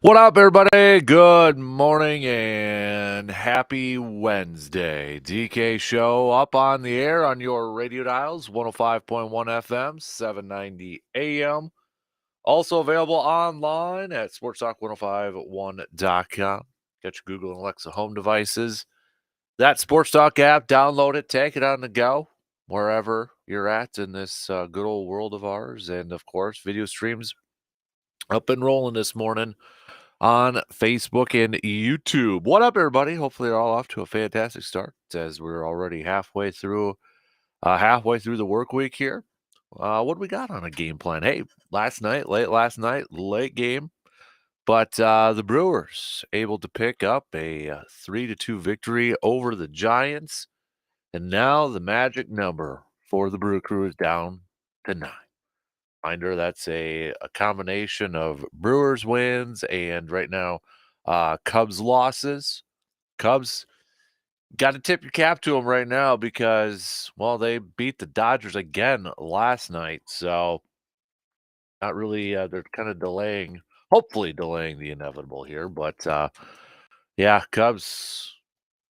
What up, everybody? Good morning and happy Wednesday. DK Show up on the air on your radio dials, 105.1 FM, 790 AM. Also available online at sportstalk1051.com. Get your Google and Alexa home devices. That Sports Talk app, download it, take it on the go, wherever you're at in this good old world of ours. And, of course, video streams up and rolling this morning on Facebook and YouTube. What up, everybody? Hopefully, you're all off to a fantastic start as we're already halfway through the work week here. What do we got on a game plan? Hey, late last night, late game, but the Brewers able to pick up a 3-2 victory over the Giants, and now the magic number for the Brew Crew is down to 9. Reminder, that's a combination of Brewers wins and right now Cubs losses. Cubs got to tip your cap to them right now because, well, they beat the Dodgers again last night. So not really, they're kind of hopefully delaying the inevitable here. But yeah, Cubs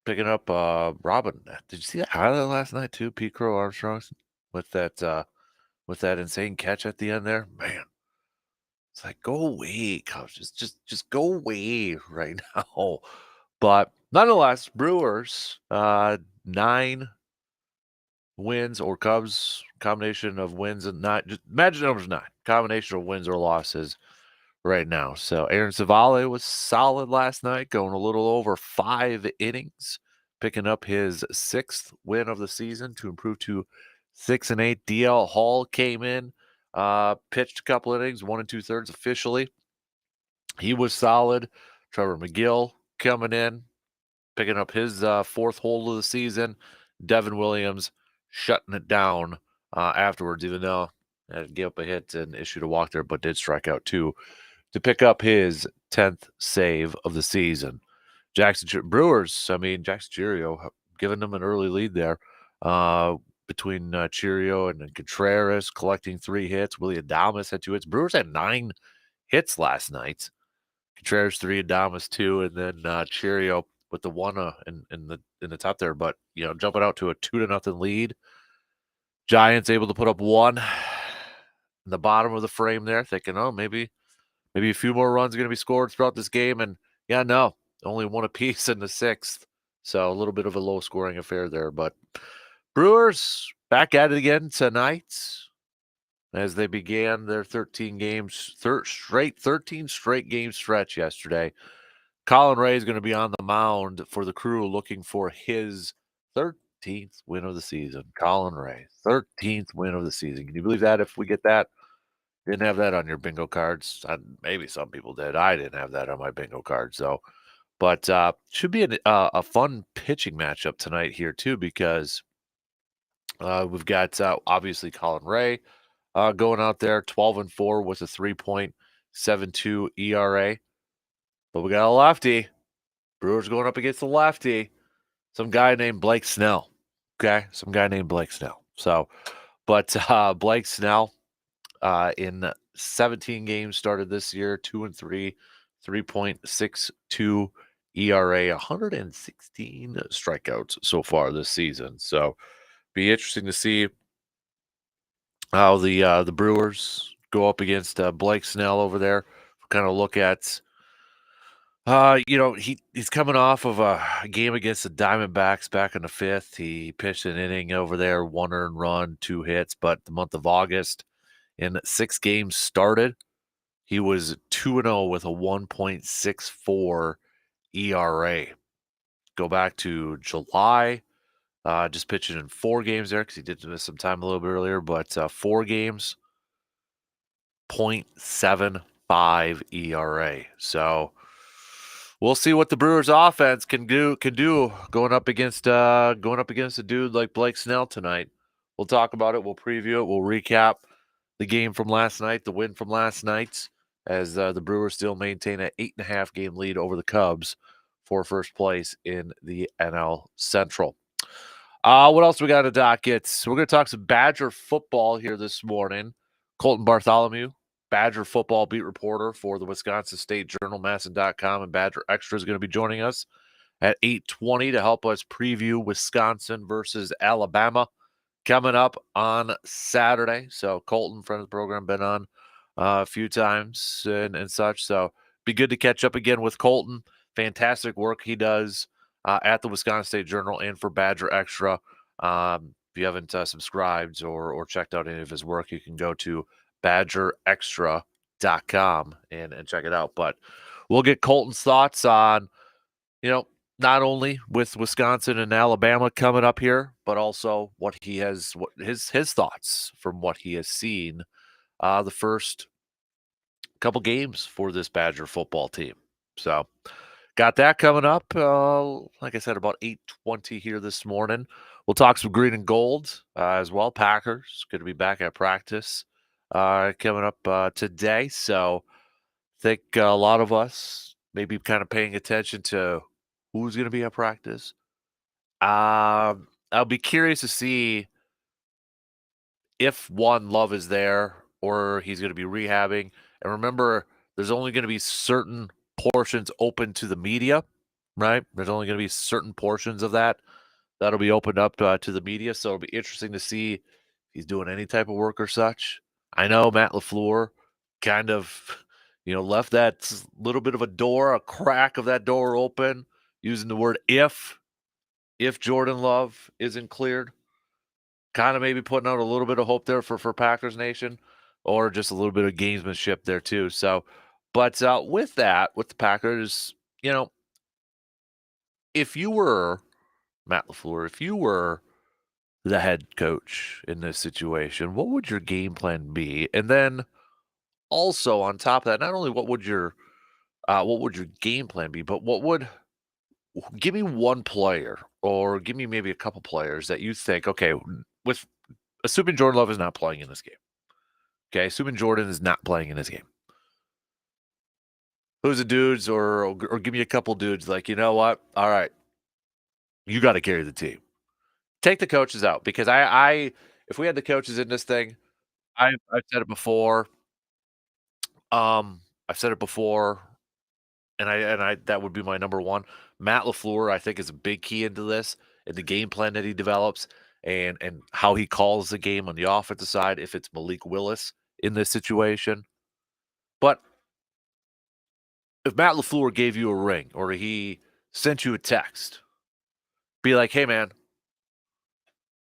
picking up Robin. Did you see that highlight last night too? Pete Crow Armstrong with that insane catch at the end there. Man, it's like, go away, Cubs. Just go away right now. But nonetheless, Brewers, 9 wins, or Cubs, combination of wins and not just magic numbers 9. Combination of wins or losses right now. So Aaron Savale was solid last night, going a little over 5 innings, picking up his 6th win of the season to improve to 6-8. DL Hall came in, pitched a couple innings, 1 2/3 officially. He was solid. Trevor McGill coming in, picking up his 4th hold of the season. Devin Williams shutting it down afterwards, even though he gave up a hit and issued a walk there, but did strike out 2 to pick up his 10th save of the season. Brewers, Jackson Chourio giving them an early lead there between Chourio and Contreras, collecting 3 hits. Willie Adames had 2 hits. Brewers had 9 hits last night. Contreras 3, Adames 2, and then Chourio with the 1 in the top there. But jumping out to a 2-0 lead. Giants able to put up 1 in the bottom of the frame there, thinking, oh, maybe a few more runs are going to be scored throughout this game. And yeah, no, only 1 apiece in the 6th. So a little bit of a low scoring affair there. But Brewers back at it again tonight as they began their 13 straight game stretch yesterday. Colin Ray is going to be on the mound for the Crew looking for his 13th win of the season. Colin Ray, 13th win of the season. Can you believe that? If we get that, didn't have that on your bingo cards. Maybe some people did. I didn't have that on my bingo cards, though. But should be a fun pitching matchup tonight here, too, because we've got obviously Colin Ray going out there 12-4 with a 3.72 ERA. But we got a lefty. Brewers going up against the lefty. Some guy named Blake Snell. Okay? Some guy named Blake Snell. So, but Blake Snell in 17 games started this year, 2-3, 3.62 ERA, 116 strikeouts so far this season. So, be interesting to see how the Brewers go up against Blake Snell over there. Kind of look at he's coming off of a game against the Diamondbacks back in the 5th. He pitched an inning over there, 1 earned run, 2 hits. But the month of August, in 6 games started, he was 2-0 with a 1.64 ERA. Go back to July, just pitching in 4 games there because he did miss some time a little bit earlier. But 4 games, 0.75 ERA. So we'll see what the Brewers offense can do going up against a dude like Blake Snell tonight. We'll talk about it. We'll preview it. We'll recap the game from last night, the win from last night, as the Brewers still maintain an 8.5 game lead over the Cubs for first place in the NL Central. What else we got to docket? We're going to talk some Badger football here this morning. Colton Bartholomew Badger football beat reporter for the Wisconsin State Journal, Masson.com, and Badger Extra is going to be joining us at 8:20 to help us preview Wisconsin versus Alabama coming up on Saturday. So Colton, friend of the program, been on a few times and such. So be good to catch up again with Colton. Fantastic work he does at the Wisconsin State Journal and for Badger Extra. If you haven't subscribed or checked out any of his work, you can go to badgerextra.com and check it out. But we'll get Colton's thoughts on, not only with Wisconsin and Alabama coming up here, but also what his thoughts from what he has seen the first couple games for this Badger football team. So got that coming up. Like I said, about 8:20 here this morning. We'll talk some green and gold as well. Packers going to be back at practice coming up today. So I think a lot of us may be kind of paying attention to who's going to be at practice. I'll be curious to see if Love is there or he's going to be rehabbing. And remember, there's only going to be certain portions open to the media, right? There's only going to be certain portions of that'll be opened up to the media. So it'll be interesting to see if he's doing any type of work or such. I know Matt LaFleur kind of, left that little bit of a crack of that door open, using the word if Jordan Love isn't cleared. Kind of maybe putting out a little bit of hope there for Packers Nation, or just a little bit of gamesmanship there too. So, but with the Packers, if you were Matt LaFleur, if you were the head coach in this situation, what would your game plan be? And then also on top of that, not only what would your game plan be, but give me one player or give me maybe a couple players that you think, okay, with assuming Jordan Love is not playing in this game. Okay, assuming Jordan is not playing in this game. Who's the dudes or give me a couple dudes like, you know what? All right. You got to carry the team. Take the coaches out because I if we had the coaches in this thing, I've said it before. I've said it before, and I that would be my number one. Matt LaFleur, I think, is a big key into this and the game plan that he develops and how he calls the game on the offensive side. If it's Malik Willis in this situation, but if Matt LaFleur gave you a ring or he sent you a text, be like, "Hey, man,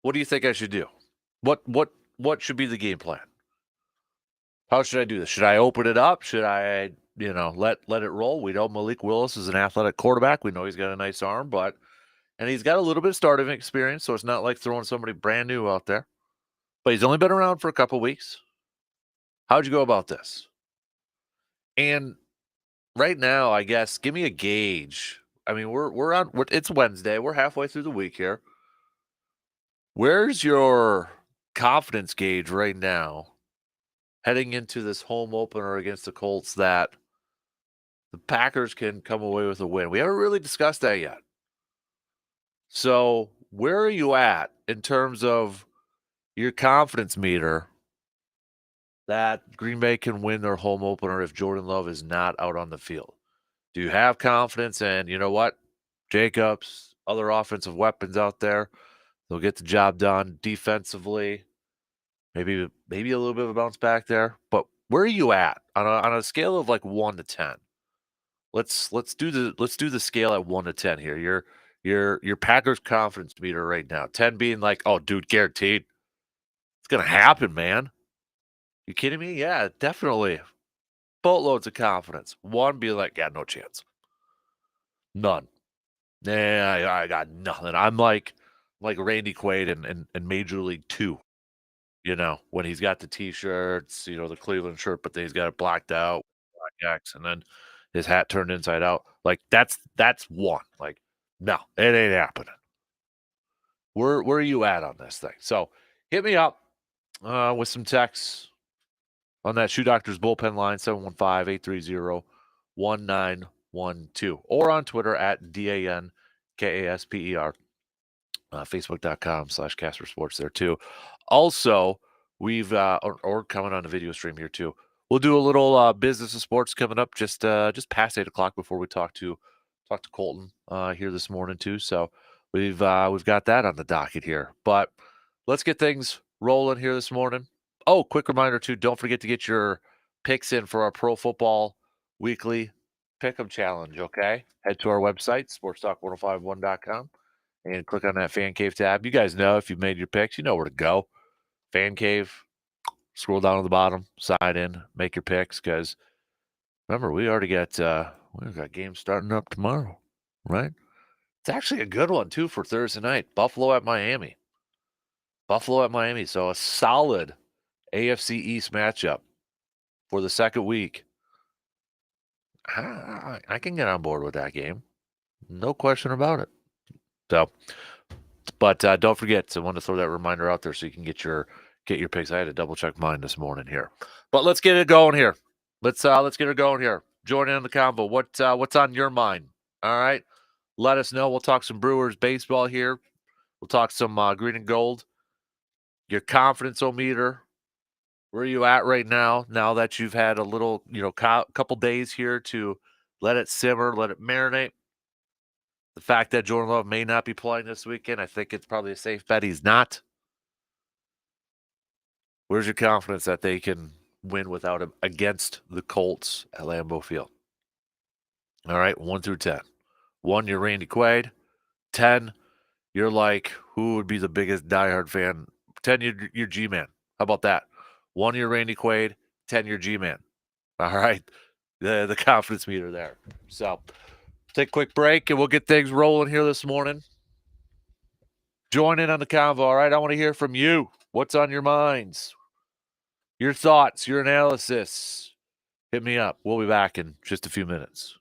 what do you think I should do? What should be the game plan? How should I do this? Should I open it up? Should I, let it roll? We know Malik Willis is an athletic quarterback. We know he's got a nice arm, and he's got a little bit of starting experience, so it's not like throwing somebody brand new out there. But he's only been around for a couple weeks. How'd you go about this? And right now, I guess, give me a gauge. I mean, it's Wednesday. We're halfway through the week here. Where's your confidence gauge right now heading into this home opener against the Colts that the Packers can come away with a win? We haven't really discussed that yet. So where are you at in terms of your confidence meter that Green Bay can win their home opener if Jordan Love is not out on the field? Do you have confidence in, you know what, Jacobs, other offensive weapons out there, they'll get the job done defensively? Maybe a little bit of a bounce back there. But where are you at on a scale of like 1 to 10? Let's do the scale at 1 to 10 here. Your Packers confidence meter right now. 10 being like, oh, dude, guaranteed. It's gonna happen, man. You kidding me? Yeah, definitely. Boatloads of confidence. 1 being like, yeah, no chance. None. Nah, I got nothing. I'm like Randy Quaid in Major League 2. When he's got the T-shirts, the Cleveland shirt, but then he's got it blacked out, black X, and then his hat turned inside out. Like that's 1. Like, no, it ain't happening. Where are you at on this thing? So hit me up with some texts on that Shoe Doctors bullpen line, 715-830-1912, or on Twitter at DANKASPER. Facebook.com/Casper Sports there too. Also, we've or coming on the video stream here too. We'll do a little business and sports coming up just past 8 o'clock before we talk to Colton here this morning too. So we've got that on the docket here. But let's get things rolling here this morning. Oh, quick reminder too, don't forget to get your picks in for our Pro Football Weekly Pick'em Challenge, okay? Head to our website, sportstalk1051.com, and click on that Fan Cave tab. You guys know if you've made your picks, you know where to go. Fan Cave, scroll down to the bottom, sign in, make your picks, because remember, we've got games starting up tomorrow, right? It's actually a good one too for Thursday night. Buffalo at Miami. Buffalo at Miami. So a solid AFC East matchup for the second week. I can get on board with that game. No question about it. So, but don't forget. So I want to throw that reminder out there so you can get your picks. I had to double check mine this morning here. But let's get it going here. Let's get it going here. Join in on the convo. What's on your mind? All right. Let us know. We'll talk some Brewers baseball here. We'll talk some green and gold. Your confidence-o-meter. Where are you at right now? Now that you've had a little, couple days here to let it simmer, let it marinate. The fact that Jordan Love may not be playing this weekend, I think it's probably a safe bet he's not. Where's your confidence that they can win without him against the Colts at Lambeau Field? All right, 1 through 10. 1, you're Randy Quaid. 10, you're like, who would be the biggest diehard fan? 10, you're G-Man. How about that? 1, you're Randy Quaid. 10, you're G-Man. All right, the confidence meter there. So take a quick break, and we'll get things rolling here this morning. Join in on the convo, all right? I want to hear from you. What's on your minds? Your thoughts, your analysis. Hit me up. We'll be back in just a few minutes.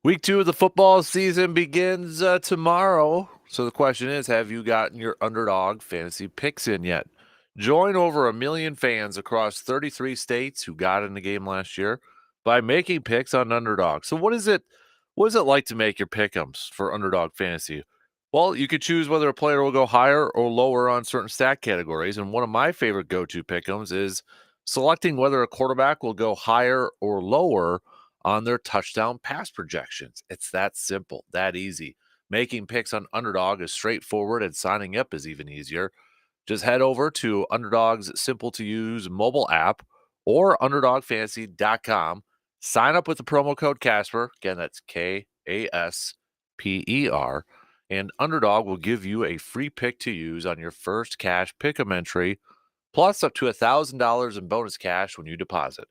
Week 2 of the football season begins tomorrow. So the question is, have you gotten your underdog fantasy picks in yet? Join over 1 million fans across 33 states who got in the game last year by making picks on underdog. So what is it like to make your pick'ems for underdog fantasy? Well, you could choose whether a player will go higher or lower on certain stat categories. And one of my favorite go-to pick'ems is selecting whether a quarterback will go higher or lower on their touchdown pass projections. It's that simple, that easy. Making picks on Underdog is straightforward and signing up is even easier. Just head over to Underdog's simple to use mobile app or underdogfantasy.com. Sign up with the promo code Casper. Again, that's KASPER. And Underdog will give you a free pick to use on your first cash pick'em entry, plus up to $1,000 in bonus cash when you deposit.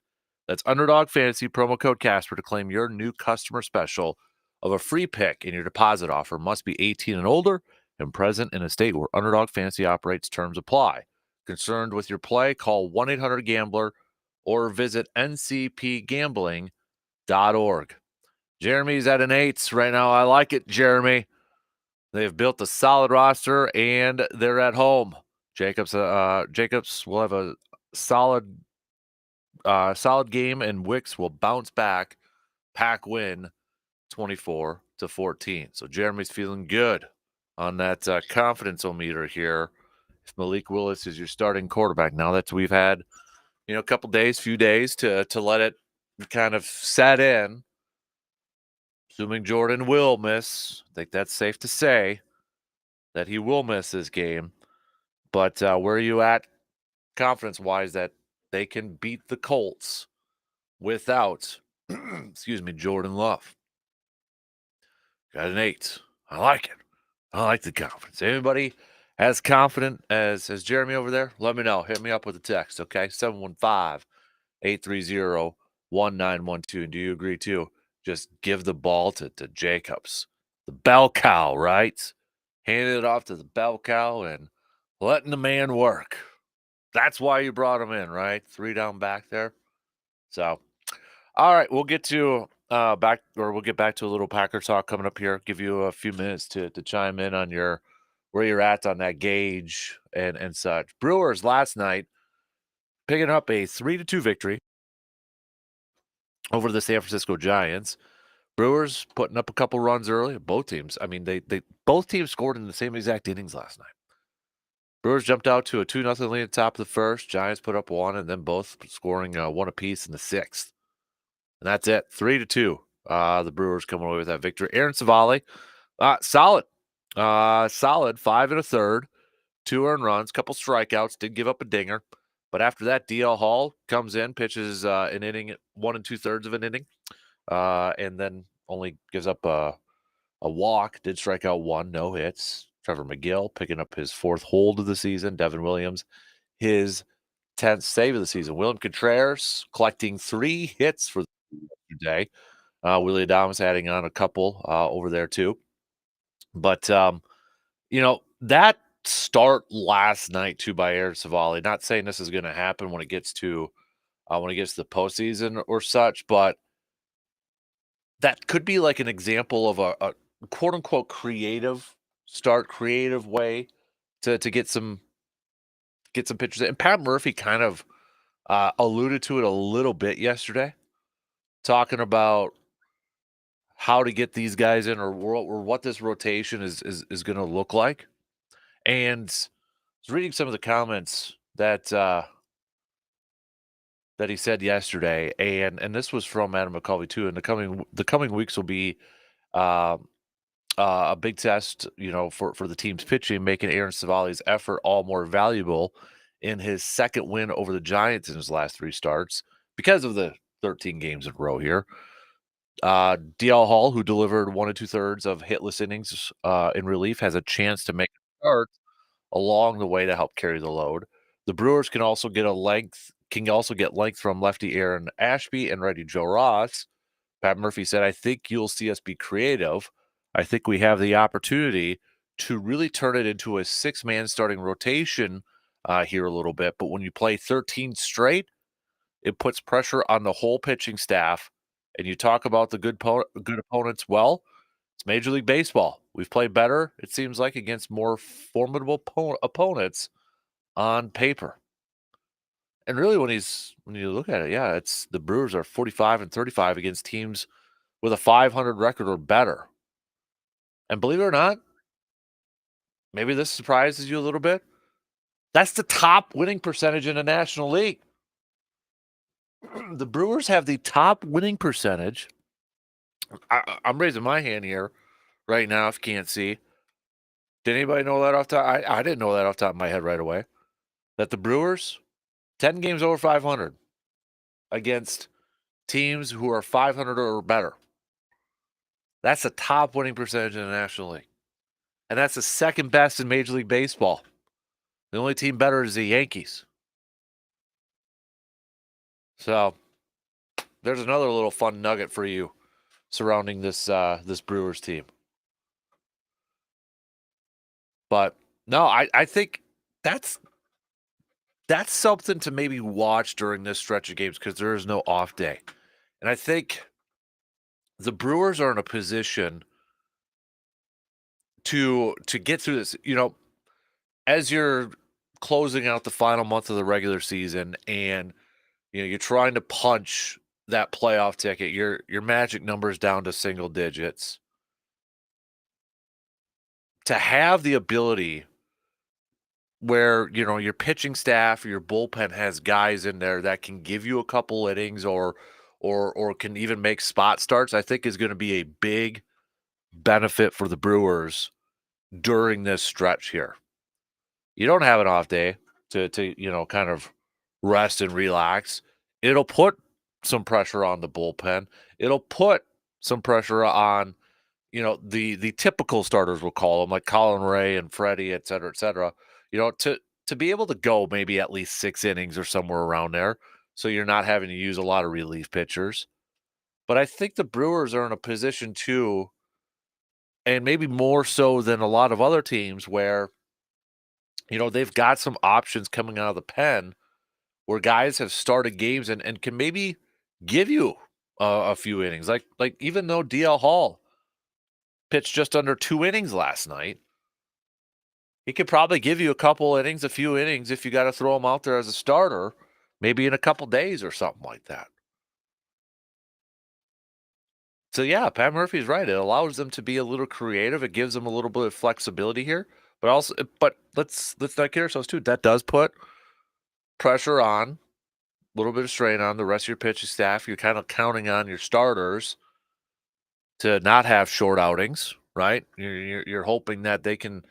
That's Underdog Fantasy promo code Casper to claim your new customer special of a free pick, and your deposit offer must be 18 and older and present in a state where Underdog Fantasy operates. Terms apply. Concerned with your play? Call 1-800-GAMBLER or visit ncpgambling.org. Jeremy's at an 8 right now. I like it, Jeremy. They've built a solid roster, and they're at home. Jacobs will have a solid game, and Wicks will bounce back. Pack win 24-14. So Jeremy's feeling good on that confidence-o-meter here. If Malik Willis is your starting quarterback, now that we've had a few days to let it kind of set in, assuming Jordan will miss, I think that's safe to say that he will miss this game. But where are you at confidence-wise that they can beat the Colts without, Jordan Love? Got an 8. I like it. I like the confidence. Anybody as confident as Jeremy over there? Let me know. Hit me up with a text, okay? 715-830-1912. And do you agree too? Just give the ball to Jacobs. The bell cow, right? Handing it off to the bell cow and letting the man work. That's why you brought him in, right? 3 down back there. So, all right, we'll get to we'll get back to a little Packer talk coming up here. Give you a few minutes to chime in on where you're at on that gauge and such. Brewers last night picking up a 3-2 victory over the San Francisco Giants. Brewers putting up a couple runs early. Both teams. I mean, they both teams scored in the same exact innings last night. Brewers jumped out to a 2-0 lead at the top of the first. Giants put up 1, and then both scoring 1 apiece in the 6th. And that's it. 3-2. The Brewers coming away with that victory. Aaron Civale, solid. Solid. 5 1/3. 2 earned runs, couple strikeouts, did give up a dinger. But after that, DL Hall comes in, pitches an inning, 1 2/3 of an inning, and then only gives up a walk, did strike out 1, no hits. Trevor McGill picking up his 4th hold of the season. Devin Williams, his 10th save of the season. William Contreras collecting 3 hits for the day. Willie Adames adding on a couple over there too. But, that start last night too by Aaron Civale, not saying this is going to happen when it gets to the postseason or such, but that could be like an example of a quote unquote creative way to get some pitchers. And Pat Murphy kind of alluded to it a little bit yesterday, talking about how to get these guys in or what this rotation is going to look like. And I was reading some of the comments that he said yesterday, and this was from Adam McCulvey too. And the coming weeks will be a big test, for the team's pitching, making Aaron Civale's effort all more valuable in his second win over the Giants in his last 3 starts because of the 13 games in a row here. DL Hall, who delivered 1 2/3 of hitless innings in relief, has a chance to make a start along the way to help carry the load. The Brewers can also get length from lefty Aaron Ashby and righty Joe Ross. Pat Murphy said, "I think you'll see us be creative. I think we have the opportunity to really turn it into a 6-man starting rotation here a little bit. But when you play 13 straight, it puts pressure on the whole pitching staff, and you talk about the good opponents, well, it's Major League Baseball. We've played better, it seems like, against more formidable opponents on paper. And really, when you look at it, yeah, it's the Brewers are 45-35 against teams with a 500 record or better. And believe it or not, maybe this surprises you a little bit. That's the top winning percentage in the National League. The Brewers have the top winning percentage. I'm raising my hand here right now if you can't see. Did anybody know that off the top? I didn't know that off the top of my head right away. That the Brewers, 10 games over 500 against teams who are 500 or better. That's the top winning percentage in the National League. And that's the second best in Major League Baseball. The only team better is the Yankees. So there's another little fun nugget for you surrounding this Brewers team. But no, I think that's something to maybe watch during this stretch of games because there is no off day. And I think the Brewers are in a position to get through this, as you're closing out the final month of the regular season and you're trying to punch that playoff ticket, your magic numbers down to single digits. To have the ability where, your pitching staff or your bullpen has guys in there that can give you a couple innings or can even make spot starts, I think is going to be a big benefit for the Brewers during this stretch here. You don't have an off day to kind of rest and relax. It'll put some pressure on the bullpen. It'll put some pressure on, the typical starters, we'll call them, like Colin Ray and Freddie, et cetera, to be able to go maybe at least 6 innings or somewhere around there, so you're not having to use a lot of relief pitchers. But I think the Brewers are in a position too, and maybe more so than a lot of other teams, where they've got some options coming out of the pen where guys have started games and can maybe give you a few innings. Like even though DL Hall pitched just under 2 innings last night, he could probably give you a couple innings, a few innings if you got to throw him out there as a starter, maybe in a couple days or something like that. So yeah, Pat Murphy's right. It allows them to be a little creative. It gives them a little bit of flexibility here, but let's not kid ourselves too. That does put pressure on, a little bit of strain on the rest of your pitching staff. You're kind of counting on your starters to not have short outings, right? You're hoping that they can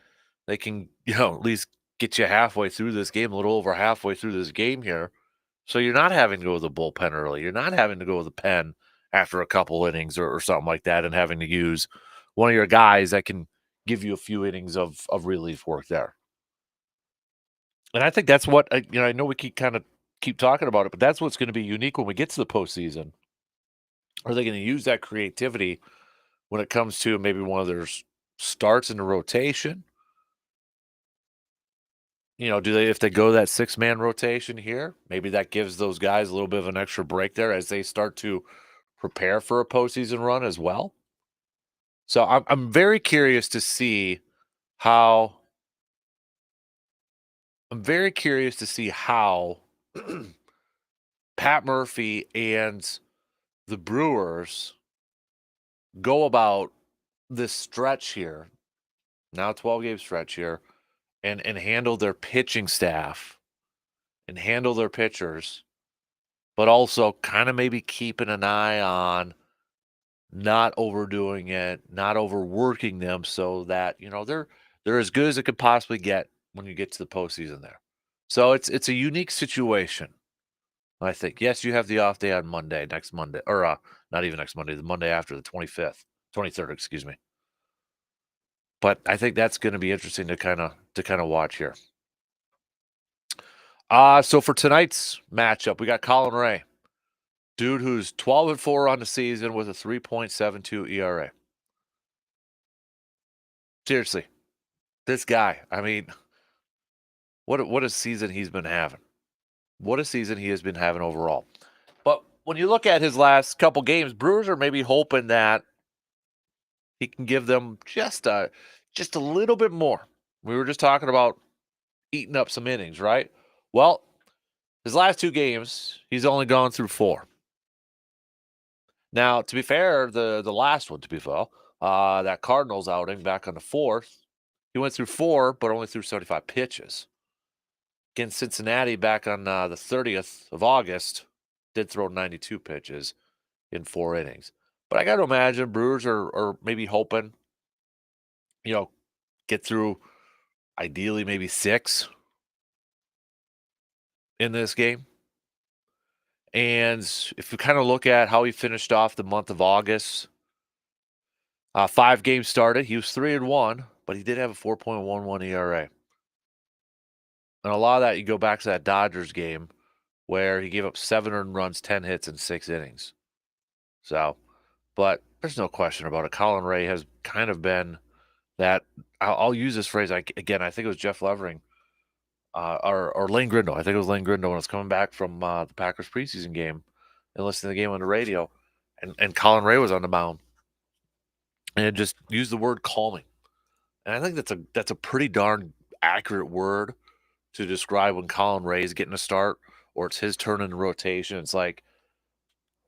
at least get you halfway through this game, a little over halfway through this game here. So you're not having to go to the bullpen early. You're not having to go to the pen after a couple innings or something like that, and having to use one of your guys that can give you a few innings of relief work there. And I think that's what I know we keep talking about it, but that's what's going to be unique when we get to the postseason. Are they going to use that creativity when it comes to maybe one of their starts in the rotation? Do they, if they go that 6-man rotation here, maybe that gives those guys a little bit of an extra break there as they start to prepare for a postseason run as well. So I'm very curious to see how Pat Murphy and the Brewers go about this stretch here, now 12-game stretch here, and handle their pitching staff and handle their pitchers, but also kind of maybe keeping an eye on not overdoing it, not overworking them, so that they're as good as it could possibly get when you get to the postseason there. So it's a unique situation, I think. Yes, you have the off day on next Monday, or not even next Monday, the Monday after, the 23rd, excuse me. But I think that's going to be interesting to kind of watch here. So for tonight's matchup, we got Colin Ray, dude who's 12-4 on the season with a 3.72 ERA. Seriously, this guy, I mean, what a season he's been having. What a season he has been having overall. But when you look at his last couple games, Brewers are maybe hoping that he can give them just a little bit more. We were just talking about eating up some innings, right? Well, his last 2 games, he's only gone through 4. Now, to be fair, the last one, to be fair, that Cardinals outing back on the 4th, he went through 4, but only threw 75 pitches. Against Cincinnati back on the 30th of August, did throw 92 pitches in 4 innings. But I got to imagine Brewers are maybe hoping, get through ideally maybe 6 in this game. And if you kind of look at how he finished off the month of August, 5 games started. He was 3-1, but he did have a 4.11 ERA. And a lot of that, you go back to that Dodgers game where he gave up 7 earned runs, 10 hits in 6 innings. So, but there's no question about it. Colin Rea has kind of been that. I'll use this phrase again. I think it was Jeff Levering or Lane Grindle. I think it was Lane Grindle when I was coming back from the Packers preseason game and listening to the game on the radio, and Colin Rea was on the mound, and just used the word calming. And I think that's a pretty darn accurate word to describe when Colin Rea is getting a start or it's his turn in the rotation. It's like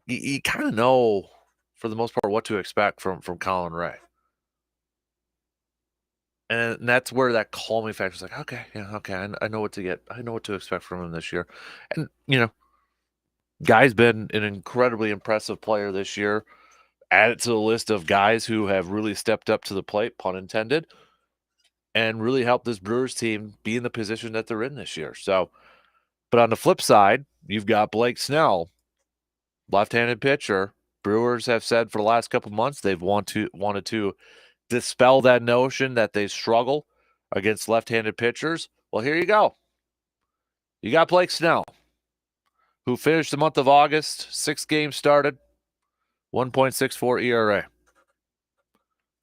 you kind of know for the most part what to expect from Colin Rea. And that's where that calming factor is like, okay, yeah, okay, I know what to get. I know what to expect from him this year. And, guy's been an incredibly impressive player this year. Add it to the list of guys who have really stepped up to the plate, pun intended, and really helped this Brewers team be in the position that they're in this year. So, but on the flip side, you've got Blake Snell, left-handed pitcher. Brewers have said for the last couple months they've wanted to dispel that notion that they struggle against left-handed pitchers. Well, here you go. You got Blake Snell, who finished the month of August, 6 games started, 1.64 ERA.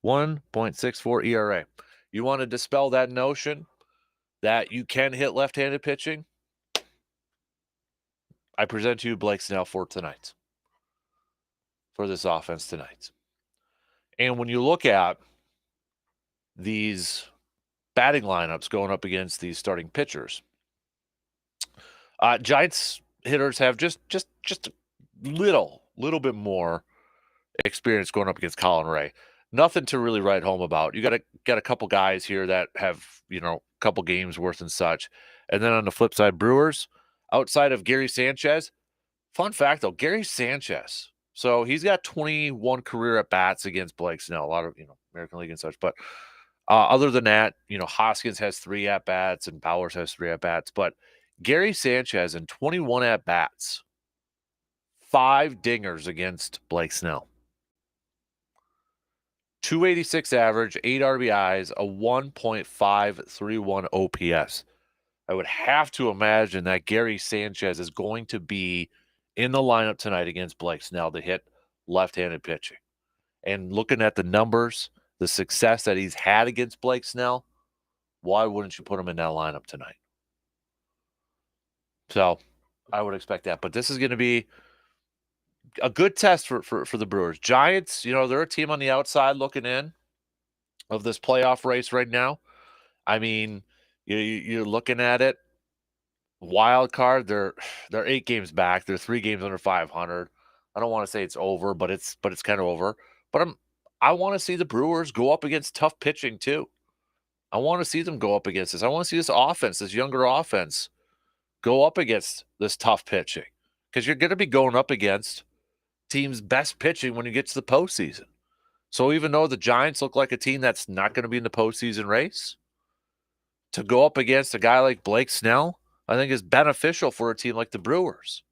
1.64 ERA. You want to dispel that notion that you can hit left-handed pitching? I present to you Blake Snell for tonight, for this offense tonight. And when you look at these batting lineups going up against these starting pitchers, Giants hitters have just a little bit more experience going up against Colin Rea. Nothing to really write home about. You got to get a couple guys here that have, a couple games worth and such. And then on the flip side, Brewers, outside of Gary Sanchez, fun fact though, Gary Sanchez. So he's got 21 career at bats against Blake Snell, a lot of, American League and such. But other than that, Hoskins has 3 at bats and Bowers has 3 at bats. But Gary Sanchez in 21 at bats, 5 dingers against Blake Snell. 286 average, 8 RBIs, a 1.531 OPS. I would have to imagine that Gary Sanchez is going to be in the lineup tonight against Blake Snell to hit left-handed pitching. And looking at the numbers, the success that he's had against Blake Snell, why wouldn't you put him in that lineup tonight? So I would expect that. But this is going to be a good test for the Brewers. Giants, they're a team on the outside looking in of this playoff race right now. I mean, you're looking at it. Wild card, they're 8 games back. They're 3 games under 500. I don't want to say it's over, but it's kind of over. But I want to see the Brewers go up against tough pitching too. I want to see them go up against this. I want to see this offense, this younger offense, go up against this tough pitching because you're going to be going up against team's best pitching when you get to the postseason. So even though the Giants look like a team that's not going to be in the postseason race, to go up against a guy like Blake Snell, I think is beneficial for a team like the Brewers.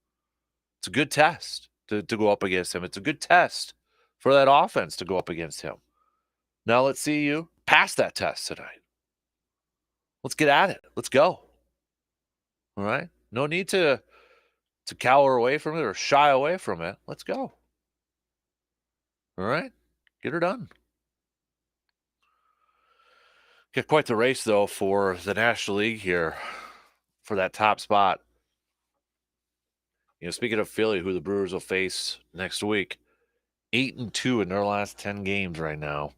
It's a good test to go up against him. It's a good test for that offense to go up against him. Now let's see you pass that test tonight. Let's get at it. Let's go. All right? No need to cower away from it or shy away from it. Let's go. All right? Get her done. Got quite the race, though, for the National League here for that top spot. Speaking of Philly, who the Brewers will face next week, 8-2 in their last 10 games right now.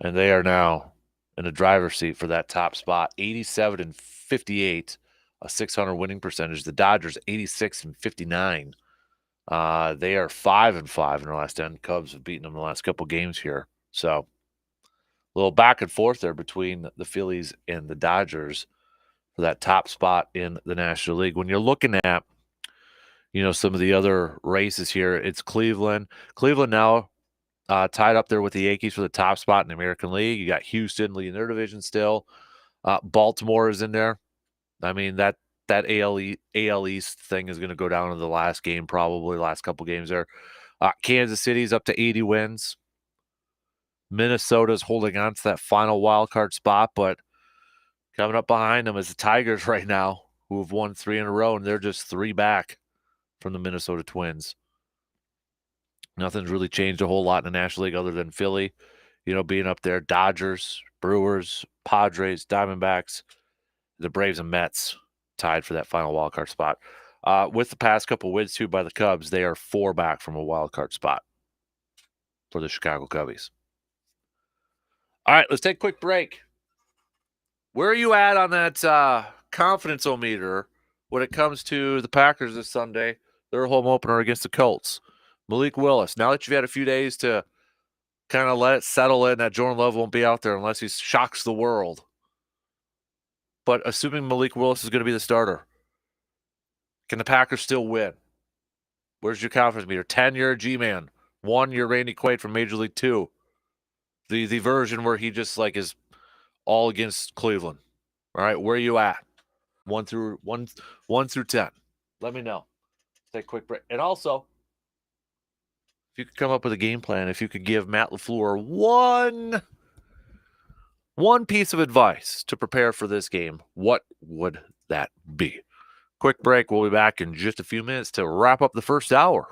And they are now in the driver's seat for that top spot, 87-58, a 600 winning percentage. The Dodgers, 86-59. They are 5-5 in their last 10. Cubs have beaten them the last couple games here. So a little back and forth there between the Phillies and the Dodgers for that top spot in the National League. When you're looking at, some of the other races here, it's Cleveland. Cleveland now tied up there with the Yankees for the top spot in the American League. You got Houston leading their division still. Baltimore is in there. I mean, that AL East thing is going to go down to the last game, probably last couple games there. Kansas City's up to 80 wins. Minnesota's holding on to that final wild card spot, but coming up behind them is the Tigers right now, who have won 3 in a row, and they're just 3 back from the Minnesota Twins. Nothing's really changed a whole lot in the National League other than Philly, being up there. Dodgers, Brewers, Padres, Diamondbacks, the Braves and Mets tied for that final wild card spot. With the past couple wins, too, by the Cubs, they are 4 back from a wild card spot for the Chicago Cubbies. All right, let's take a quick break. Where are you at on that confidence-o-meter when it comes to the Packers this Sunday? Their home opener against the Colts. Malik Willis, now that you've had a few days to kind of let it settle in that Jordan Love won't be out there unless he shocks the world. But assuming Malik Willis is going to be the starter, can the Packers still win? Where's your confidence meter? 10, you're a G-man. 1, you're Randy Quaid from Major League 2. The version where he just is all against Cleveland. All right, where are you at? 1 through 10. Let me know. Take a quick break. And also, if you could come up with a game plan, if you could give Matt LaFleur one piece of advice to prepare for this game, what would that be? Quick break. We'll be back in just a few minutes to wrap up the first hour.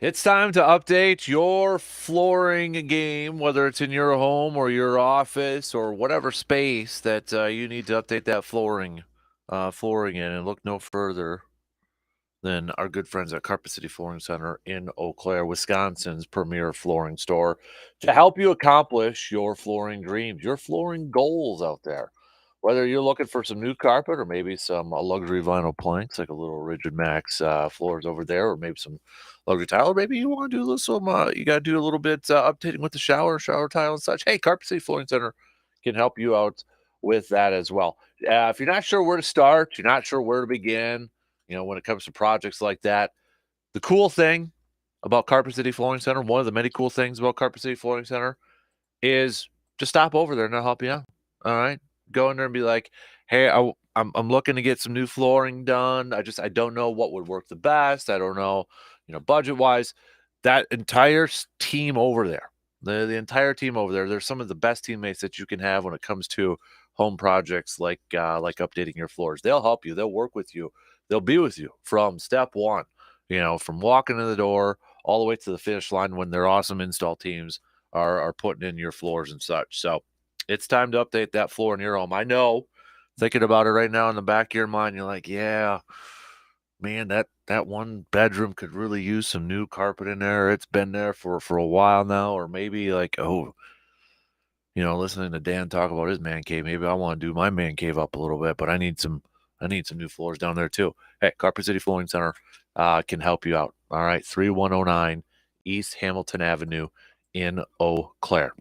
It's time to update your flooring game, whether it's in your home or your office or whatever space that you need to update that flooring in, and look no further than our good friends at Carpet City Flooring Center in Eau Claire, Wisconsin's premier flooring store, to help you accomplish your flooring dreams, your flooring goals out there. Whether you're looking for some new carpet or maybe some luxury vinyl planks like a little Rigid Max floors over there, or maybe some luxury tile, or maybe you want to do a little you got to do a little bit updating with the shower tile and such. Hey, Carpet City Flooring Center can help you out with that as well. If you're not sure where to start, you're not sure where to begin, when it comes to projects like that, the cool thing about Carpet City Flooring Center, one of the many cool things about Carpet City Flooring Center, is just stop over there and they'll help you out. All right, go in there and be like, "Hey, I'm looking to get some new flooring done. I don't know what would work the best. I don't know, budget wise." That entire team over there, the entire team over there, they're some of the best teammates that you can have when it comes to home projects like updating your floors. They'll help you. They'll work with you. They'll be with you from step one. From walking in the door all the way to the finish line when their awesome install teams are putting in your floors and such. So it's time to update that floor in your home. I know, thinking about it right now in the back of your mind, you're like, yeah, man, that one bedroom could really use some new carpet in there. It's been there for a while now, or maybe like, oh, listening to Dan talk about his man cave, maybe I want to do my man cave up a little bit, but I need some new floors down there too. Hey, Carpet City Flooring Center can help you out. All right, 3109 East Hamilton Avenue in Eau Claire.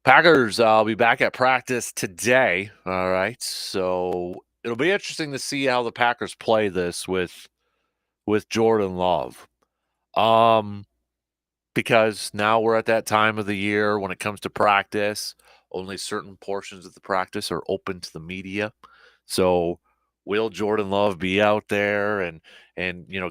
Packers, I'll be back at practice today. All right. So it'll be interesting to see how the Packers play this with Jordan Love. Because now we're at that time of the year when it comes to practice, only certain portions of the practice are open to the media. So will Jordan Love be out there and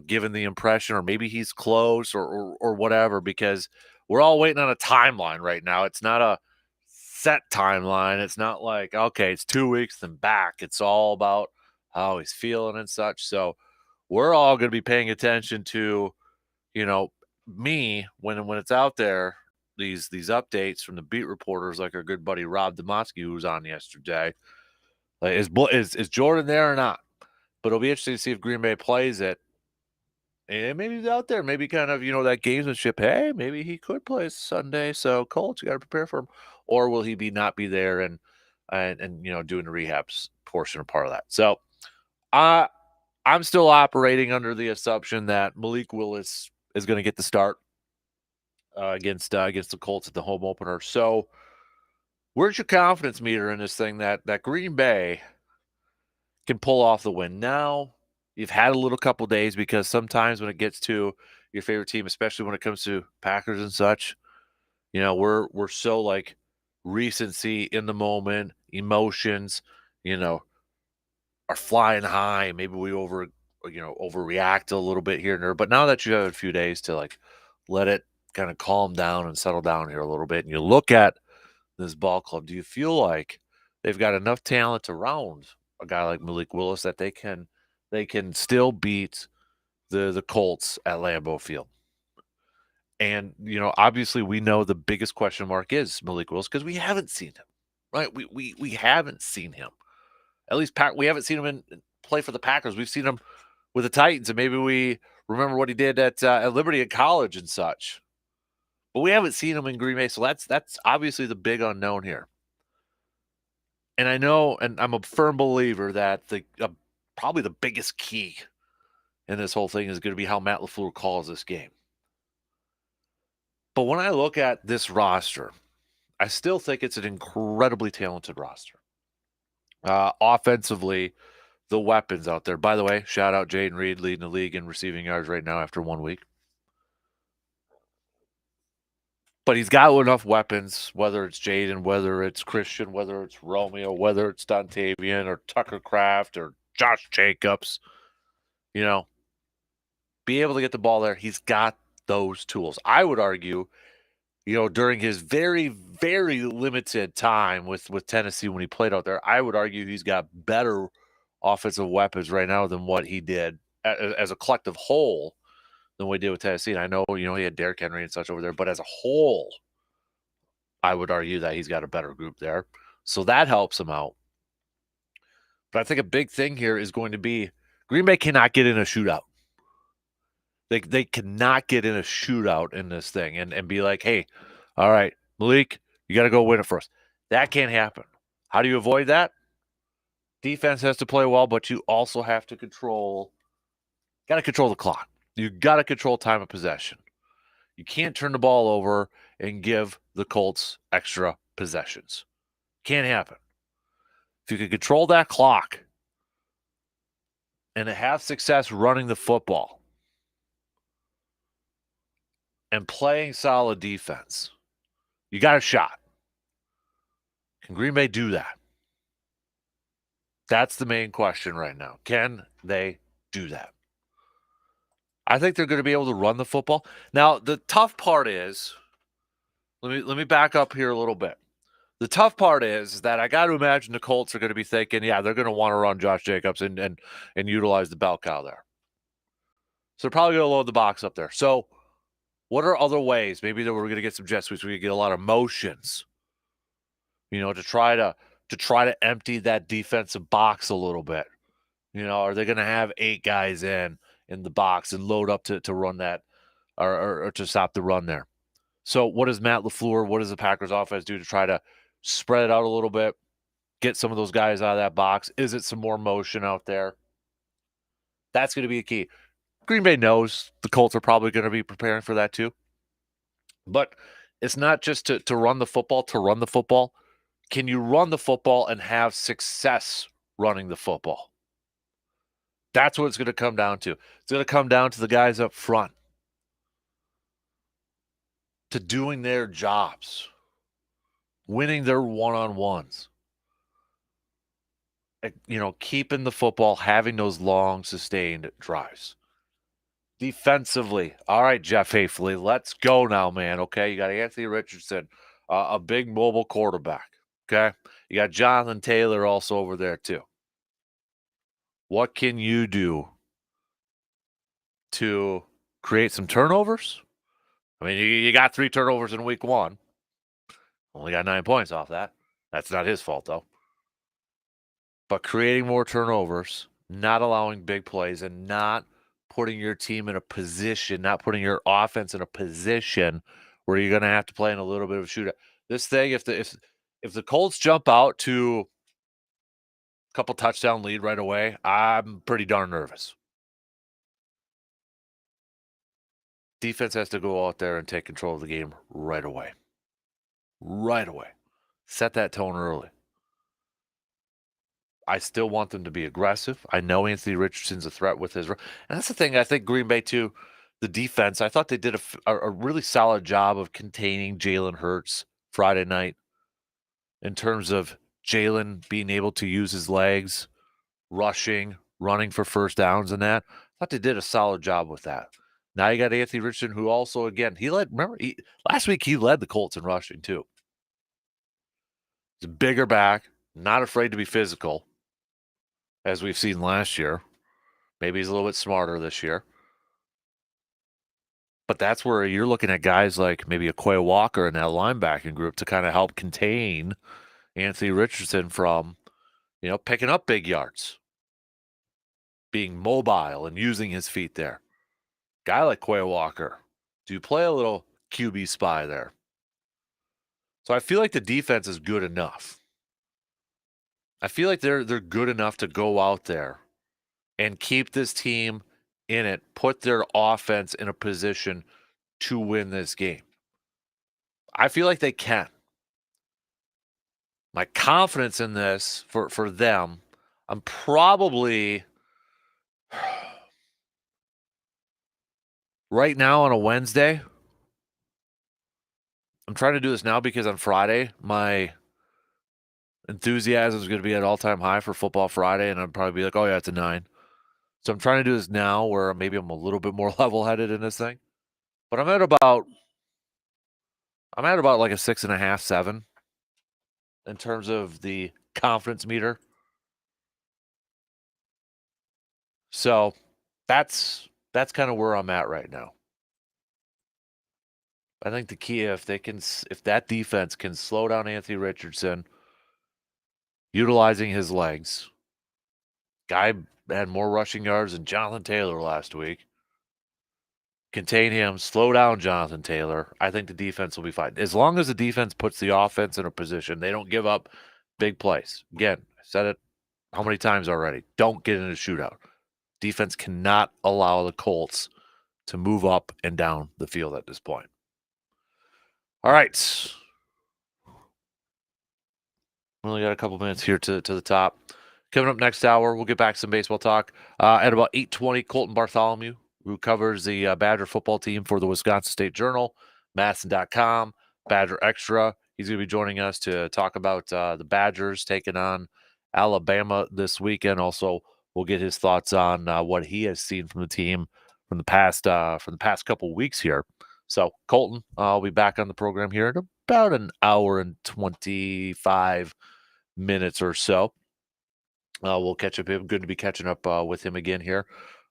given the impression, or maybe he's close or whatever, because we're all waiting on a timeline right now. It's not a set timeline. It's not like, okay, it's 2 weeks then back. It's all about how he's feeling and such. So we're all going to be paying attention to, you know, me when it's out there, these updates from the beat reporters like our good buddy Rob Demotsky, who was on yesterday. Like, is Jordan there or not? But it'll be interesting to see if Green Bay plays it. And maybe he's out there, maybe kind of, that gamesmanship. Hey, maybe he could play Sunday. So Colts, you got to prepare for him. Or will he not be there and doing the rehabs portion or part of that? So I'm still operating under the assumption that Malik Willis is going to get the start against the Colts at the home opener. So where's your confidence meter in this thing that Green Bay can pull off the win? Now you've had a little couple days, because sometimes when it gets to your favorite team, especially when it comes to Packers and such, we're so like recency in the moment, emotions, are flying high. Maybe we overreact a little bit here and there. But now that you have a few days to like let it kind of calm down and settle down here a little bit, and you look at this ball club, do you feel like they've got enough talent around a guy like Malik Willis that they can still beat the Colts at Lambeau Field? And obviously we know the biggest question mark is Malik Willis, because we haven't seen him, right? We haven't seen him. At least we haven't seen him play for the Packers. We've seen him with the Titans, and maybe we remember what he did at Liberty at college and such. But we haven't seen him in Green Bay, so that's obviously the big unknown here. And I know, and I'm a firm believer that probably the biggest key in this whole thing is going to be how Matt LaFleur calls this game. But when I look at this roster, I still think it's an incredibly talented roster. Offensively, the weapons out there. By the way, shout out Jayden Reed, leading the league in receiving yards right now after 1 week. But he's got enough weapons, whether it's Jayden, whether it's Christian, whether it's Romeo, whether it's Dontavian or Tucker Kraft or Josh Jacobs, be able to get the ball there. He's got those tools. I would argue, during his very, very limited time with Tennessee when he played out there, I would argue he's got better offensive weapons right now than what he did as a collective whole than we did with Tennessee. And I know, he had Derrick Henry and such over there, but as a whole, I would argue that he's got a better group there. So that helps him out. But I think a big thing here is going to be Green Bay cannot get in a shootout. They cannot get in a shootout in this thing and be like, hey, all right, Malik, you got to go win it first. That can't happen. How do you avoid that? Defense has to play well, but you also have to control the clock. You got to control time of possession. You can't turn the ball over and give the Colts extra possessions. Can't happen. If you can control that clock and have success running the football and playing solid defense, you got a shot. Can Green Bay do that? That's the main question right now. Can they do that? I think they're going to be able to run the football. Now, the tough part is, let me back up here a little bit. The tough part is that I got to imagine the Colts are going to be thinking, yeah, they're going to want to run Josh Jacobs and utilize the bell cow there. So they're probably going to load the box up there. So what are other ways? Maybe that we're going to get some jet sweeps. We could get a lot of motions, to try to empty that defensive box a little bit. Are they going to have 8 guys in the box and load up to run that or to stop the run there? So what does Matt LaFleur, what does the Packers offense do to try to spread it out a little bit, get some of those guys out of that box? Is it some more motion out there? That's going to be a key. Green Bay knows the Colts are probably going to be preparing for that too. But it's not just to run the football, to run the football. Can you run the football and have success running the football? That's what it's going to come down to. It's going to come down to the guys up front, to doing their jobs, winning their one-on-ones, keeping the football, having those long, sustained drives. Defensively, all right, Jeff Hafley, let's go now, man, okay? You got Anthony Richardson, a big mobile quarterback, okay? You got Jonathan Taylor also over there too. What can you do to create some turnovers? I mean, you got 3 turnovers in week 1. Only got 9 points off that. That's not his fault, though. But creating more turnovers, not allowing big plays, and not putting your team in a position, not putting your offense in a position where you're going to have to play in a little bit of a shootout. This thing, if the Colts jump out to a couple touchdown lead right away, I'm pretty darn nervous. Defense has to go out there and take control of the game right away. Right away. Set that tone early. I still want them to be aggressive. I know Anthony Richardson's a threat with his – and that's the thing. I think Green Bay, too, the defense, I thought they did a really solid job of containing Jalen Hurts Friday night in terms of Jalen being able to use his legs, rushing, running for first downs and that. I thought they did a solid job with that. Now you got Anthony Richardson, who also, again, last week he led the Colts in rushing, too. He's a bigger back, not afraid to be physical, as we've seen last year. Maybe he's a little bit smarter this year. But that's where you're looking at guys like maybe a Quay Walker in that linebacking group to kind of help contain Anthony Richardson from, picking up big yards, being mobile and using his feet there. Guy like Quay Walker, do you play a little QB spy there? So I feel like the defense is good enough. I feel like they're good enough to go out there and keep this team in it, put their offense in a position to win this game. I feel like they can. My confidence in this for them, I'm probably right now on a Wednesday. I'm trying to do this now because on Friday, my enthusiasm is going to be at all-time high for Football Friday, and I'd probably be like, oh, yeah, it's a 9. So I'm trying to do this now where maybe I'm a little bit more level-headed in this thing. But I'm at about like a 6.5, 7 in terms of the confidence meter. So that's That's kind of where I'm at right now. I think the key, if that defense can slow down Anthony Richardson, utilizing his legs, guy had more rushing yards than Jonathan Taylor last week. Contain him, slow down Jonathan Taylor. I think the defense will be fine. As long as the defense puts the offense in a position, they don't give up big plays. Again, I said it how many times already? Don't get in a shootout. Defense cannot allow the Colts to move up and down the field at this point. All right. We only got a couple minutes here to the top. Coming up next hour, we'll get back to some baseball talk. At about 8:20, Colton Bartholomew, who covers the Badger football team for the Wisconsin State Journal, Madison.com, Badger Extra. He's going to be joining us to talk about the Badgers taking on Alabama this weekend. Also, we'll get his thoughts on what he has seen from the team from the past couple weeks here. So, Colton, I'll be back on the program here in about an hour and 25 minutes or so. We'll catch up. Good to be catching up with him again here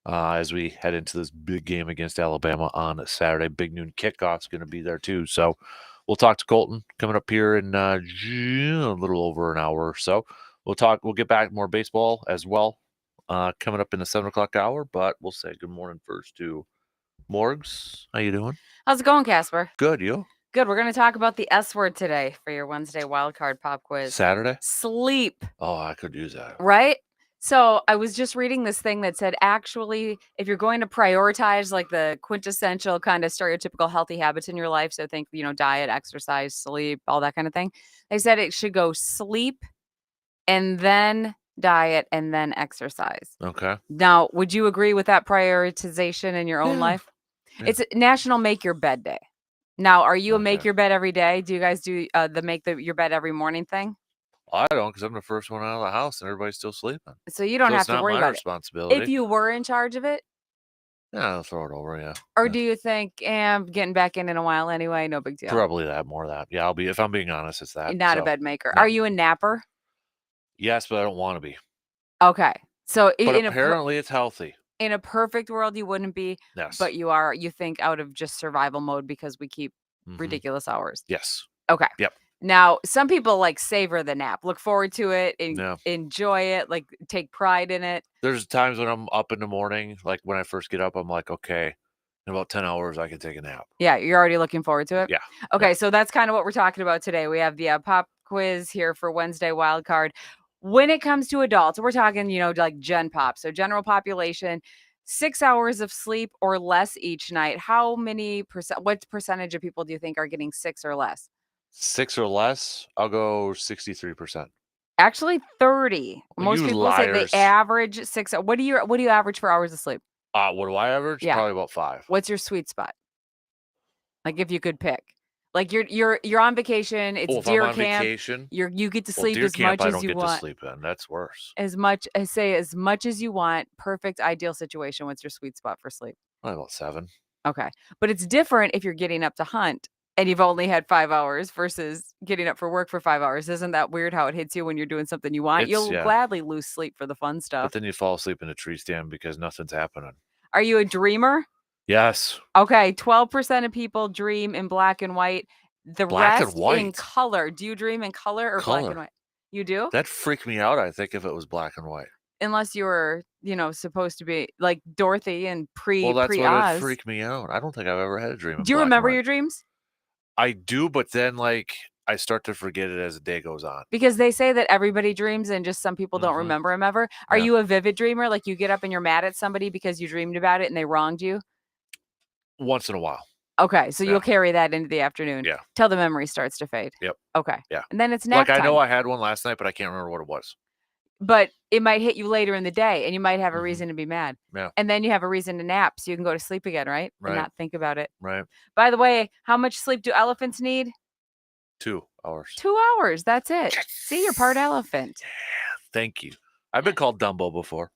as we head into this big game against Alabama on Saturday. Big noon kickoff's going to be there too. So we'll talk to Colton coming up here in a little over an hour or so. We'll get back more baseball as well coming up in the 7:00 hour. But we'll say good morning first to Morgs. How you doing? How's it going, Casper? Good. You? Good. We're going to talk about the S word today for your Wednesday wildcard pop quiz. Saturday? Sleep. Oh, I could use that. Right? So I was just reading this thing that said, actually, if you're going to prioritize like the quintessential kind of stereotypical healthy habits in your life, so think, diet, exercise, sleep, all that kind of thing, they said it should go sleep and then diet and then exercise. Okay. Now, would you agree with that prioritization in your own life? Yeah. It's National Make Your Bed Day. Now, are you a make Okay. your bed every day? Do you guys do the your bed every morning thing? I don't, because I'm the first one out of the house and everybody's still sleeping. So you don't So have it's to not worry my about it. responsibility. If you were in charge of it, Yeah, I'll throw it over, yeah. or Yeah. do you think, I'm getting back in a while anyway, no big deal? Probably more of that. Yeah, if I'm being honest, it's that. You're not a bed maker. no. Are you a napper? Yes, but I don't want to be. Okay. So But apparently it's healthy. in a perfect world, you wouldn't be, Yes. but you are, you think, out of just survival mode because we keep ridiculous hours. Yes. Okay. Yep. Now, some people like savor the nap, look forward to it, and Yeah. enjoy it, like take pride in it. There's times when I'm up in the morning, like when I first get up, I'm like, okay, in about 10 hours, I can take a nap. Yeah, you're already looking forward to it? Yeah. Okay, Yeah. so that's kind of what we're talking about today. We have the pop quiz here for Wednesday wildcard. When it comes to adults, we're talking, like Gen Pop, so general population, 6 hours of sleep or less each night. How many what percentage of people do you think are getting 6 or less? 6 or less, I'll go 63%. Actually, 30. Well, Most you people say liars. they average 6. What do you average for hours of sleep? What do I average? Yeah. Probably about 5. What's your sweet spot? Like if you could pick. Like you're on vacation, it's if deer I'm on camp. vacation, You get to sleep deer as camp, much I as don't you get want. to sleep in. That's worse. As much as you want. Perfect ideal situation. What's your sweet spot for sleep? Probably about 7. Okay. But it's different if you're getting up to hunt and you've only had 5 hours versus getting up for work for 5 hours. Isn't that weird how it hits you when you're doing something you want? You'll gladly lose sleep for the fun But stuff. then you fall asleep in a tree stand because nothing's happening. Are you a dreamer? Yes. Okay, 12% of people dream in black and white. The Black and rest in white? color. Do you dream in color or black and Color. white? You do? That'd freak me out, I think, if it was black and white. Unless you were, supposed to be like Dorothy and Well, that's what would pre-Oz. freak me out. I don't think I've ever had a dream in Do you black and remember white. your dreams? I do, but then, I start to forget it as the day goes on. Because they say that everybody dreams and just some people don't remember them ever. Are Yeah. you a vivid dreamer? Like you get up and you're mad at somebody because you dreamed about it and they wronged you? Once in a while. Okay, so Yeah. you'll carry that into the afternoon. Yeah. Till the memory starts to fade. Yep. Okay. Yeah. And then it's nap I know time. I had one last night, but I can't remember what it was. But it might hit you later in the day and you might have a Mhm. reason to be mad. Yeah. And then you have a reason to nap so you can go to sleep again, right? Right. And not think about it. Right. By the way, how much sleep do elephants need? 2 hours. 2 hours. That's it. See, you're part elephant. Yeah. Thank you. I've been called Dumbo before.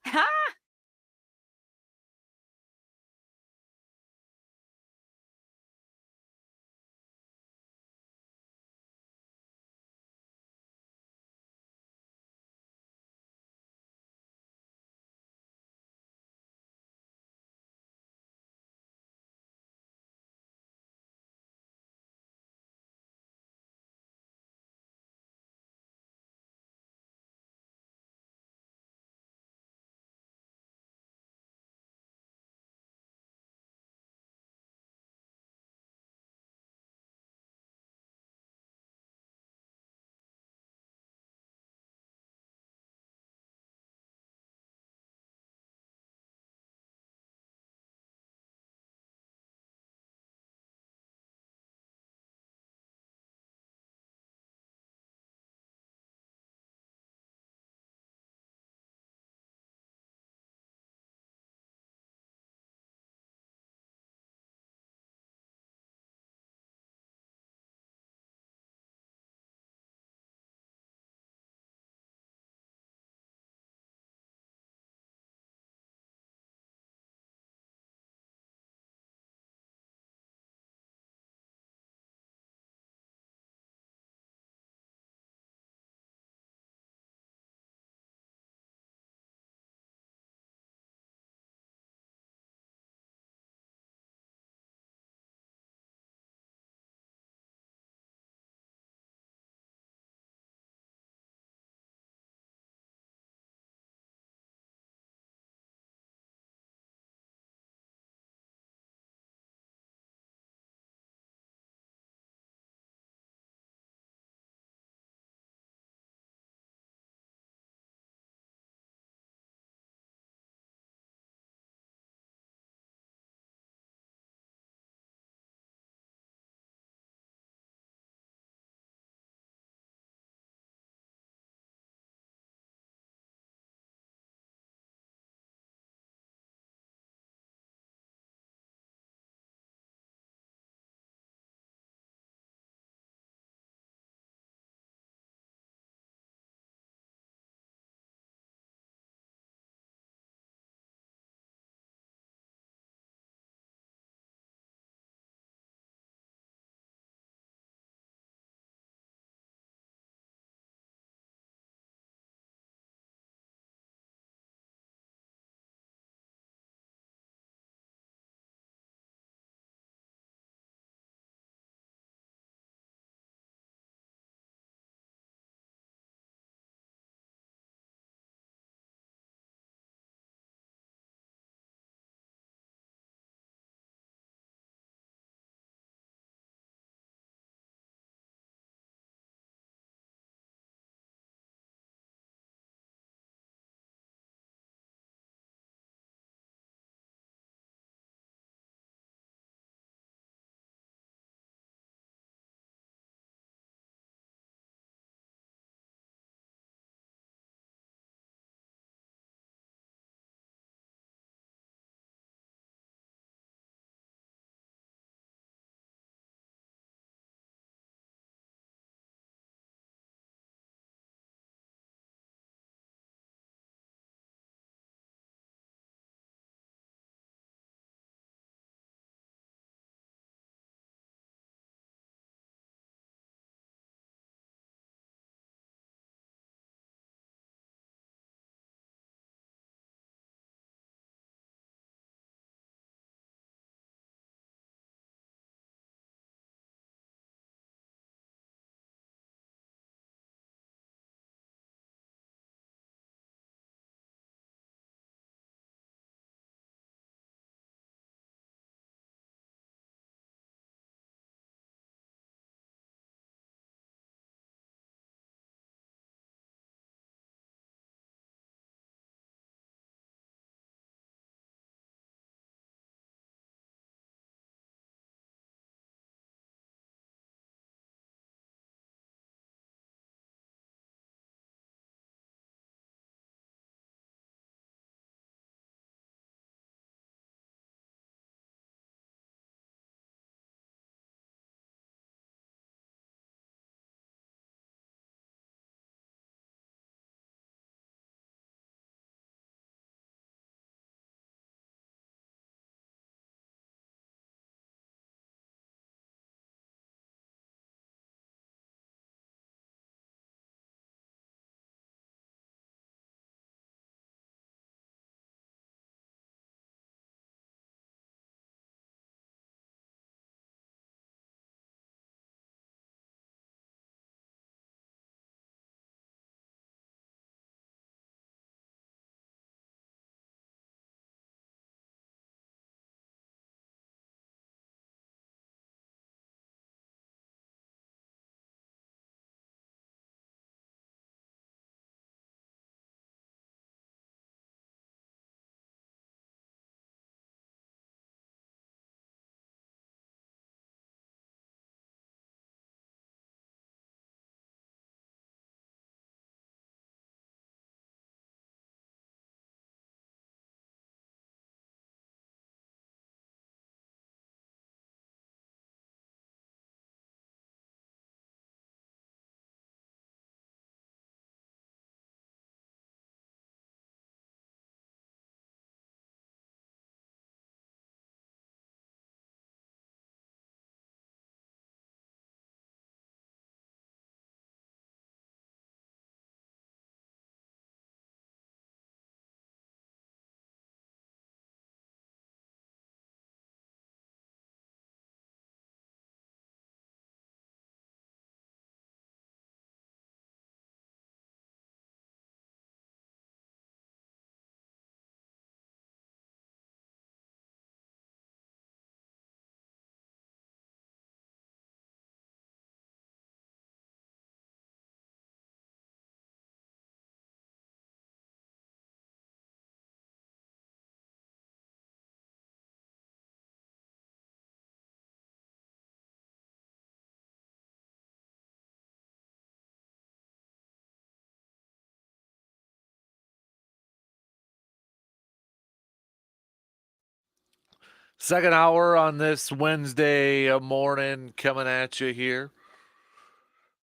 Second hour on this Wednesday morning coming at you here.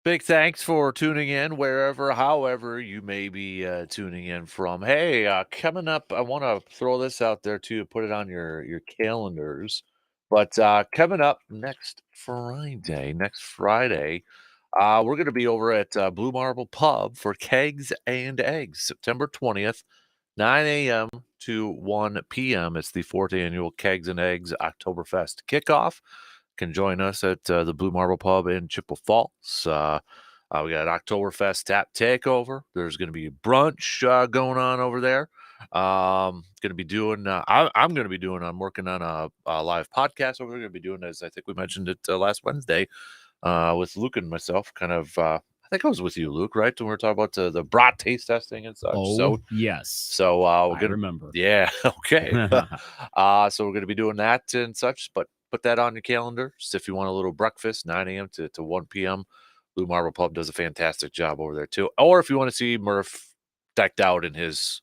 Big thanks for tuning in wherever, however you may be tuning in from. Hey, coming up, I want to throw this out there too, put it on your calendars. But coming up next Friday, we're going to be over at Blue Marble Pub for Kegs and Eggs, September 20th, 9 a.m. to 1 p.m. It's the 4th annual Kegs and Eggs Oktoberfest kickoff. Can join us at the Blue Marble Pub in Chippewa Falls. We got Oktoberfest tap takeover. There's going to be brunch going on over there. Going to be doing. I'm going to be doing. I'm working on a live podcast. We're going to be doing, as I think we mentioned it last Wednesday, with Luke and myself. Kind of. I think I was with you, Luke, right? When we were talking about the brat taste testing and such. Oh, yes. So we're I gonna remember. Yeah. Okay. So we're gonna be doing that and such. But put that on your calendar. Just if you want a little breakfast, 9 a.m. to 1 p.m. Blue Marble Pub does a fantastic job over there too. Or if you want to see Murph decked out in his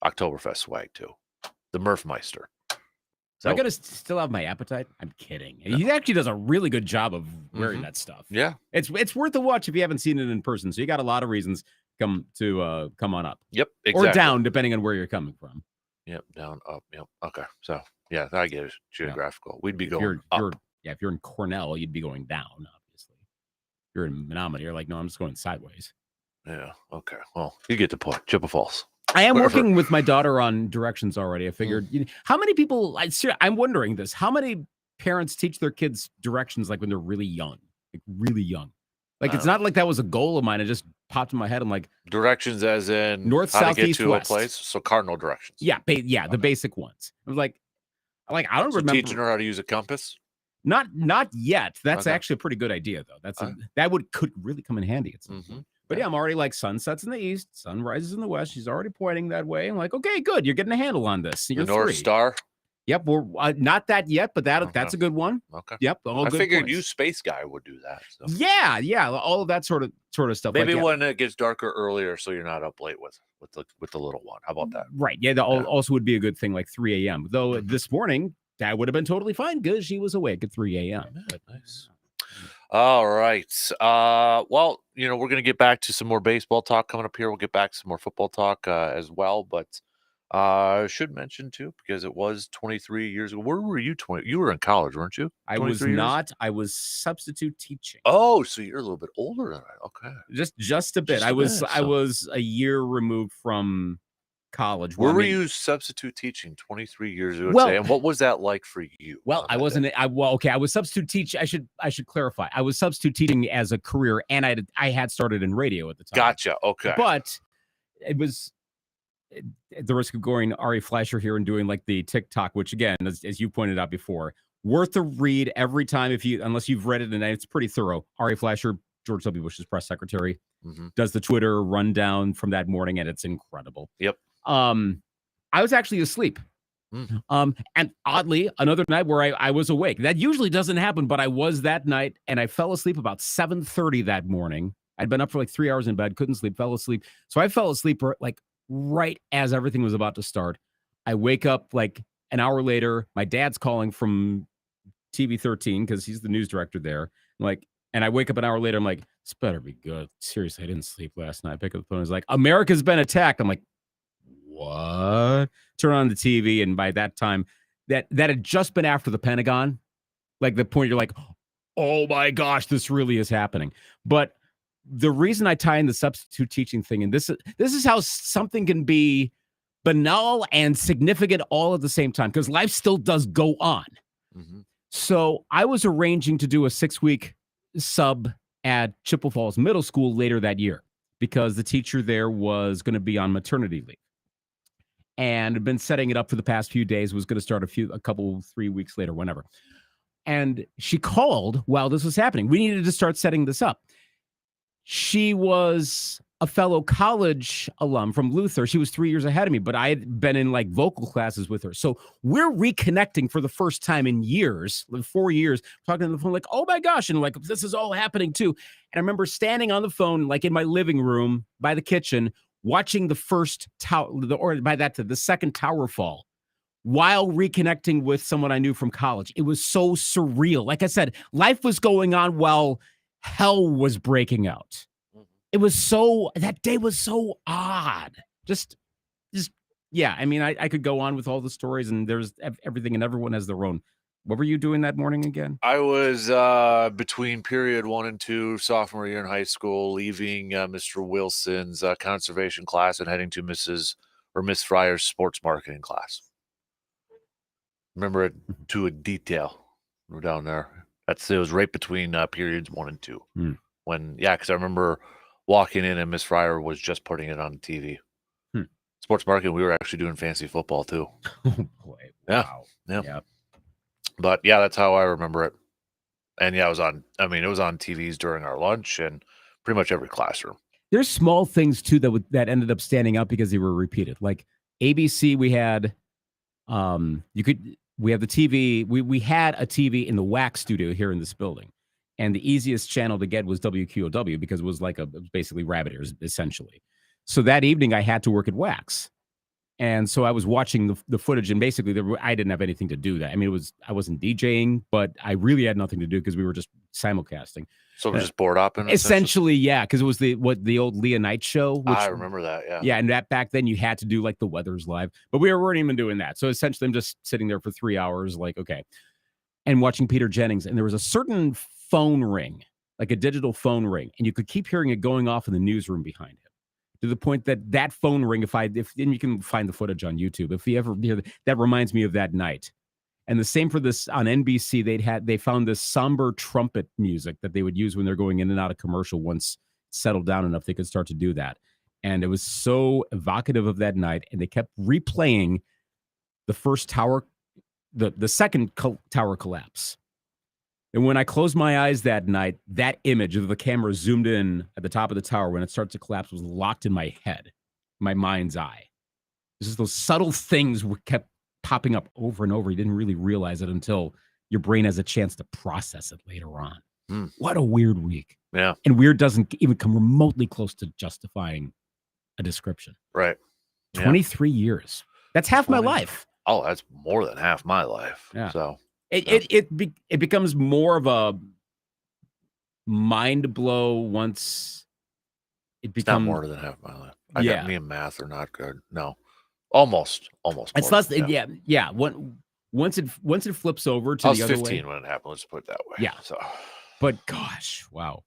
Oktoberfest swag too, the Murph Meister. So I gotta still have my appetite. I'm kidding. He actually does a really good job of wearing that stuff. Yeah, it's worth a watch if you haven't seen it in person. So you got a lot of reasons come on up. Yep, exactly. Or down, depending on where you're coming from. Yep, down, up. Yep. Okay, so yeah, I get it. Geographical. We'd be going up. If you're in Cornell, you'd be going down. Obviously, if you're in Menominee, you're like, no, I'm just going sideways. Yeah. Okay. Well, you get the point. Chippewa Falls. I am working with my daughter on directions already. I figured, how many people? I'm wondering this: how many parents teach their kids directions like when they're really young, Like it's not like that was a goal of mine. It just popped in my head. I'm like, directions as in north, how south, to get east, to west. a place. So cardinal directions. Yeah, the basic ones. I was like I don't remember teaching her how to use a compass. Not yet. That's actually a pretty good idea, though. That could really come in handy at some point. But yeah, I'm already like sunsets in the east, sunrises in the west. She's already pointing that way. I'm like, okay, good. You're getting a handle on this. You're the North Star. Yep, we're not that yet, but that's a good one. Okay. Yep. I figured you space guy would do that. So. Yeah, all of that sort of stuff. Maybe when it gets darker earlier, so you're not up late with the little one. How about that? Right. Yeah. Also would be a good thing, like 3 a.m. Though this morning, Dad would have been totally fine because she was awake at 3 a.m. Nice. All right. Well, we're going to get back to some more baseball talk coming up here. We'll get back to some more football talk as well. But I should mention too, because it was 23 years ago. Where were you? You were in college, weren't you? I was not. I was substitute teaching. Oh, so you're a little bit older than I. Okay. Just a bit. I was a year removed from college. Where were you substitute teaching 23 years ago? Well, and what was that like for you? Well, I wasn't. I was substitute teach. I should clarify. I was substitute teaching as a career, and I had started in radio at the time. Gotcha. Okay. But it was at the risk of going Ari Fleischer here and doing like the TikTok, which again, as you pointed out before, worth a read every time unless you've read it, and it's pretty thorough. Ari Fleischer, George W. Bush's press secretary, does the Twitter rundown from that morning, and it's incredible. Yep. I was actually asleep. And oddly, another night where I was awake. That usually doesn't happen, but I was that night, and I fell asleep about 7:30 that morning. I'd been up for like 3 hours in bed, couldn't sleep, fell asleep. So I fell asleep like right as everything was about to start. I wake up like an hour later. My dad's calling from TV 13 because he's the news director there. And I wake up an hour later. I'm like, this better be good. Seriously, I didn't sleep last night. I pick up the phone. It's like, America's been attacked. I'm like, what? Turn on the TV, and by that time, that had just been after the Pentagon, like the point you're like, oh my gosh, this really is happening. But the reason I tie in the substitute teaching thing, and this is how something can be banal and significant all at the same time, because life still does go on. So I was arranging to do a 6-week sub at Chippewa Falls Middle School later that year because the teacher there was going to be on maternity leave. And had been setting it up for the past few days, was going to start a couple, 3 weeks later, whenever. And she called while this was happening. We needed to start setting this up. She was a fellow college alum from Luther. She was 3 years ahead of me, but I had been in like vocal classes with her. So we're reconnecting for the first time in years, 4 years, talking on the phone, like, oh my gosh. And like, this is all happening too. And I remember standing on the phone, like in my living room by the kitchen, watching the first tower, the second tower fall, while reconnecting with someone I knew from college. It was so surreal. Like I said, life was going on while hell was breaking out. It was that day was so odd. Just yeah. I mean, I could go on with all the stories, and there's everything, and everyone has their own. What were you doing that morning again? I was between period 1 and 2, sophomore year in high school, leaving Mr. Wilson's conservation class and heading to Miss Fryer's sports marketing class. Remember it to a detail. We're down there. It was right between periods 1 and 2. Because I remember walking in and Miss Fryer was just putting it on the TV. Sports marketing, we were actually doing fantasy football too. Oh boy! Wow. Yeah. But yeah, that's how I remember it. And yeah, it was on TVs during our lunch and pretty much every classroom. There's small things too that ended up standing out because they were repeated. Like ABC, we had we have the TV. We had a TV in the WAC studio here in this building, and the easiest channel to get was WQOW because it was basically rabbit ears essentially. So that evening I had to work at WAX. And so I was watching the footage, and basically I didn't have anything to do. I mean, I wasn't DJing, but I really had nothing to do because we were just simulcasting. So we're just board hopping? Essentially, yeah, because it was the old Leah Knight show. Which, I remember that, yeah. Yeah, and that back then you had to do like the weather's live, but we weren't even doing that. So essentially I'm just sitting there for 3 hours, like, okay, and watching Peter Jennings. And there was a certain phone ring, like a digital phone ring, and you could keep hearing it going off in the newsroom behind him. To the point that phone ring, if and you can find the footage on YouTube, if you ever hear that reminds me of that night. And the same for this on NBC, they found this somber trumpet music that they would use when they're going in and out of commercial once settled down enough they could start to do that. And it was so evocative of that night. And they kept replaying the first tower, the second tower collapse. And when I closed my eyes that night, that image of the camera zoomed in at the top of the tower when it starts to collapse was locked in my head, my mind's eye. It's just those subtle things kept popping up over and over. You didn't really realize it until your brain has a chance to process it later on. What a weird week. Yeah. And weird doesn't even come remotely close to justifying a description. Right. 23 years. That's half my life. Oh, that's more than half my life. Yeah. So it becomes more of a mind blow once it becomes not more than half my life. Me and math are not good. No, almost. It's less. Yeah. Once it flips over to I was the other 15 way, when it happened. Let's put it that way. Yeah. So, but gosh, wow,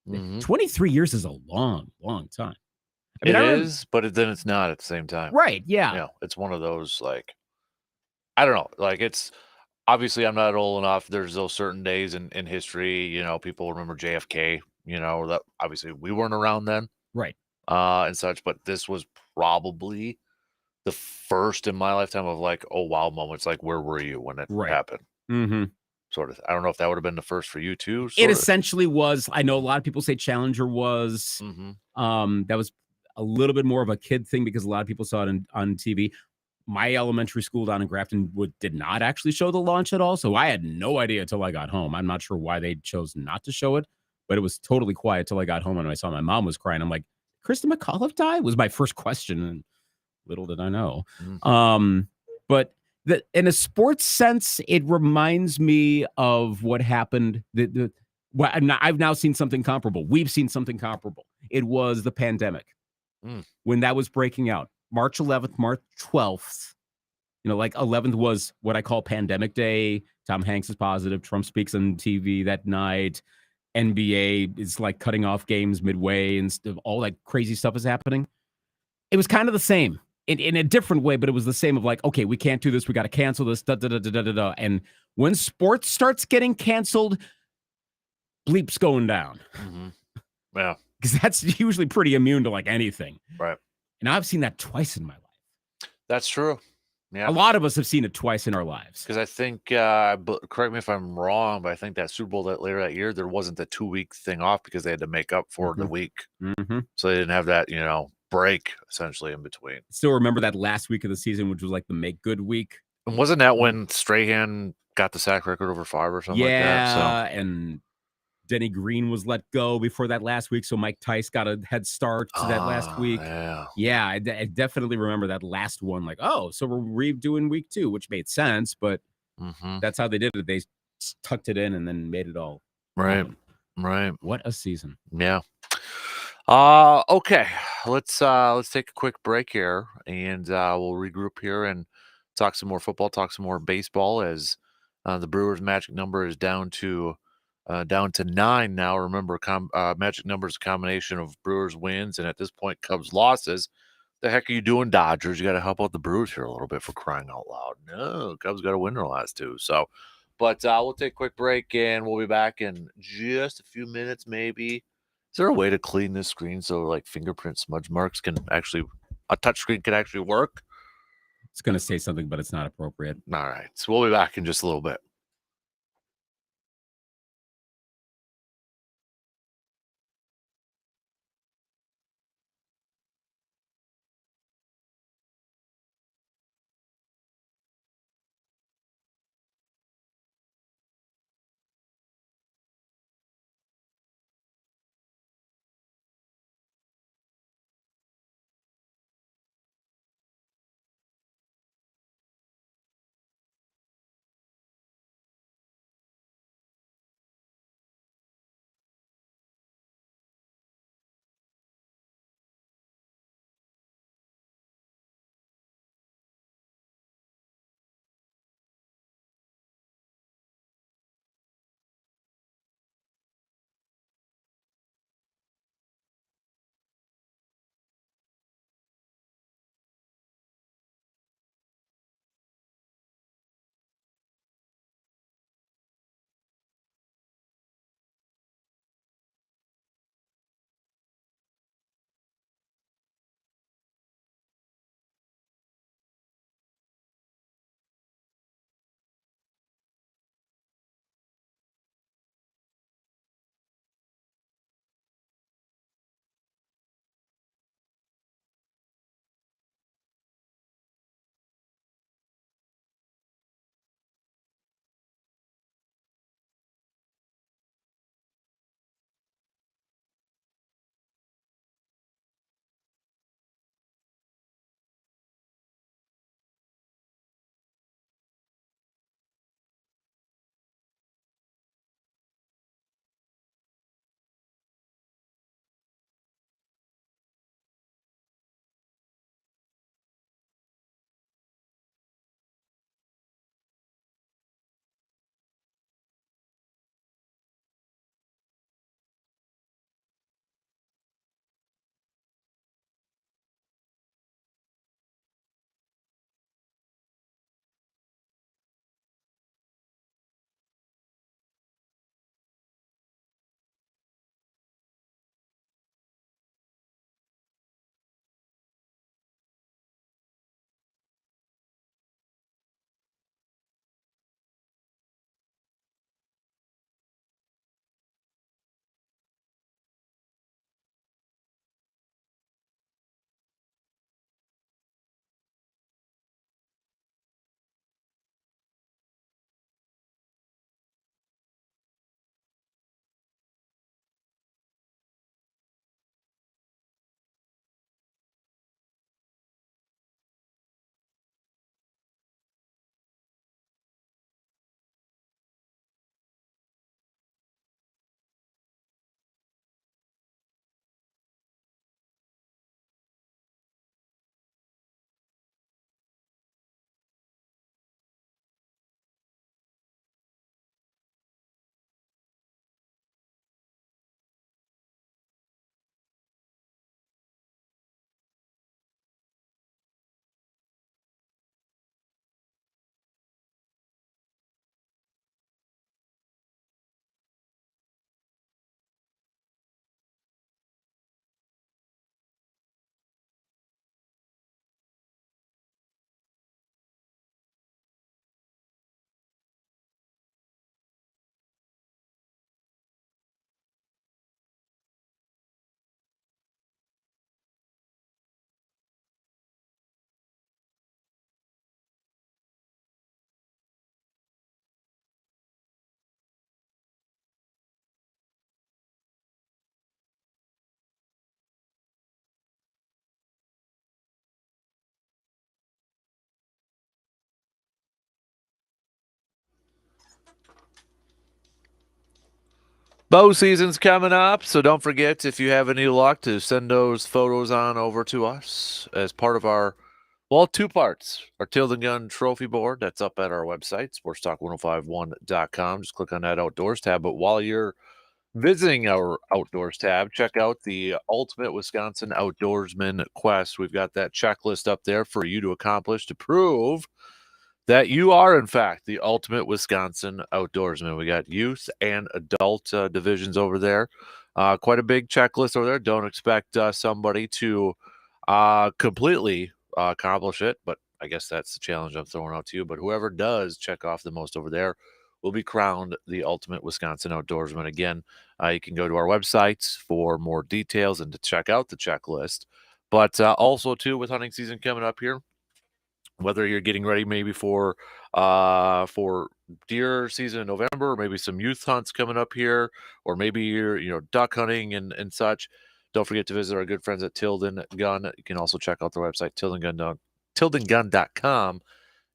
23 years is a long time. I mean, it is, but then it's not at the same time. Right? Yeah. It's one of those like, I don't know, like it's. Obviously, I'm not old enough. There's those certain days in history, people remember JFK, that obviously we weren't around then. Right. And such, but this was probably the first in my lifetime of like, oh, wow moments. Like, where were you when it happened? Mm-hmm. Sort of. I don't know if that would have been the first for you too. It essentially was. I know a lot of people say Challenger was. That was a little bit more of a kid thing because a lot of people saw it on TV. My elementary school down in Grafton did not actually show the launch at all. So I had no idea until I got home. I'm not sure why they chose not to show it, but it was totally quiet till I got home and I saw my mom was crying. I'm like, Kristen McAuliffe died? Was my first question. And little did I know. But in a sports sense, it reminds me of what happened. I've now seen something comparable. We've seen something comparable. It was the pandemic when that was breaking out. March 11th, March 12th, like 11th was what I call pandemic day. Tom Hanks is positive. Trump speaks on TV that night. NBA is like cutting off games midway and all that crazy stuff is happening. It was kind of the same in a different way, but it was the same of like, okay, we can't do this. We got to cancel this. And when sports starts getting canceled, bleep's going down. Yeah. Because that's usually pretty immune to like anything. Right. And I've seen that twice in my life. That's true. Yeah. A lot of us have seen it twice in our lives. Because I think, correct me if I'm wrong, but I think that Super Bowl later that year, there wasn't the 2-week thing off because they had to make up for the week. So they didn't have that, break essentially in between. Still remember that last week of the season, which was like the make good week. And wasn't that when Strahan got the sack record over Favre or something like that? Yeah, and Denny Green was let go before that last week, so Mike Tice got a head start to that last week. Yeah. Yeah, I definitely remember that last one. Like, oh, so we're redoing week 2, which made sense, but that's how they did it. They tucked it in and then made it all Right. happen. Right. What a season. Yeah. Okay. Let's take a quick break here, and we'll regroup here and talk some more football, talk some more baseball, as the Brewers' magic number is down to 9 now. Remember, magic number is a combination of Brewers wins and, at this point, Cubs losses. The heck are you doing, Dodgers? You got to help out the Brewers here a little bit, for crying out loud. No, Cubs got to win their last 2. So, but we'll take a quick break, and we'll be back in just a few minutes, maybe. Is there a way to clean this screen so like fingerprint smudge marks can actually, a touch screen can actually work? It's going to say something, but it's not appropriate. All right. So we'll be back in just a little bit. Bow season's coming up, so don't forget, if you have any luck, to send those photos on over to us as part of our, well, 2 parts. Our Tilden Gun trophy board that's up at our website, sportstalk1051.com. Just click on that outdoors tab. But while you're visiting our outdoors tab, check out the Ultimate Wisconsin Outdoorsman Quest. We've got that checklist up there for you to accomplish to prove that you are, in fact, the ultimate Wisconsin outdoorsman. We got youth and adult divisions over there. Quite a big checklist over there. Don't expect somebody to completely accomplish it, but I guess that's the challenge I'm throwing out to you. But whoever does check off the most over there will be crowned the ultimate Wisconsin outdoorsman. Again, you can go to our websites for more details and to check out the checklist. But also, too, with hunting season coming up here, whether you're getting ready maybe for deer season in November, or maybe some youth hunts coming up here, or maybe you're duck hunting and such, don't forget to visit our good friends at Tilden Gun. You can also check out their website, tildengun.com,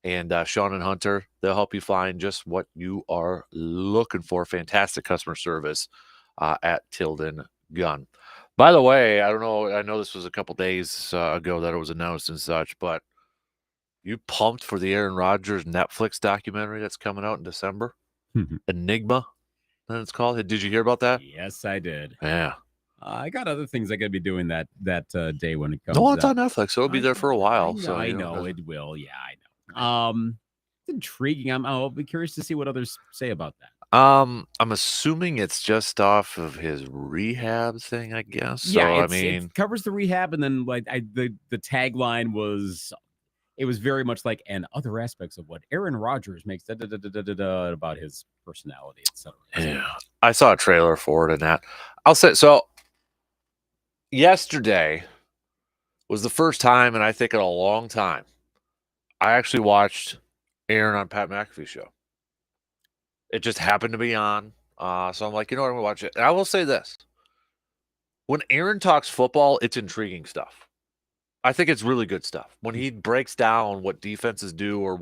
and Sean and Hunter, they'll help you find just what you are looking for. Fantastic customer service at Tilden Gun. By the way, I don't know, I know this was a couple days ago that it was announced and such, but you pumped for the Aaron Rodgers Netflix documentary that's coming out in December? Enigma, that it's called. Did you hear about that? Yes, I did. Yeah. I got other things I got to be doing that day when it comes. No, it's on Netflix, so it'll be there for a while. I know it will. Yeah, I know. It's intriguing. I'll be curious to see what others say about that. I'm assuming it's just off of his rehab thing, I guess. So, Yeah, I mean, it covers the rehab, and then like the tagline was, it was very much like, and other aspects of what Aaron Rodgers makes about his personality, etc. yeah, I saw a trailer for it and that. I'll say so. Yesterday was the first time, and I think in a long time, I actually watched Aaron on Pat McAfee's show. It just happened to be on. So I'm like, you know what, I'm going to watch it. And I will say this. When Aaron talks football, it's intriguing stuff. I think it's really good stuff. When he breaks down what defenses do or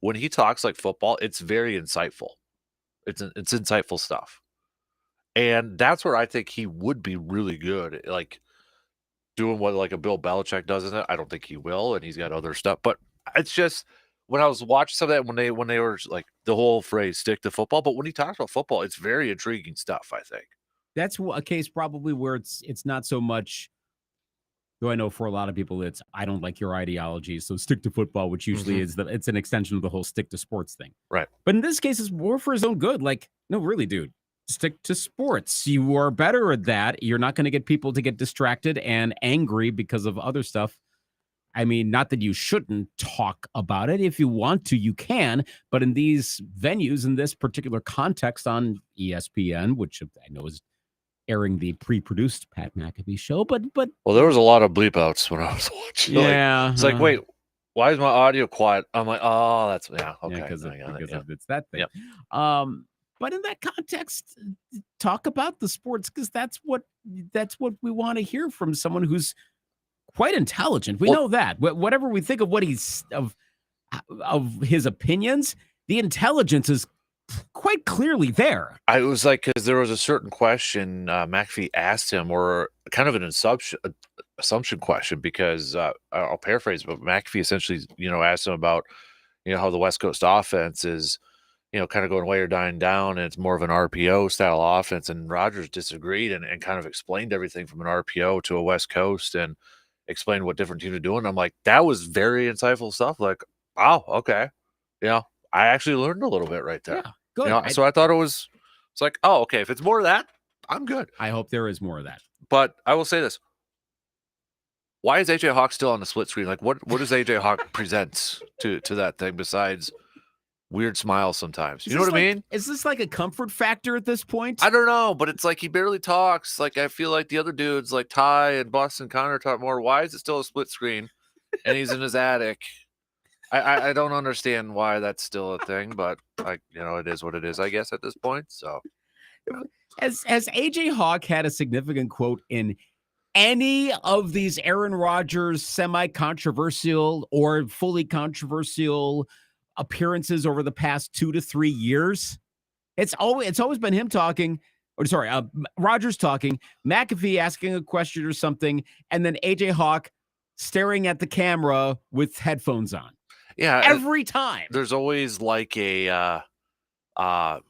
when he talks like football, it's very insightful. It's insightful stuff. And that's where I think he would be really good, like doing what like a Bill Belichick does in it. I don't think he will, and he's got other stuff. But it's just when I was watching some of that, when they were like the whole phrase "stick to football," but when he talks about football, it's very intriguing stuff. I think that's a case probably where it's not so much. Though I know for a lot of people, it's I don't like your ideology, so stick to football, which usually is it's an extension of the whole stick to sports thing, right? But in this case, it's more for his own good. Like, no, really, dude. Stick to sports. You are better at that. You're not going to get people to get distracted and angry because of other stuff. I mean, not that you shouldn't talk about it. If you want to, you can. But in these venues, in this particular context on ESPN, which I know is airing the pre-produced Pat McAfee show, but well, there was a lot of bleep outs when I was watching. Yeah, it's like, wait, why is my audio quiet? I'm like, oh, that's okay, because it's that thing. Yep. But in that context, talk about the sports, because that's what we want to hear from someone who's quite intelligent. We know that. Whatever we think of what he's of his opinions, the intelligence is quite clearly there. I was like, because there was a certain question McAfee asked him, or kind of an assumption question, because I'll paraphrase, but McAfee essentially, asked him about, how the West Coast offense is, kind of going away or dying down, and it's more of an RPO style offense. And Rodgers disagreed and kind of explained everything from an RPO to a West Coast and explained what different teams are doing. I'm like, that was very insightful stuff. Like, wow, okay. I actually learned a little bit right there. Yeah, good. So I thought it's like, oh, okay, if it's more of that, I'm good. I hope there is more of that. But I will say this. Why is AJ Hawk still on the split screen? Like, what does AJ Hawk present to that thing besides weird smiles sometimes? You know what I mean? Is this like a comfort factor at this point? I don't know, but it's like he barely talks. Like, I feel like the other dudes, like Ty and Boston Connor, talk more. Why is it still a split screen? And he's in his attic. I don't understand why that's still a thing, but it is what it is, I guess, at this point. So, has AJ Hawk had a significant quote in any of these Aaron Rodgers semi-controversial or fully controversial appearances over the past 2 to 3 years? It's always been him talking. or sorry, Rogers talking, McAfee asking a question or something, and then AJ Hawk staring at the camera with headphones on. Yeah, Every time. there's always like a kind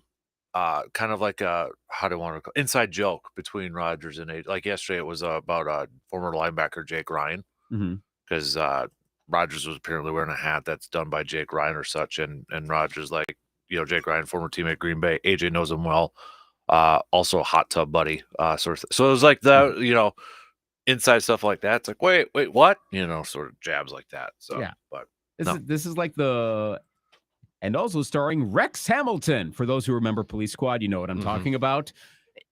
of like a, how do I want to call inside joke between Rodgers and AJ. Like yesterday, it was about former linebacker Jake Ryan, because Rodgers was apparently wearing a hat that's done by Jake Ryan or such, and Rodgers, like, Jake Ryan, former teammate Green Bay, AJ knows him well, also a hot tub buddy, sort of. So it was like the inside stuff like that. It's like, wait, what? Sort of jabs like that. So yeah, but this is like and also starring Rex Hamilton. For those who remember Police Squad, you know what I'm talking about.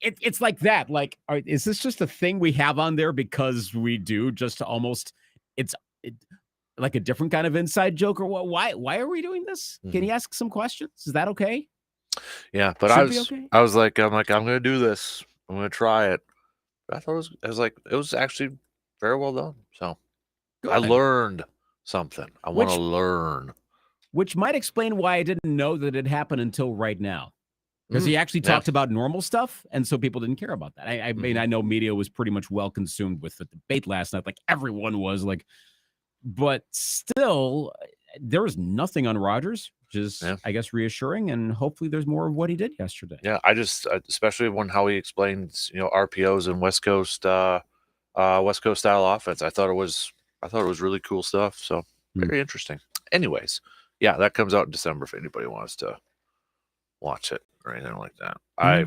It's like that. Like, is this just a thing we have on there because we do just almost? It's like a different kind of inside joke, or what? Why are we doing this? Can you ask some questions? Is that okay? Yeah, but I was like, I'm gonna do this. I'm gonna try it. But I thought it was actually very well done. So Good. I learned something. I want to learn. Which might explain why I didn't know that it happened until right now. Because he actually talked about normal stuff, and so people didn't care about that. I mean, I know media was pretty much well consumed with the debate last night. Like, everyone was like, but still, there was nothing on Rodgers, which is, I guess, reassuring, and hopefully there's more of what he did yesterday. Yeah, I just, especially how he explains, RPOs and West Coast style offense. I thought it was really cool stuff. So very interesting. Anyways, yeah, that comes out in December if anybody wants to watch it or anything like that. I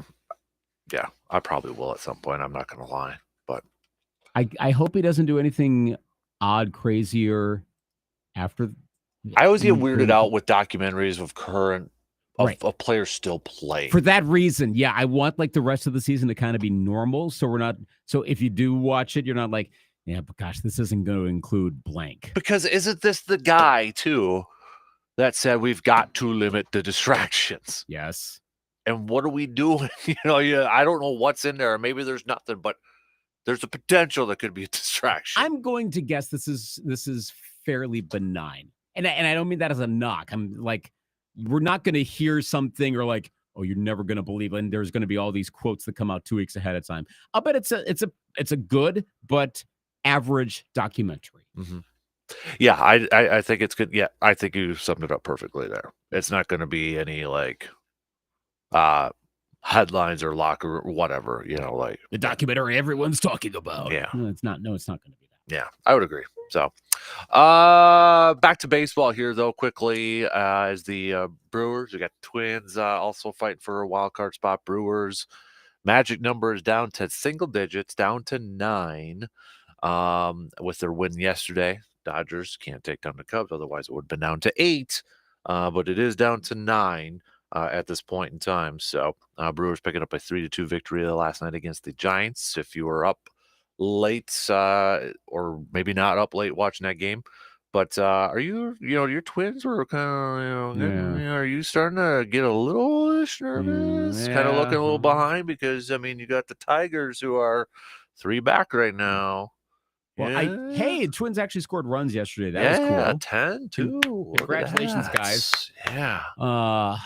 probably will at some point. I'm not going to lie, but I hope he doesn't do anything odd, crazier after. I always get weirded out with documentaries of current of players still playing. For that reason, yeah, I want like the rest of the season to kind of be normal, so we're not. So if you do watch it, you're not like, yeah, but gosh, this isn't going to include blank. Because isn't this the guy too that said we've got to limit the distractions? Yes. And what are we doing? I don't know what's in there. Maybe there's nothing, but there's a potential that could be a distraction. I'm going to guess this is fairly benign. And I don't mean that as a knock. I'm like, we're not going to hear something or like, oh, you're never going to believe it. And there's going to be all these quotes that come out 2 weeks ahead of time. I'll bet it's a good but average documentary. Yeah, I think it's good. Yeah, I think you summed it up perfectly there. It's not going to be any like headlines or locker or whatever, like the documentary everyone's talking about. Yeah. No, it's not going to be that. Yeah, I would agree. So back to baseball here though quickly, as the Brewers, we got Twins also fighting for a wild card spot. Brewers magic number is down to single digits, down to 9 with their win yesterday. Dodgers can't take down the Cubs, otherwise it would have been down to 8, but it is down to 9 at this point in time. So Brewers picking up a 3-2 victory last night against the Giants. If you were up late or maybe not up late watching that game, but are you your Twins were kind of are you starting to get a little nervous, kind of looking a little behind? Because I mean, you got the Tigers who are 3 back right now. Well, hey, Twins actually scored runs yesterday. That was cool. 10-2. Congratulations, guys. Yeah. I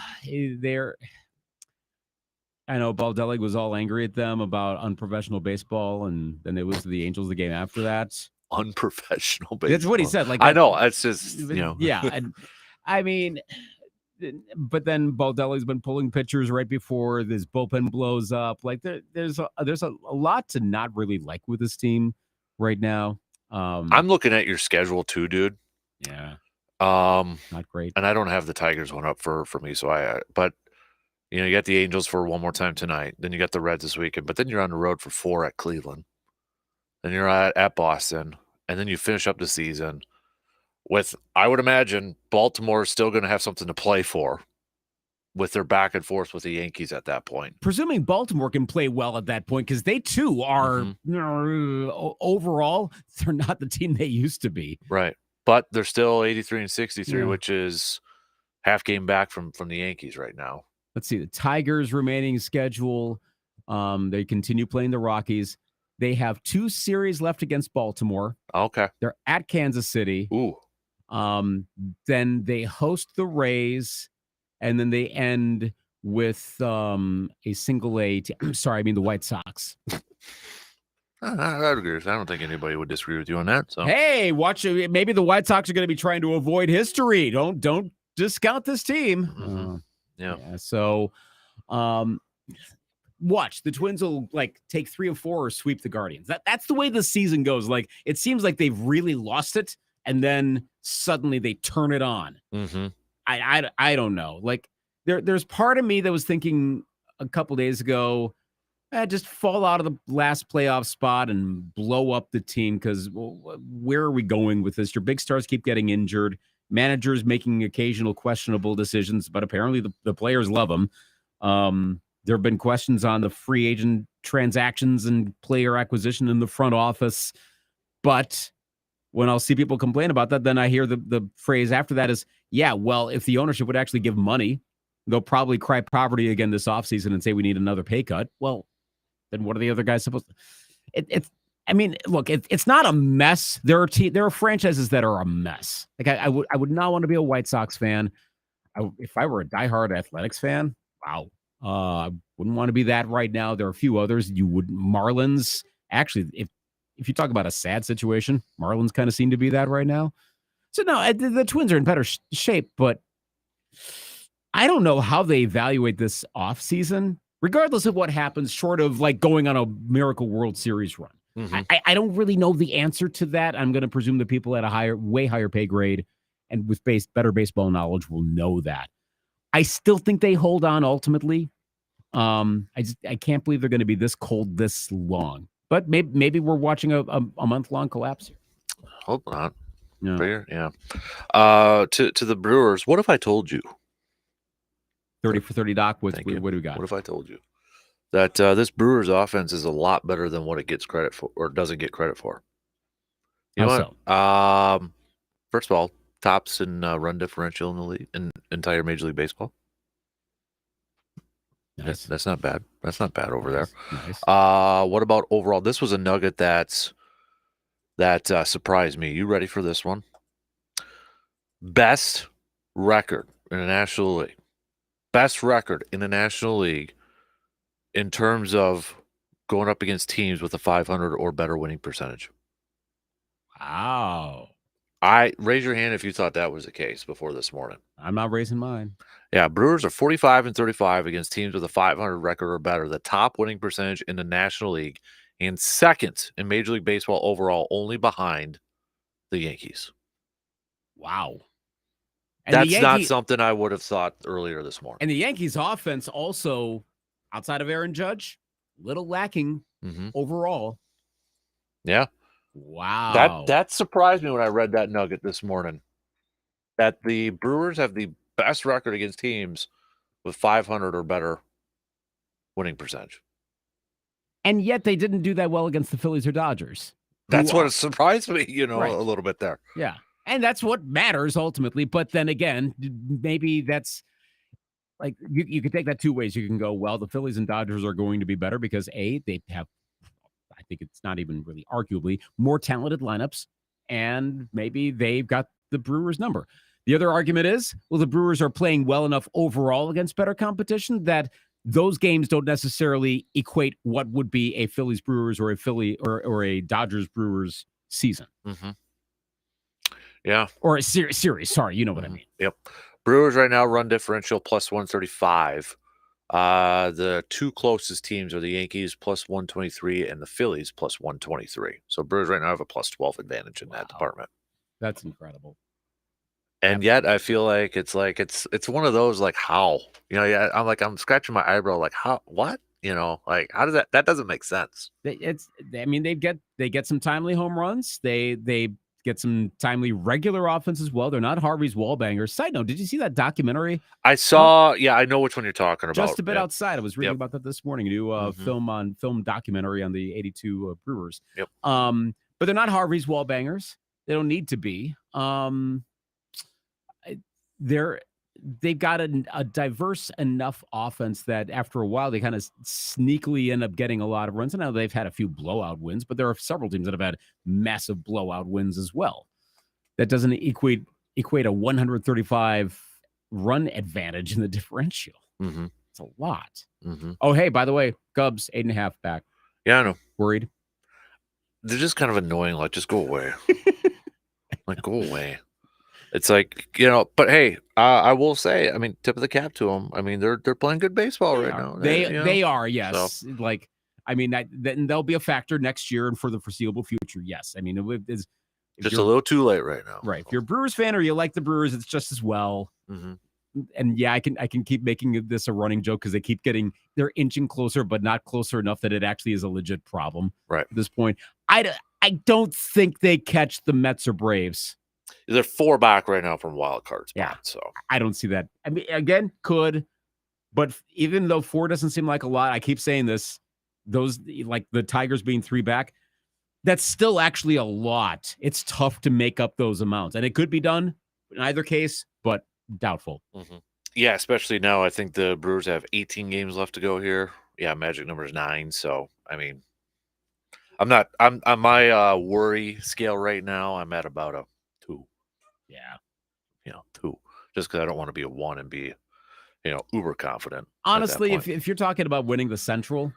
know Baldelli was all angry at them about unprofessional baseball, and then they lose to the Angels the game after that. Unprofessional baseball. That's what he said. Like, I know. It's just, Yeah. And I mean, but then Baldelli's been pulling pitchers right before this bullpen blows up. Like, there's a lot to not really like with this team right now. I'm looking at your schedule too, dude. Yeah. Not great. And I don't have the Tigers one up for me, so but you got the Angels for one more time tonight. Then you got the Reds this weekend, but then you're on the road for 4 at Cleveland. Then you're at Boston, and then you finish up the season with, I would imagine, Baltimore is still going to have something to play for with their back and forth with the Yankees at that point. Presuming Baltimore can play well at that point, because they too are overall, they're not the team they used to be. Right. But they're still 83 and 63, which is half game back from the Yankees right now. Let's see the Tigers' remaining schedule. They continue playing the Rockies. They have 2 series left against Baltimore. Okay. They're at Kansas City. Ooh. Then they host the Rays, and then they end with a single A. I'm sorry, I mean the White Sox. I agree. I don't think anybody would disagree with you on that. So hey, watch it. Maybe the White Sox are going to be trying to avoid history. Don't discount this team. Mm-hmm. Yeah. So, watch the Twins will like take 3 or 4 or sweep the Guardians. That's the way the season goes. Like it seems like they've really lost it, and then suddenly they turn it on. Mm-hmm. I don't know. Like there's part of me that was thinking a couple days ago, just fall out of the last playoff spot and blow up the team because where are we going with this? Your big stars keep getting injured. Managers making occasional questionable decisions, but apparently the players love them. There have been questions on the free agent transactions and player acquisition in the front office. But when I'll see people complain about that, then I hear the phrase after that is, yeah, well, if the ownership would actually give money, they'll probably cry poverty again this offseason and say we need another pay cut. Well, then what are the other guys supposed to? I mean, look, it's not a mess. There are franchises that are a mess. Like I would not want to be a White Sox fan. If I were a diehard Athletics fan, wow. I wouldn't want to be that right now. There are a few others you would. Marlins, actually, if you talk about a sad situation, Marlins kind of seem to be that right now. So no, the Twins are in better shape, but I don't know how they evaluate this offseason, regardless of what happens, short of like going on a miracle World Series run. Mm-hmm. I don't really know the answer to that. I'm going to presume that people at a way higher pay grade and with better baseball knowledge will know that. I still think they hold on ultimately. I can't believe they're going to be this cold this long. But maybe we're watching a month-long collapse here. Hope not. No. Fair, yeah. To the Brewers, what if I told you? 30 for 30, Doc. What do we got? What if I told you that this Brewers offense is a lot better than what it gets credit for or doesn't get credit for? You know what? First of all, tops in run differential in the league, in entire Major League Baseball. Nice. That's not bad. That's not bad over there. Nice. What about overall? This was a nugget that surprised me. You ready for this one? Best record in the National League. Best record in the National League in terms of going up against teams with a 500 or better winning percentage. Wow. Raise your hand if you thought that was the case before this morning. I'm not raising mine. Yeah, Brewers are 45-35 against teams with a 500 record or better, the top winning percentage in the National League, and second in Major League Baseball overall, only behind the Yankees. Wow. And that's not something I would have thought earlier this morning. And the Yankees offense also, outside of Aaron Judge, little lacking overall. Yeah. Wow. That surprised me when I read that nugget this morning. That the Brewers have the best record against teams with 500 or better winning percentage. And yet they didn't do that well against the Phillies or Dodgers. That's what surprised me, right. A little bit there. Yeah. And that's what matters ultimately. But then again, maybe that's like you could take that two ways. You can go, well, the Phillies and Dodgers are going to be better because A, they have, I think it's not even really arguably, more talented lineups. And maybe they've got the Brewers number. The other argument is, well, the Brewers are playing well enough overall against better competition that those games don't necessarily equate what would be a Phillies Brewers or a Philly or a Dodgers Brewers season. Mm-hmm. Yeah. Or a series. Sorry, you know what I mean. Yep. Brewers right now run differential plus 135. The two closest teams are the Yankees plus 123 and the Phillies plus 123. So Brewers right now have a plus 12 advantage in that department. That's incredible. And yet I feel like it's one of those like how, I'm scratching my eyebrow like how, what, like how does that doesn't make sense. They get some timely home runs. They get some timely regular offense as well. They're not Harvey's wall bangers. Side note, did you see that documentary? I saw, I know which one you're talking about. Just a bit outside. I was reading about that this morning. A new film documentary on the 82 Brewers. Yep. But they're not Harvey's wall bangers. They don't need to be. They've got a diverse enough offense that after a while they kind of sneakily end up getting a lot of runs. And now they've had a few blowout wins, but there are several teams that have had massive blowout wins as well. That doesn't equate a 135 run advantage in the differential. Mm-hmm. It's a lot. Mm-hmm. Oh, hey, by the way, Cubs 8.5 back. Yeah, I know. Worried? They're just kind of annoying. Like, just go away. Like, go away. It's like, but hey, I will say, I mean, tip of the cap to them. I mean, they're playing good baseball right now. They are, yes. So. Like, I mean, then they'll be a factor next year and for the foreseeable future. Yes, I mean, it's just a little too late right now. Right. If you're a Brewers fan or you like the Brewers, it's just as well. Mm-hmm. And yeah, I can keep making this a running joke because they're inching closer, but not closer enough that it actually is a legit problem. Right. At this point, I don't think they catch the Mets or Braves. They're 4 back right now from wild card spot. Yeah. So I don't see that. I mean, again, could, but even though 4 doesn't seem like a lot, I keep saying this, those like the Tigers being 3 back, that's still actually a lot. It's tough to make up those amounts, and it could be done in either case, but doubtful. Mm-hmm. Yeah, especially now. I think the Brewers have 18 games left to go here. Yeah, magic number is 9. So I mean, I'm on my worry scale right now. I'm at about a 2. Yeah, 2. Just because I don't want to be a 1 and be, uber confident. Honestly, if you're talking about winning the Central,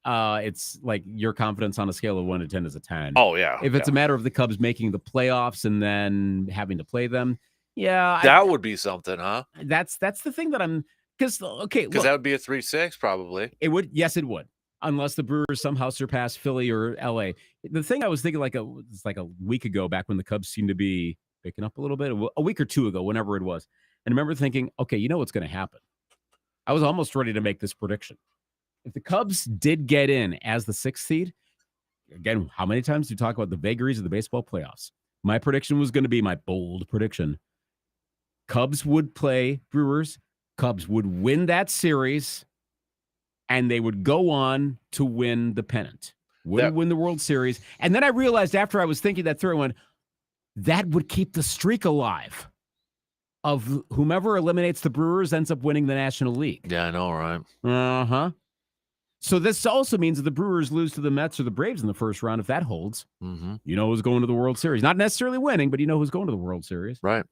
it's like your confidence on a scale of 1 to 10 is a 10. Oh yeah. If it's a matter of the Cubs making the playoffs and then having to play them, yeah, that would be something, huh? That's the thing that I'm because that would be a 3-6 probably. It would, yes, it would, unless the Brewers somehow surpass Philly or LA. The thing I was thinking it's like a week ago, back when the Cubs seemed to be picking up a little bit, a week or 2 ago, whenever it was, and I remember thinking, okay, you know what's going to happen. I was almost ready to make this prediction. If the Cubs did get in as the 6th seed, again, how many times do you talk about the vagaries of the baseball playoffs? My prediction was going to be my bold prediction. Cubs would play Brewers. Cubs would win that series, and they would go on to win the pennant. Wouldn't win the World Series. And then I realized after I was thinking that through, I went, that would keep the streak alive of whomever eliminates the Brewers ends up winning the National League. Yeah, I know, right? Uh-huh. So this also means that the Brewers lose to the Mets or the Braves in the first round. If that holds, you know who's going to the World Series. Not necessarily winning, but you know who's going to the World Series. Right.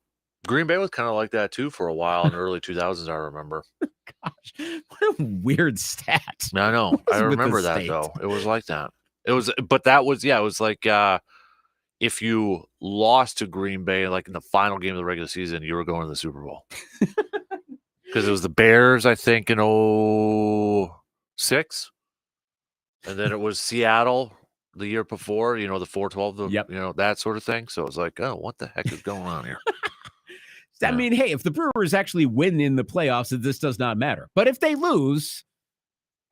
Green Bay was kind of like that, too, for a while in the early 2000s, I remember. Gosh, what a weird stat. I know. I remember that, though. It was like that. It was like if you lost to Green Bay, like in the final game of the regular season, you were going to the Super Bowl. Because it was the Bears, I think, in 2006. And then it was Seattle the year before, the 4-12, that sort of thing. So it was like, oh, what the heck is going on here? I mean, hey, if the Brewers actually win in the playoffs, this does not matter. But if they lose,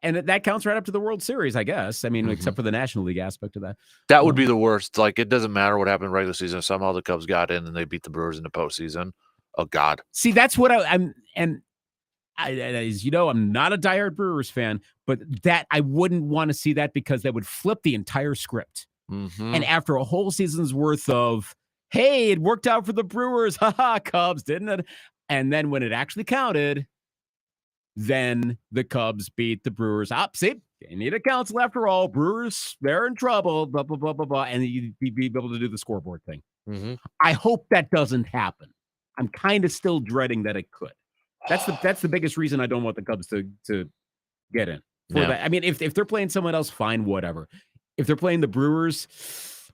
and that counts right up to the World Series, I guess. I mean, except for the National League aspect of that. That would be the worst. Like, it doesn't matter what happened in regular season. Somehow the Cubs got in and they beat the Brewers in the postseason. Oh, God. See, that's what I'm as you know, I'm not a diehard Brewers fan, but that I wouldn't want to see that because that would flip the entire script. And after a whole season's worth of, hey, it worked out for the Brewers, haha, Cubs, didn't it? And then when it actually counted, then the Cubs beat the Brewers. See, they need a counsel after all. Brewers, they're in trouble, blah, blah, blah, blah, blah. And you'd be able to do the scoreboard thing. I hope that doesn't happen. I'm kind of still dreading that it could. That's the biggest reason I don't want the Cubs to get in. That. I mean, if they're playing someone else, fine, whatever. If they're playing the Brewers,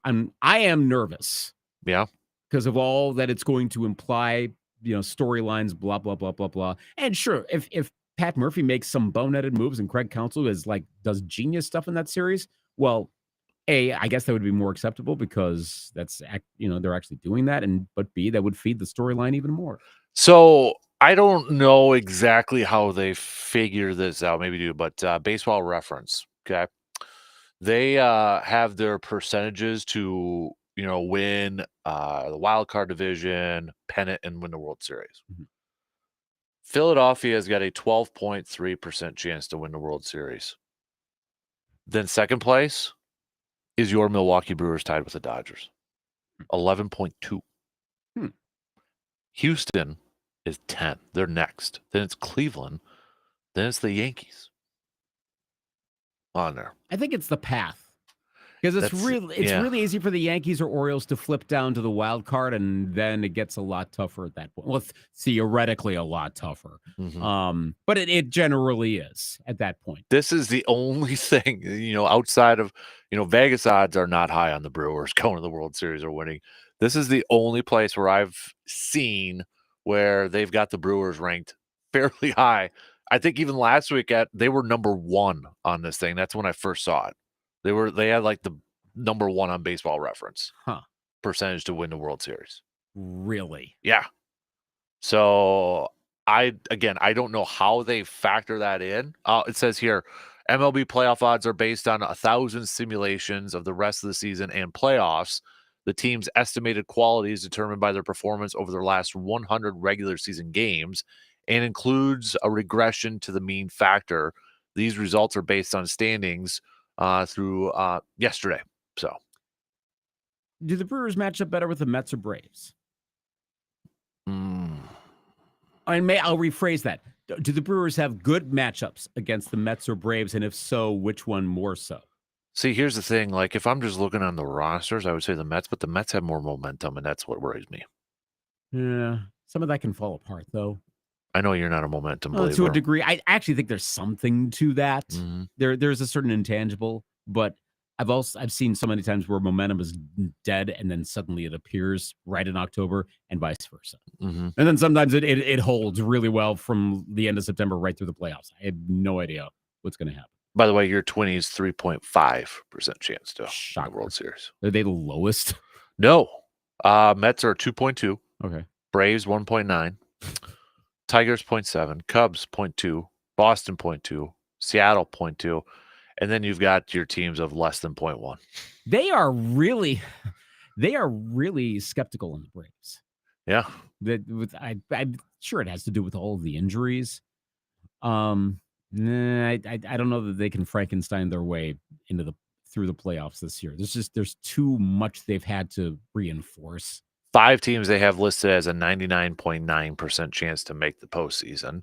I am nervous. Yeah. Because of all that it's going to imply, storylines, blah, blah, blah, blah, blah. And sure, if Pat Murphy makes some boneheaded moves and Craig Counsell does genius stuff in that series, well, A, I guess that would be more acceptable because that's, they're actually doing that. But B, that would feed the storyline even more. So I don't know exactly how they figure this out. Maybe do, but Baseball Reference, okay? They have their percentages to, win the wild card division, pennant, and win the World Series. Philadelphia has got a 12.3% chance to win the World Series. Then second place is your Milwaukee Brewers, tied with the Dodgers, 11.2. Houston is 10. They're next. Then it's Cleveland. Then it's the Yankees on there. I think it's the path. Because it's That's- really easy for the Yankees or Orioles to flip down to the wild card, and then it gets a lot tougher at that point. Well, theoretically a lot tougher. Mhm. But it generally is at that point. This is the only thing, outside of, Vegas odds are not high on the Brewers going to the World Series or winning. This is the only place where I've seen where they've got the Brewers ranked fairly high. I think even last week they were number 1 on this thing. That's when I first saw it. They had like the number 1 on Baseball Reference percentage to win the World Series. Really? Yeah. So I don't know how they factor that in. It says here, MLB playoff odds are based on 1,000 simulations of the rest of the season and playoffs. The team's estimated quality is determined by their performance over their last 100 regular season games and includes a regression to the mean factor. These results are based on standings through yesterday. So, do the Brewers match up better with the Mets or Braves? I'll rephrase that. Do the Brewers have good matchups against the Mets or Braves? And if so, which one more so? See, here's the thing. Like, if I'm just looking on the rosters, I would say the Mets, but the Mets have more momentum, and that's what worries me. Yeah, some of that can fall apart, though. I know you're not a momentum believer. To a degree. I actually think there's something to that. There's a certain intangible, but I've seen so many times where momentum is dead and then suddenly it appears right in October and vice versa. And then sometimes it holds really well from the end of September right through the playoffs. I have no idea what's going to happen. By the way, your 20's 3.5% chance to win the World Series. Are they the lowest? No. Mets are 2.2. Okay. Braves 1.9. Tigers 0.7. Cubs 0.2. Boston 0.2. Seattle 0.2. And then you've got your teams of less than 0.1. They are really skeptical in the Braves. Yeah. I'm sure it has to do with all of the injuries. I don't know that they can Frankenstein their way through the playoffs this year. There's too much they've had to reinforce. 5 teams they have listed as a 99.9% chance to make the postseason.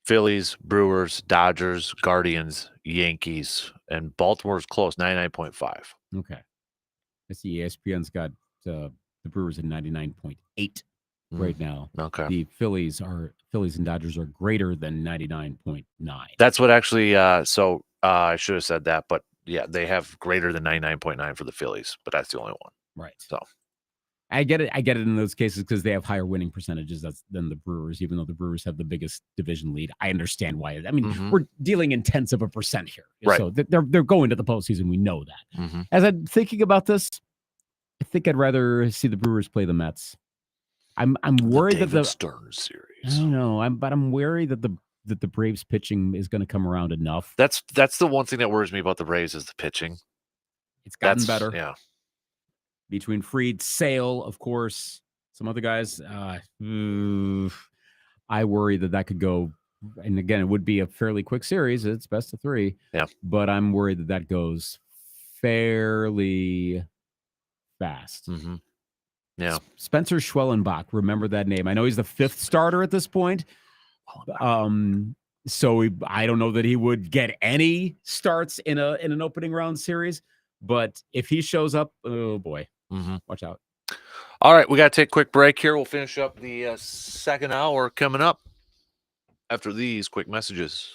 Phillies, Brewers, Dodgers, Guardians, Yankees, and Baltimore's close, 99.5. Okay. I see ESPN's got the Brewers at 99.8 right now. Okay. The Phillies and Dodgers are greater than 99.9. That's what actually I should have said that, but yeah, they have greater than 99.9 for the Phillies, but that's the only one. Right. So I get it in those cases because they have higher winning percentages than the Brewers, even though the Brewers have the biggest division lead. I understand why. I mean, we're dealing in tenths of a percent here. Right. So they're going to the postseason. We know that. As I'm thinking about this, I think I'd rather see the Brewers play the Mets. I'm worried that the Stern series. I don't know. I'm worried that the Braves pitching is going to come around enough. That's the one thing that worries me about the Braves is the pitching. It's gotten better. Yeah. Between Fried, Sale, of course, some other guys. I worry that could go. And again, it would be a fairly quick series. It's best of 3. Yeah. But I'm worried that goes fairly fast. Yeah. Spencer Schwellenbach. Remember that name. I know he's the 5th starter at this point. So I don't know that he would get any starts in an opening round series. But if he shows up, oh boy, watch out. All right, we got to take a quick break here. We'll finish up the second hour coming up after these quick messages.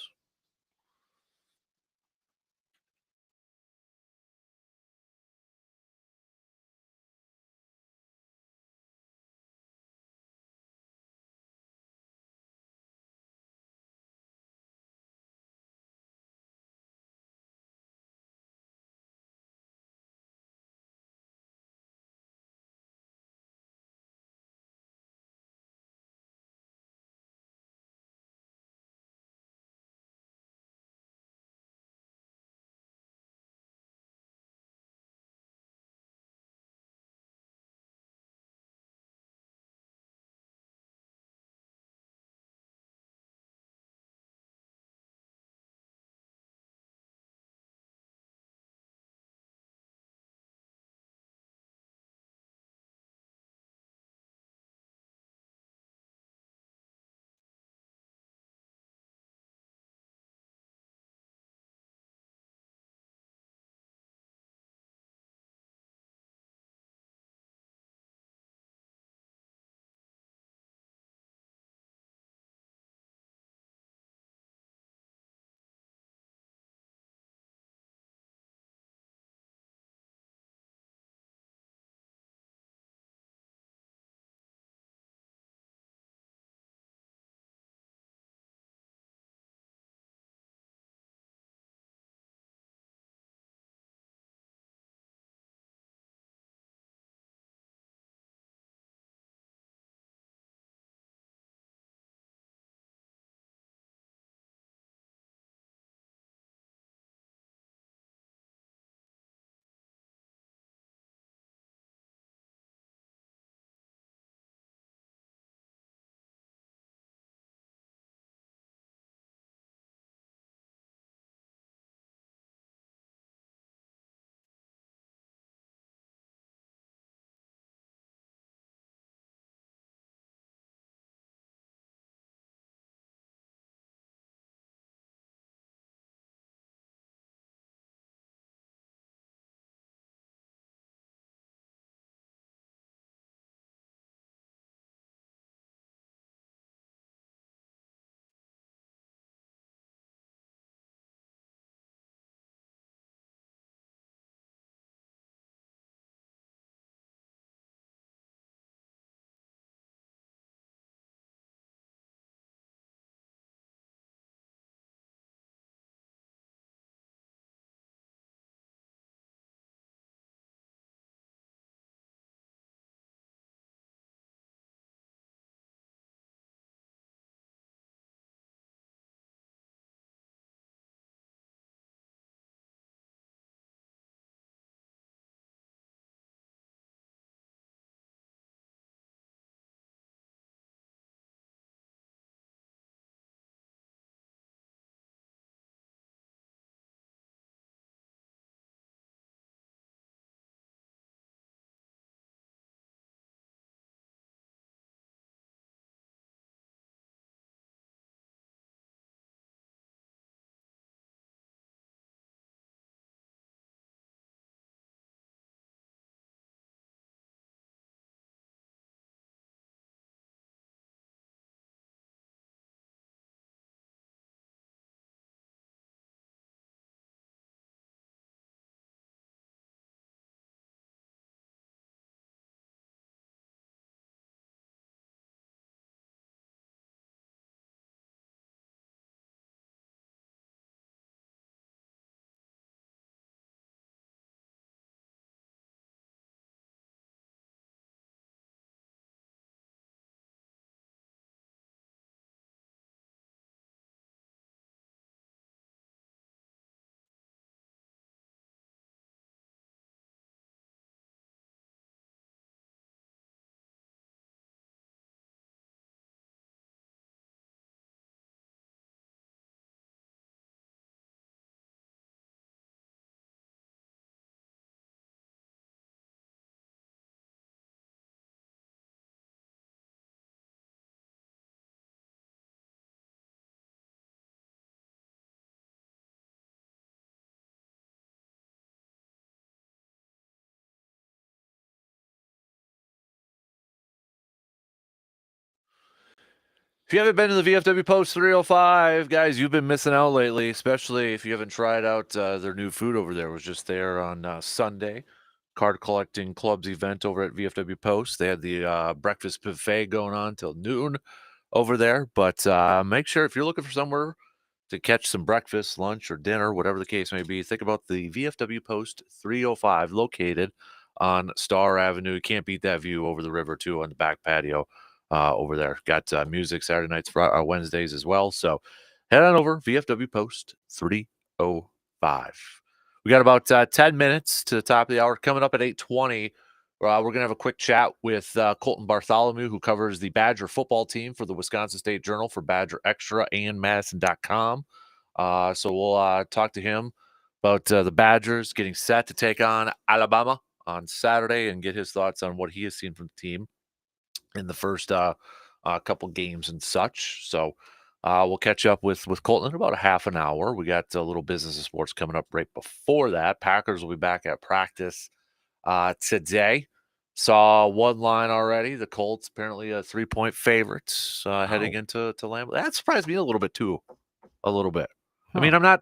If you haven't been to the VFW Post 305, guys, you've been missing out lately, especially if you haven't tried out their new food over there. It was just there on Sunday. Card collecting clubs event over at VFW Post. They had the breakfast buffet going on till noon over there. But make sure if you're looking for somewhere to catch some breakfast, lunch, or dinner, whatever the case may be, think about the VFW Post 305 located on Star Avenue. You can't beat that view over the river, too, on the back patio. Over there. Got music Saturday nights, Wednesdays as well. So head on over, VFW Post 305. We got about 10 minutes to the top of the hour. Coming up at 8:20, we're going to have a quick chat with Colton Bartholomew, who covers the Badger football team for the Wisconsin State Journal for Badger Extra and Madison.com. So we'll talk to him about the Badgers getting set to take on Alabama on Saturday and get his thoughts on what he has seen from the team in the first couple games and such. So we'll catch up with Colton in about a half an hour. We got a little business and sports coming up right before that. Packers will be back at practice today. Saw one line already. The Colts apparently a 3-point favorites heading into Lambeau. That surprised me a little bit too. A little bit. I mean, I'm not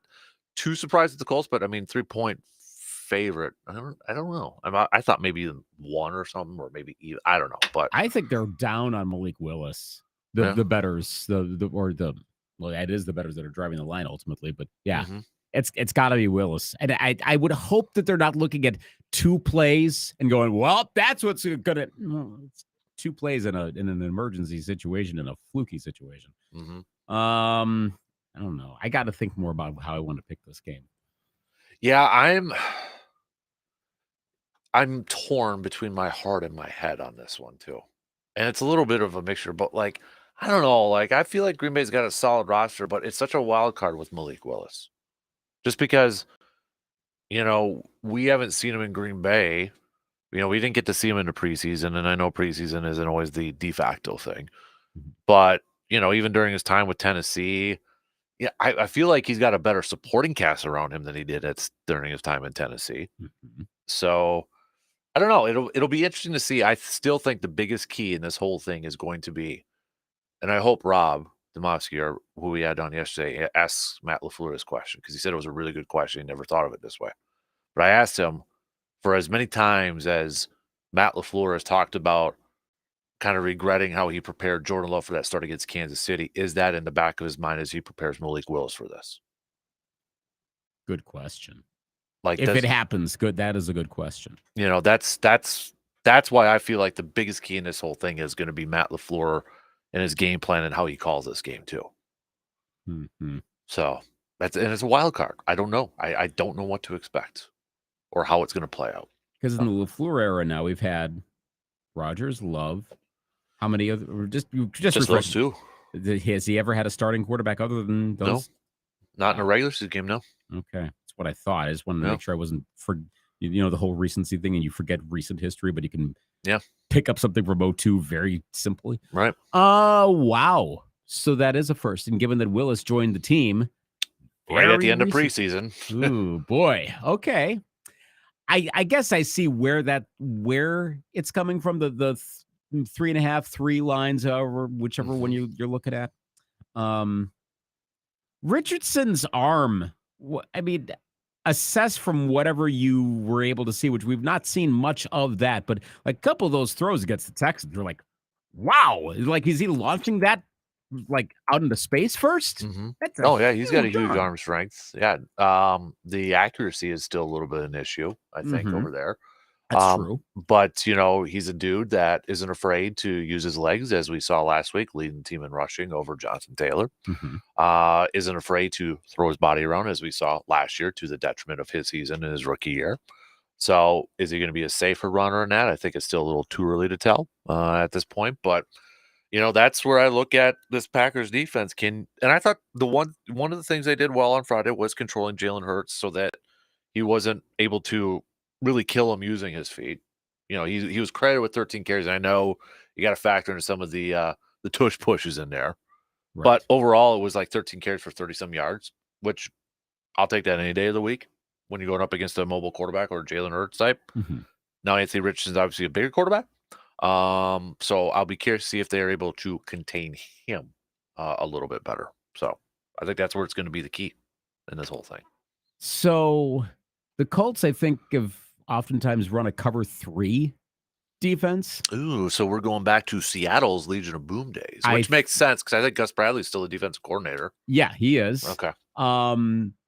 too surprised at the Colts, but I mean 3-point favorite. I don't know. I thought maybe one or something, or maybe even, I don't know. But I think they're down on Malik Willis. The betters, well, that is the betters that are driving the line ultimately. But yeah, it's got to be Willis, and I would hope that they're not looking at 2 plays and going, well, that's what's gonna. It's 2 plays in an emergency situation, in a fluky situation. I don't know. I got to think more about how I want to pick this game. Yeah, I'm torn between my heart and my head on this one too. And it's a little bit of a mixture, but like, I don't know, like I feel like Green Bay's got a solid roster, but it's such a wild card with Malik Willis. Just because, we haven't seen him in Green Bay. We didn't get to see him in the preseason, and I know preseason isn't always the de facto thing. But, even during his time with Tennessee, yeah, I feel like he's got a better supporting cast around him than he did during his time in Tennessee. So I don't know. It'll be interesting to see. I still think the biggest key in this whole thing is going to be, and I hope Rob Demovsky, or who we had on yesterday, asks Matt LaFleur this question, because he said it was a really good question. He never thought of it this way. But I asked him, for as many times as Matt LaFleur has talked about kind of regretting how he prepared Jordan Love for that start against Kansas City, is that in the back of his mind as he prepares Malik Willis for this? Good question. Like, if it happens, good. That is a good question. That's why I feel like the biggest key in this whole thing is going to be Matt LaFleur and his game plan and how he calls this game too. So it's a wild card. I don't know. I don't know what to expect or how it's going to play out. Because in the LaFleur era now, we've had Rodgers, Love. How many other? Just those 2. Has he ever had a starting quarterback other than those? No, not in a regular season game. No. Okay, that's what I thought. I just wanted to make sure I wasn't the whole recency thing, and you forget recent history, but you can pick up something from 2002 very simply. Right. Wow. So that is a first, and given that Willis joined the team right at the end of preseason. Ooh, boy. Okay. I guess I see where it's coming from, the 3.5, 3 lines, however, whichever one you're looking at. Richardson's arm, assess from whatever you were able to see, which we've not seen much of that, but like a couple of those throws against the Texans, you're like, wow, like, is he launching that like out into space first? Yeah, he's got a huge arm strength. Yeah. The accuracy is still a little bit of an issue, I think, over there. That's true. But, he's a dude that isn't afraid to use his legs, as we saw last week, leading the team in rushing over Jonathan Taylor. Isn't afraid to throw his body around, as we saw last year, to the detriment of his season in his rookie year. So is he going to be a safer runner in that? I think it's still a little too early to tell at this point. But, that's where I look at this Packers defense. And I thought one of the things they did well on Friday was controlling Jalen Hurts so that he wasn't able to really kill him using his feet. He was credited with 13 carries. I know you got to factor into some of the tush pushes in there. Right. But overall, it was like 13 carries for 30-some yards, which I'll take that any day of the week when you're going up against a mobile quarterback or Jalen Hurts type. Now, Anthony Richardson's obviously a bigger quarterback. So I'll be curious to see if they're able to contain him a little bit better. So I think that's where it's going to be the key in this whole thing. So the Colts, I think, have oftentimes run a cover 3 defense. Ooh, so we're going back to Seattle's Legion of Boom days, I which th- makes sense because I think Gus Bradley's still a defensive coordinator. Yeah, he is. Okay.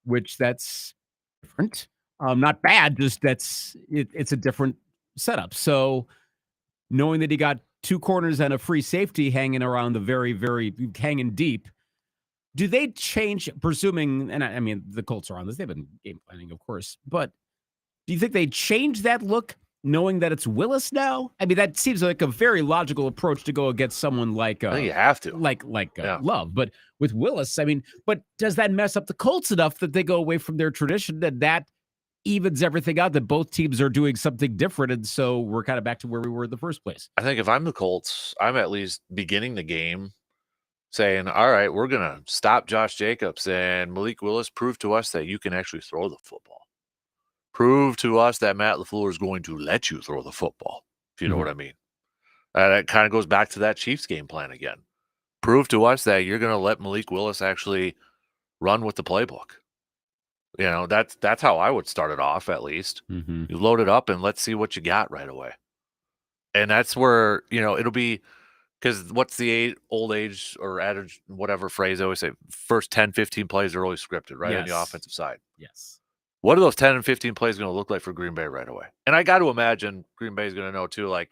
Which that's different. Not bad, just it's a different setup. So knowing that he got 2 corners and a free safety hanging around the very, very hanging deep, do they change, presuming, and I mean, the Colts are on this, they've been game planning, of course, but do you think they change that look knowing that it's Willis now? I mean, that seems like a very logical approach to go against someone like, I think you have to. Yeah. Love. But with Willis, I mean, but does that mess up the Colts enough that they go away from their tradition, that evens everything out, that both teams are doing something different, and so we're kind of back to where we were in the first place? I think if I'm the Colts, I'm at least beginning the game saying, all right, we're going to stop Josh Jacobs and Malik Willis. Prove to us that you can actually throw the football. Prove to us that Matt LaFleur is going to let you throw the football, if you know what I mean. That kind of goes back to that Chiefs game plan again. Prove to us that you're going to let Malik Willis actually run with the playbook. You know, that's how I would start it off, at least. Mm-hmm. You load it up and let's see what you got right away. And that's where, it'll be, because what's the old age or adage, whatever phrase I always say, first 10, 15 plays are always scripted, right, on the Yes. offensive side. Yes. What are those 10 and 15 plays going to look like for Green Bay right away? And I got to imagine Green Bay is going to know, too, like,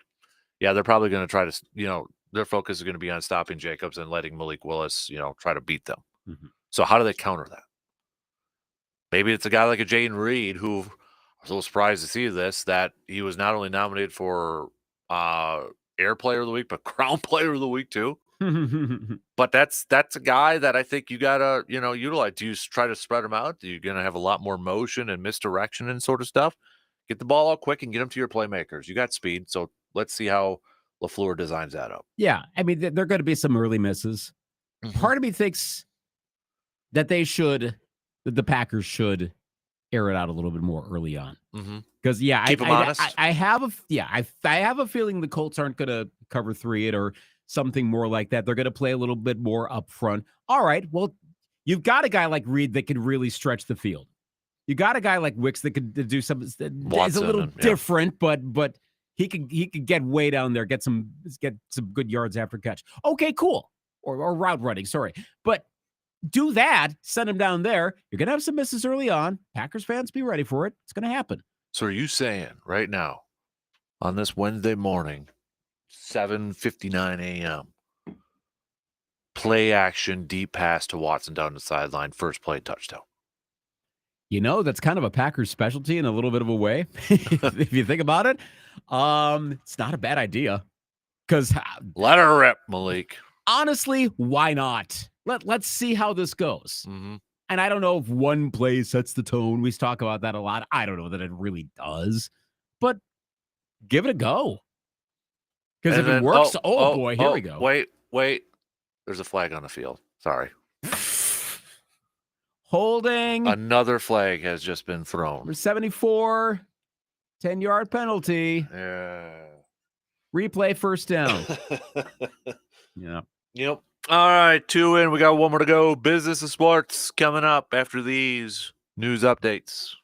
yeah, they're probably going to try to, their focus is going to be on stopping Jacobs and letting Malik Willis, try to beat them. Mm-hmm. So how do they counter that? Maybe it's a guy like a Jayden Reed, who I was a little surprised to see this, that he was not only nominated for Air Player of the Week, but Crown Player of the Week too. But that's a guy that I think you gotta utilize. Do you try to spread him out? You're gonna have a lot more motion and misdirection and sort of stuff. Get the ball out quick and get them to your playmakers. You got speed, so let's see how LaFleur designs that up. Yeah, I mean, there are going to be some early misses. Mm-hmm. Part of me thinks that the Packers should air it out a little bit more early on. Because keep them honest. I have a feeling the Colts aren't going to cover 3 it or something more like that. They're going to play a little bit more up front. All right, well, you've got a guy like Reed that can really stretch the field. You got a guy like Wicks that could do something that is a little different, but he could get way down there, get some good yards after catch. Okay, cool. Or route running, sorry. But do that, send him down there. You're going to have some misses early on. Packers fans, be ready for it. It's going to happen. So are you saying right now, on this Wednesday morning, 7:59 a.m., play action, deep pass to Watson down the sideline, first play touchdown? That's kind of a Packers specialty in a little bit of a way. If you think about it, it's not a bad idea. Because let her rip, Malik. Honestly, why not? Let's see how this goes. Mm-hmm. And I don't know if one play sets the tone. We talk about that a lot. I don't know that it really does, but give it a go. Because if it works, boy, here we go. Wait. There's a flag on the field. Sorry. Holding. Another flag has just been thrown. Number 74, 10-yard penalty. Yeah. Replay, first down. Yeah. Yep. All right, 2 in. We got one more to go. Business and sports coming up after these news updates.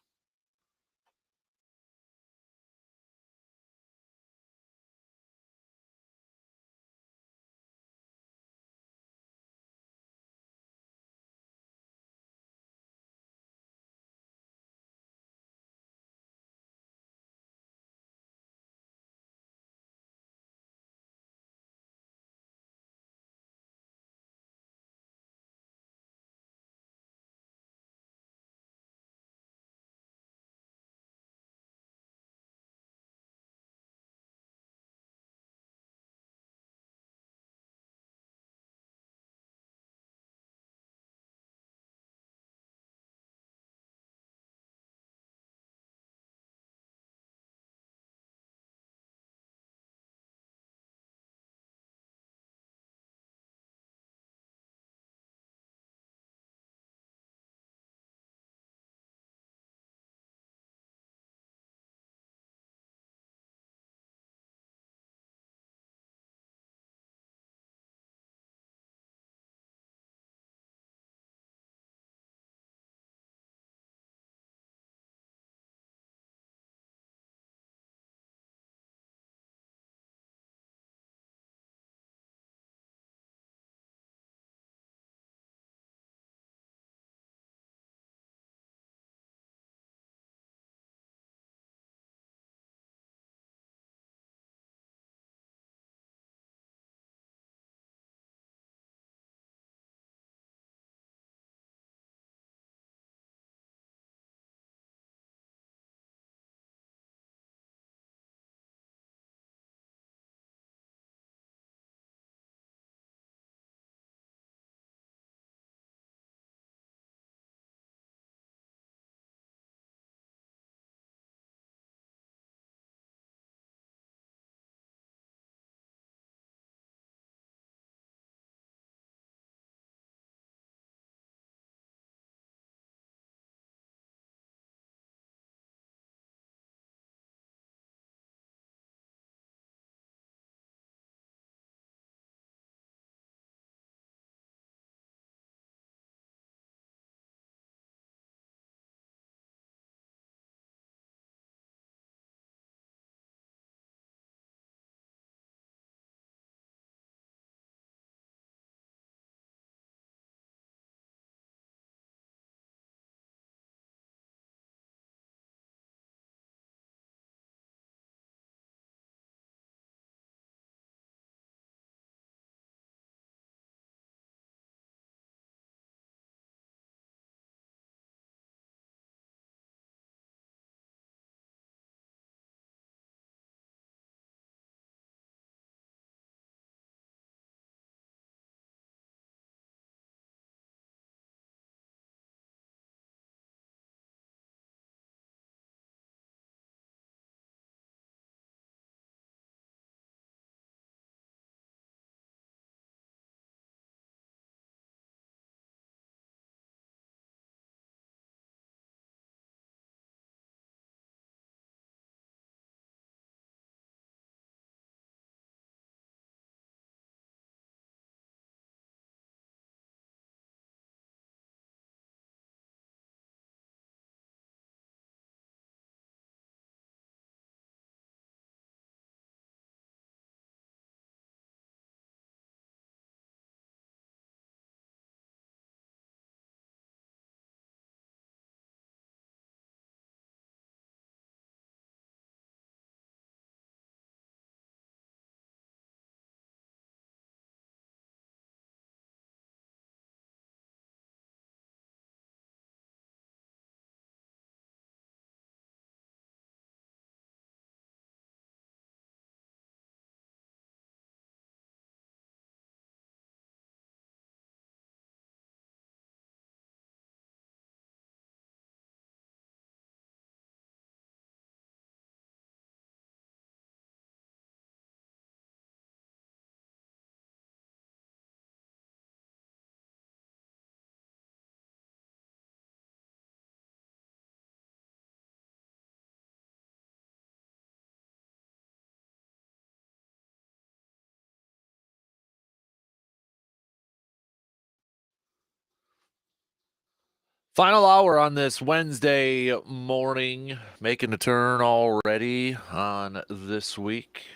Final hour on this Wednesday morning, making a turn already on this week.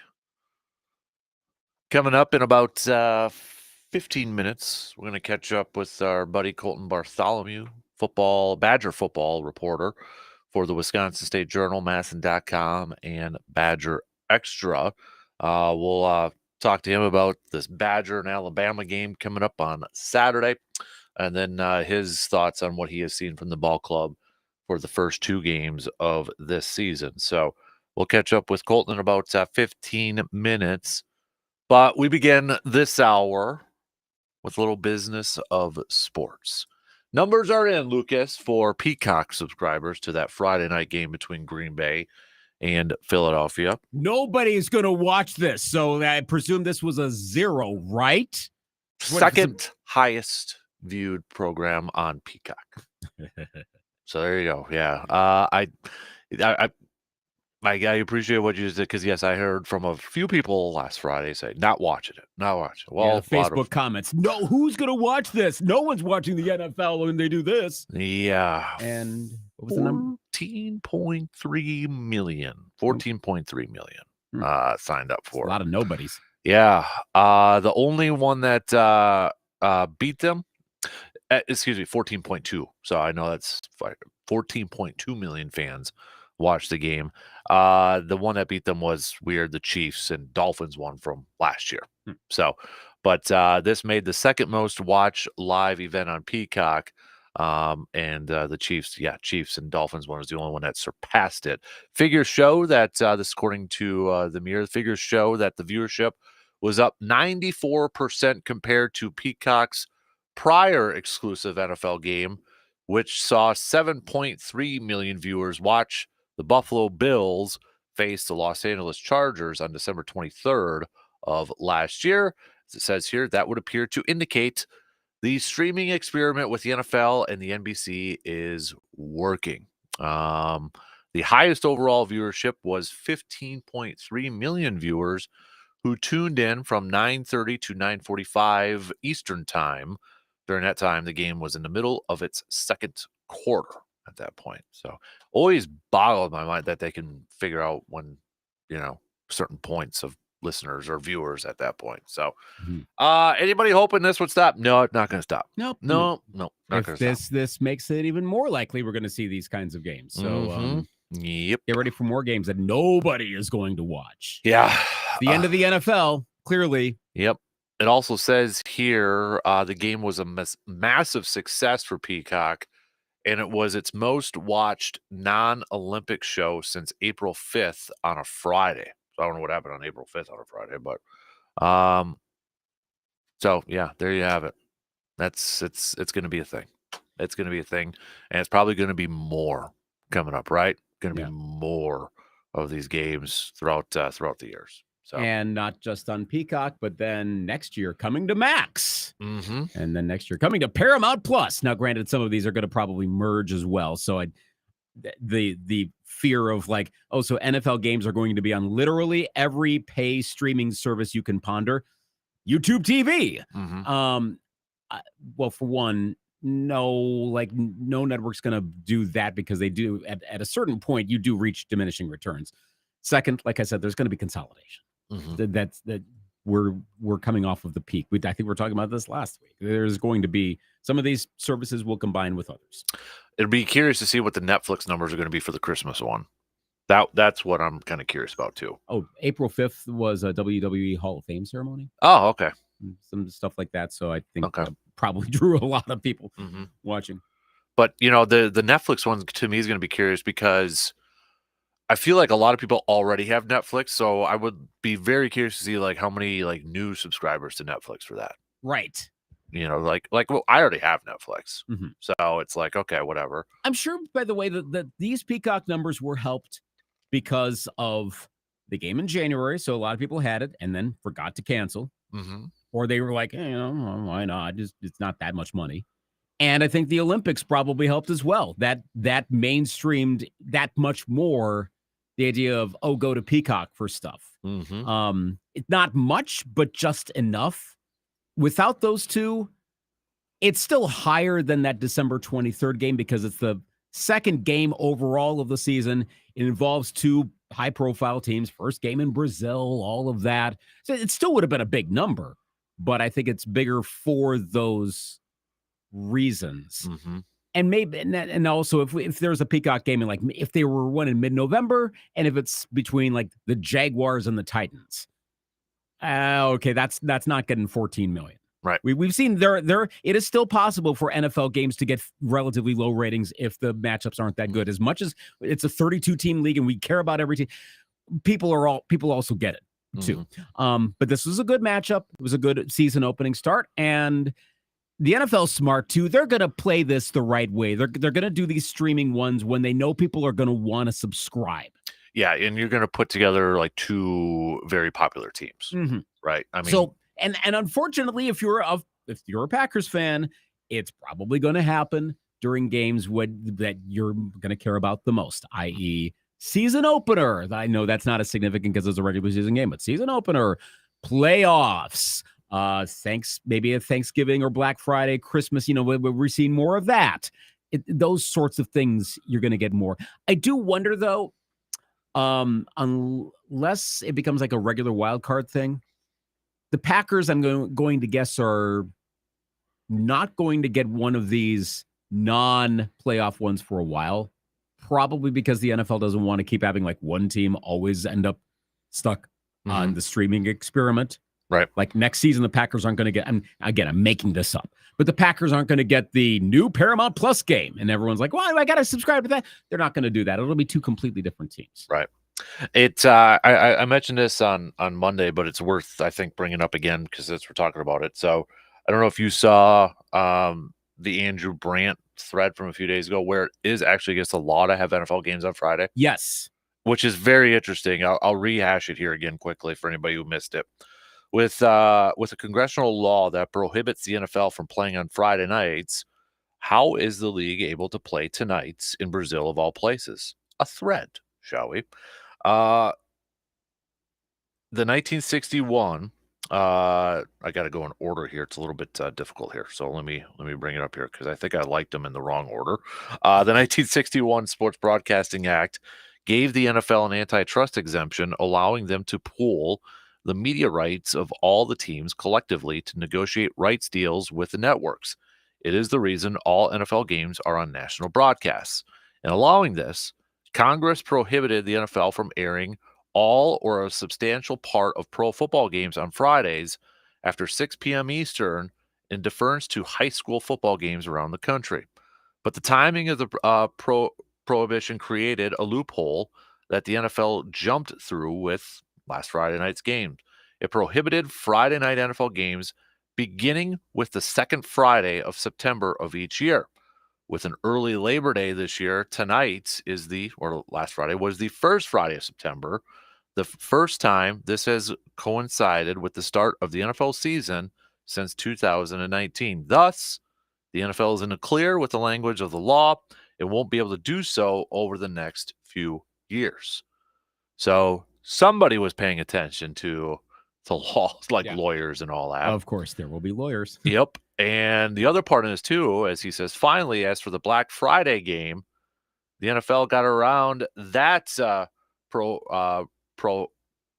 Coming up in about 15 minutes, we're going to catch up with our buddy Colton Bartholomew, Badger football reporter for the Wisconsin State Journal, Masson.com, and Badger Extra. We'll talk to him about this Badger and Alabama game coming up on Saturday, and then his thoughts on what he has seen from the ball club for the first two games of this season. So we'll catch up with Colton in about 15 minutes. But we begin this hour with a little business of sports. Numbers are in, Lucas, for Peacock subscribers to that Friday night game between Green Bay and Philadelphia. Nobody's going to watch this, so I presume this was a 0, right? Second highest viewed program on Peacock. So there you go. Yeah. I appreciate what you did because, yes, I heard from a few people last Friday say, not watching it. Well, yeah, Facebook comments. No, who's going to watch this? No one's watching the NFL when they do this. Yeah. And what was the number? 14.3 million. 14.3 million signed up for. A lot of nobodies. Yeah. The only one that beat them, 14.2. So I know that's 14.2 million fans watched the game. The one that beat them was weird. The Chiefs and Dolphins won from last year. So, but this made the second most watched live event on Peacock. And the Chiefs and Dolphins one was the only one that surpassed it. Figures show that this, according to the Mirror, figures show that the viewership was up 94% compared to Peacock's prior exclusive NFL game, which saw 7.3 million viewers watch the Buffalo Bills face the Los Angeles Chargers on December 23rd of last year. As it says here, that would appear to indicate the streaming experiment with the NFL and the NBC is working. The highest overall viewership was 15.3 million viewers who tuned in from 9:30 to 9:45 Eastern time. During that time, the game was in the middle of its second quarter at that point. So always boggled my mind that they can figure out when, certain points of listeners or viewers at that point. So anybody hoping this would stop? No, it's not going to stop. Nope. No, not going to stop. This makes it even more likely we're going to see these kinds of games. So yep. Get ready for more games that nobody is going to watch. Yeah. The end of the NFL, clearly. Yep. It also says here the game was a massive success for Peacock, and it was its most watched non-Olympic show since April 5th on a Friday. So I don't know what happened on April 5th on a Friday, but so yeah, there you have it. It's going to be a thing. It's going to be a thing, and it's probably going to be more coming up, right? Going to be more of these games throughout the years. So. And not just on Peacock, but then next year coming to Max. Mm-hmm. And then next year coming to Paramount Plus. Now, granted, some of these are going to probably merge as well. So the fear of like, so NFL games are going to be on literally every pay streaming service you can ponder. YouTube TV. Mm-hmm. Well, for one, no network's going to do that because they do at a certain point, you do reach diminishing returns. Second, like I said, there's going to be consolidation. Mm-hmm. That we're coming off of the peak. I think we were talking about this last week. There's going to be some of these services will combine with others. It'd be curious to see what the Netflix numbers are going to be for the Christmas one. That's what I'm kind of curious about too. Oh, April 5th was a WWE Hall of Fame ceremony. Oh, okay. Some stuff like that. So I think probably drew a lot of people watching. But the Netflix one to me is going to be curious because I feel like a lot of people already have Netflix, so I would be very curious to see like how many like new subscribers to Netflix for that. Right. Well, I already have Netflix, so it's like, okay, whatever. I'm sure, by the way, that these Peacock numbers were helped because of the game in January. So a lot of people had it and then forgot to cancel, or they were like, why not? It's not that much money. And I think the Olympics probably helped as well. That mainstreamed that much more. The idea of, go to Peacock for stuff. It's not much, but just enough. Without those two, It's still higher than that December 23rd game because it's the second game overall of the season. It involves two high-profile teams, first game in Brazil, all of that. So it still would have been a big number, but I think it's bigger for those reasons. Mm-hmm. And maybe, and also if there's a Peacock game, and like if they were one in mid-November, and if it's between like the Jaguars and the Titans, okay, that's not getting 14 million. Right. We've seen there it is still possible for NFL games to get relatively low ratings if the matchups aren't that good. As much as it's a 32 team league and we care about every team, people also get it too. Mm-hmm. But this was a good matchup. It was a good season opening start, and the NFL's smart too. They're going to play this the right way. They're going to do these streaming ones when they know people are going to want to subscribe. Yeah, and you're going to put together like two very popular teams, right? I mean, so and unfortunately, if you're a Packers fan, it's probably going to happen during games that you're going to care about the most, i.e., season opener. I know that's not as significant because it's a regular season game, but season opener, playoffs. Maybe a Thanksgiving or Black Friday, Christmas, we're seeing more of that. Those sorts of things you're going to get more. I do wonder though, unless it becomes like a regular wild card thing, the Packers, I'm going to guess, are not going to get one of these non-playoff ones for a while, probably because the NFL doesn't want to keep having like one team always end up stuck on the streaming experiment. Right. Like next season, the Packers aren't going to get, and again, I'm making this up, but the Packers aren't going to get the new Paramount Plus game. And everyone's like, well, I got to subscribe to that. They're not going to do that. It'll be two completely different teams. Right. I mentioned this on Monday, but it's worth, I think, bringing up again because we're talking about it. So I don't know if you saw the Andrew Brandt thread from a few days ago where it is actually against the law to have NFL games on Friday. Yes. Which is very interesting. I'll rehash it here again quickly for anybody who missed it. With a congressional law that prohibits the NFL from playing on Friday nights, how is the league able to play tonights in Brazil of all places? A thread, shall we? The 1961. I got to go in order here. It's a little bit difficult here, so let me bring it up here because I think I liked them in the wrong order. The 1961 Sports Broadcasting Act gave the NFL an antitrust exemption, allowing them to pool the media rights of all the teams collectively to negotiate rights deals with the networks. It is the reason all NFL games are on national broadcasts. In allowing this, Congress prohibited the NFL from airing all or a substantial part of pro football games on Fridays after 6 p.m. Eastern in deference to high school football games around the country. But the timing of the prohibition created a loophole that the NFL jumped through with last Friday night's game. It prohibited Friday night NFL games beginning with the second Friday of September of each year. With an early Labor Day this year, last Friday was the first Friday of September, the first time this has coincided with the start of the NFL season since 2019. Thus, the NFL is in the clear with the language of the law. It won't be able to do so over the next few years. So somebody was paying attention to the law, lawyers and all that. Of course, there will be lawyers. Yep. And the other part of this too, as he says, finally, as for the Black Friday game, the NFL got around that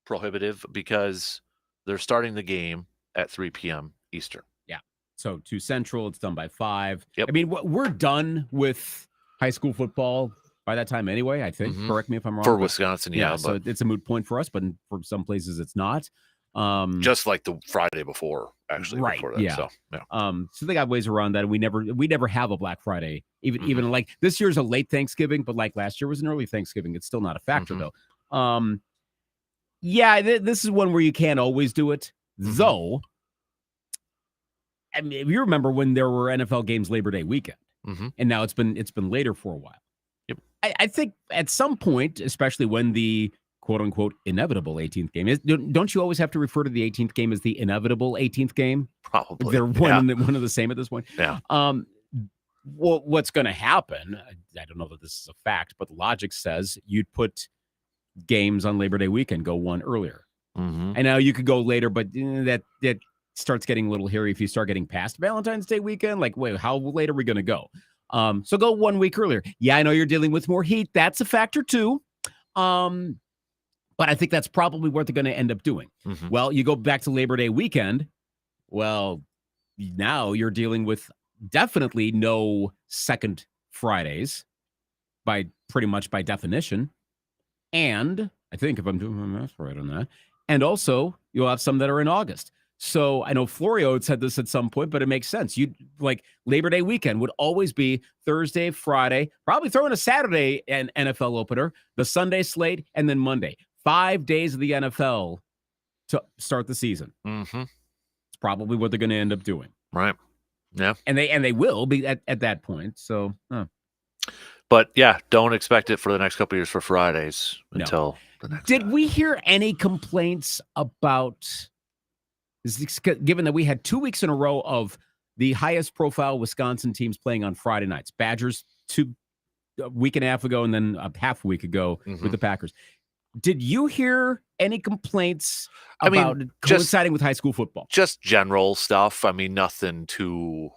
prohibitive because they're starting the game at 3 p.m. Eastern. Yeah. So 2 Central, it's done by 5. Yep. I mean, we're done with high school football by that time anyway, I think. Correct me if I'm wrong. For Wisconsin, yeah. So it's a moot point for us, but for some places it's not. Just like the Friday before, actually. Right. Before that, yeah. So, yeah. So they got ways around that. We never have a Black Friday. Even like this year's a late Thanksgiving, but like last year was an early Thanksgiving. It's still not a factor though. Yeah, this is one where you can't always do it. Though, I mean, if you remember when there were NFL games Labor Day weekend, and now it's been later for a while. Yep. I think at some point, especially when the quote unquote inevitable 18th game is, don't you always have to refer to the 18th game as the inevitable 18th game? Probably. They're one of the same at this point. Yeah. What's going to happen? I don't know that this is a fact, but logic says you'd put games on Labor Day weekend, go one earlier. And now you could go later, but that starts getting a little hairy if you start getting past Valentine's Day weekend. Like, wait, how late are we going to go? So go 1 week earlier. Yeah, I know you're dealing with more heat. That's a factor too. But I think that's probably what they're going to end up doing. Mhm. Well, you go back to Labor Day weekend. Well, now you're dealing with definitely no second Fridays by pretty much by definition. And I think if I'm doing my math right on that, and also you'll have some that are in August. So I know Florio had said this at some point, but it makes sense. You like Labor Day weekend would always be Thursday, Friday, probably throw in a Saturday and NFL opener, the Sunday slate, and then Monday. 5 days of the NFL to start the season. Mhm. It's probably what they're going to end up doing. Right. Yeah. And they will be at that point. So But yeah, don't expect it for the next couple of years for Fridays No. until the next. Did we hear any complaints about given that we had 2 weeks in a row of the highest profile Wisconsin teams playing on Friday nights? Badgers a week and a half ago and then a half a week ago Mhm. with the Packers. Did you hear any complaints I mean, about just- coinciding with high school football? Just general stuff. I mean, nothing too,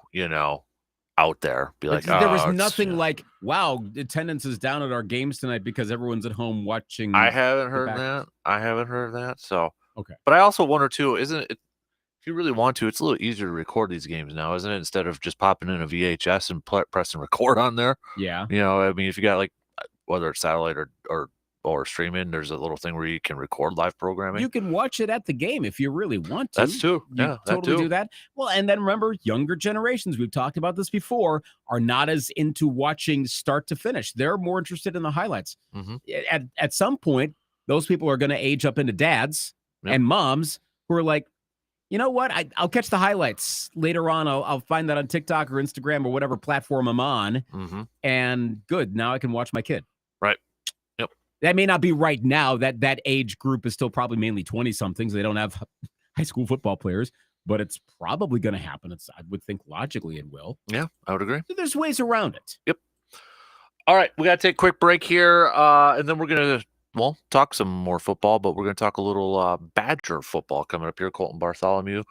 out there. Be like, there was "Oh, it's, nothing like, wow, attendance is down at our games tonight because everyone's at home watching. I haven't heard Packers. that. I haven't heard that. So Okay. But I also wonder too, isn't it? If you really want to, it's a little easier to record these games now, isn't it? Instead of just popping in a VHS and pressing record on there. Yeah. I mean, if you got like whether it's satellite or streaming, there's a little thing where you can record live programming. You can watch it at the game if you really want to. That's true. You Yeah, that totally too. do that. Well, and then remember, younger generations, we've talked about this before, are not as into watching start to finish. They're more interested in the highlights. Mhm. At some point, those people are going to age up into dads Yep. and moms who are like, you know what? I'll catch the highlights later on. I'll find that on TikTok or Instagram or whatever platform I'm on. Mm-hmm. And good. Now I can watch my kid. Right. Yep. That may not be right now. That age group is still probably mainly 20-somethings. They don't have high school football players, but it's probably going to happen. I would think logically it will. Yeah, I would agree. So there's ways around it. All right, we got to take a quick break here, and then we're going to, talk some more football, but we're going to talk a little Badger football coming up here. Colton Bartholomew,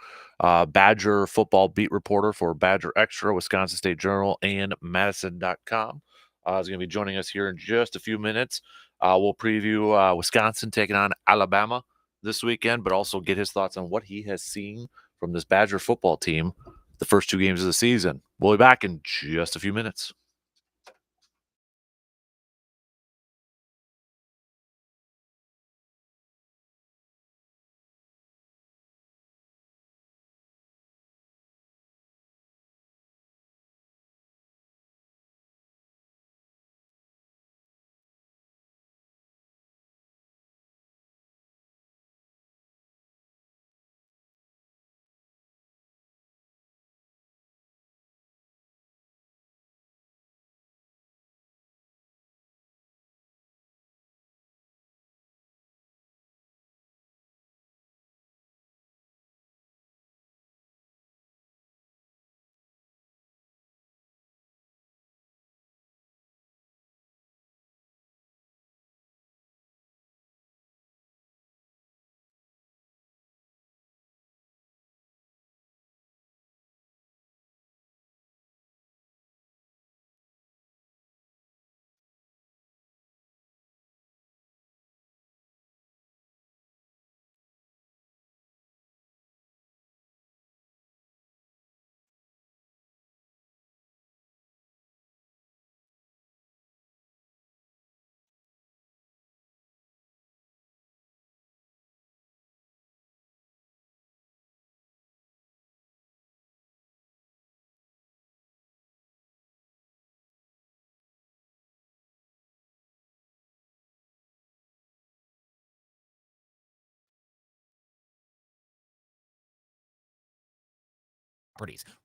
Badger football beat reporter for Badger Extra, Wisconsin State Journal, and Madison.com. Is going to be joining us here in just a few minutes. We'll preview Wisconsin taking on Alabama this weekend, but also get his thoughts on what he has seen from this Badger football team the first 2 games of the season. We'll be back in just a few minutes.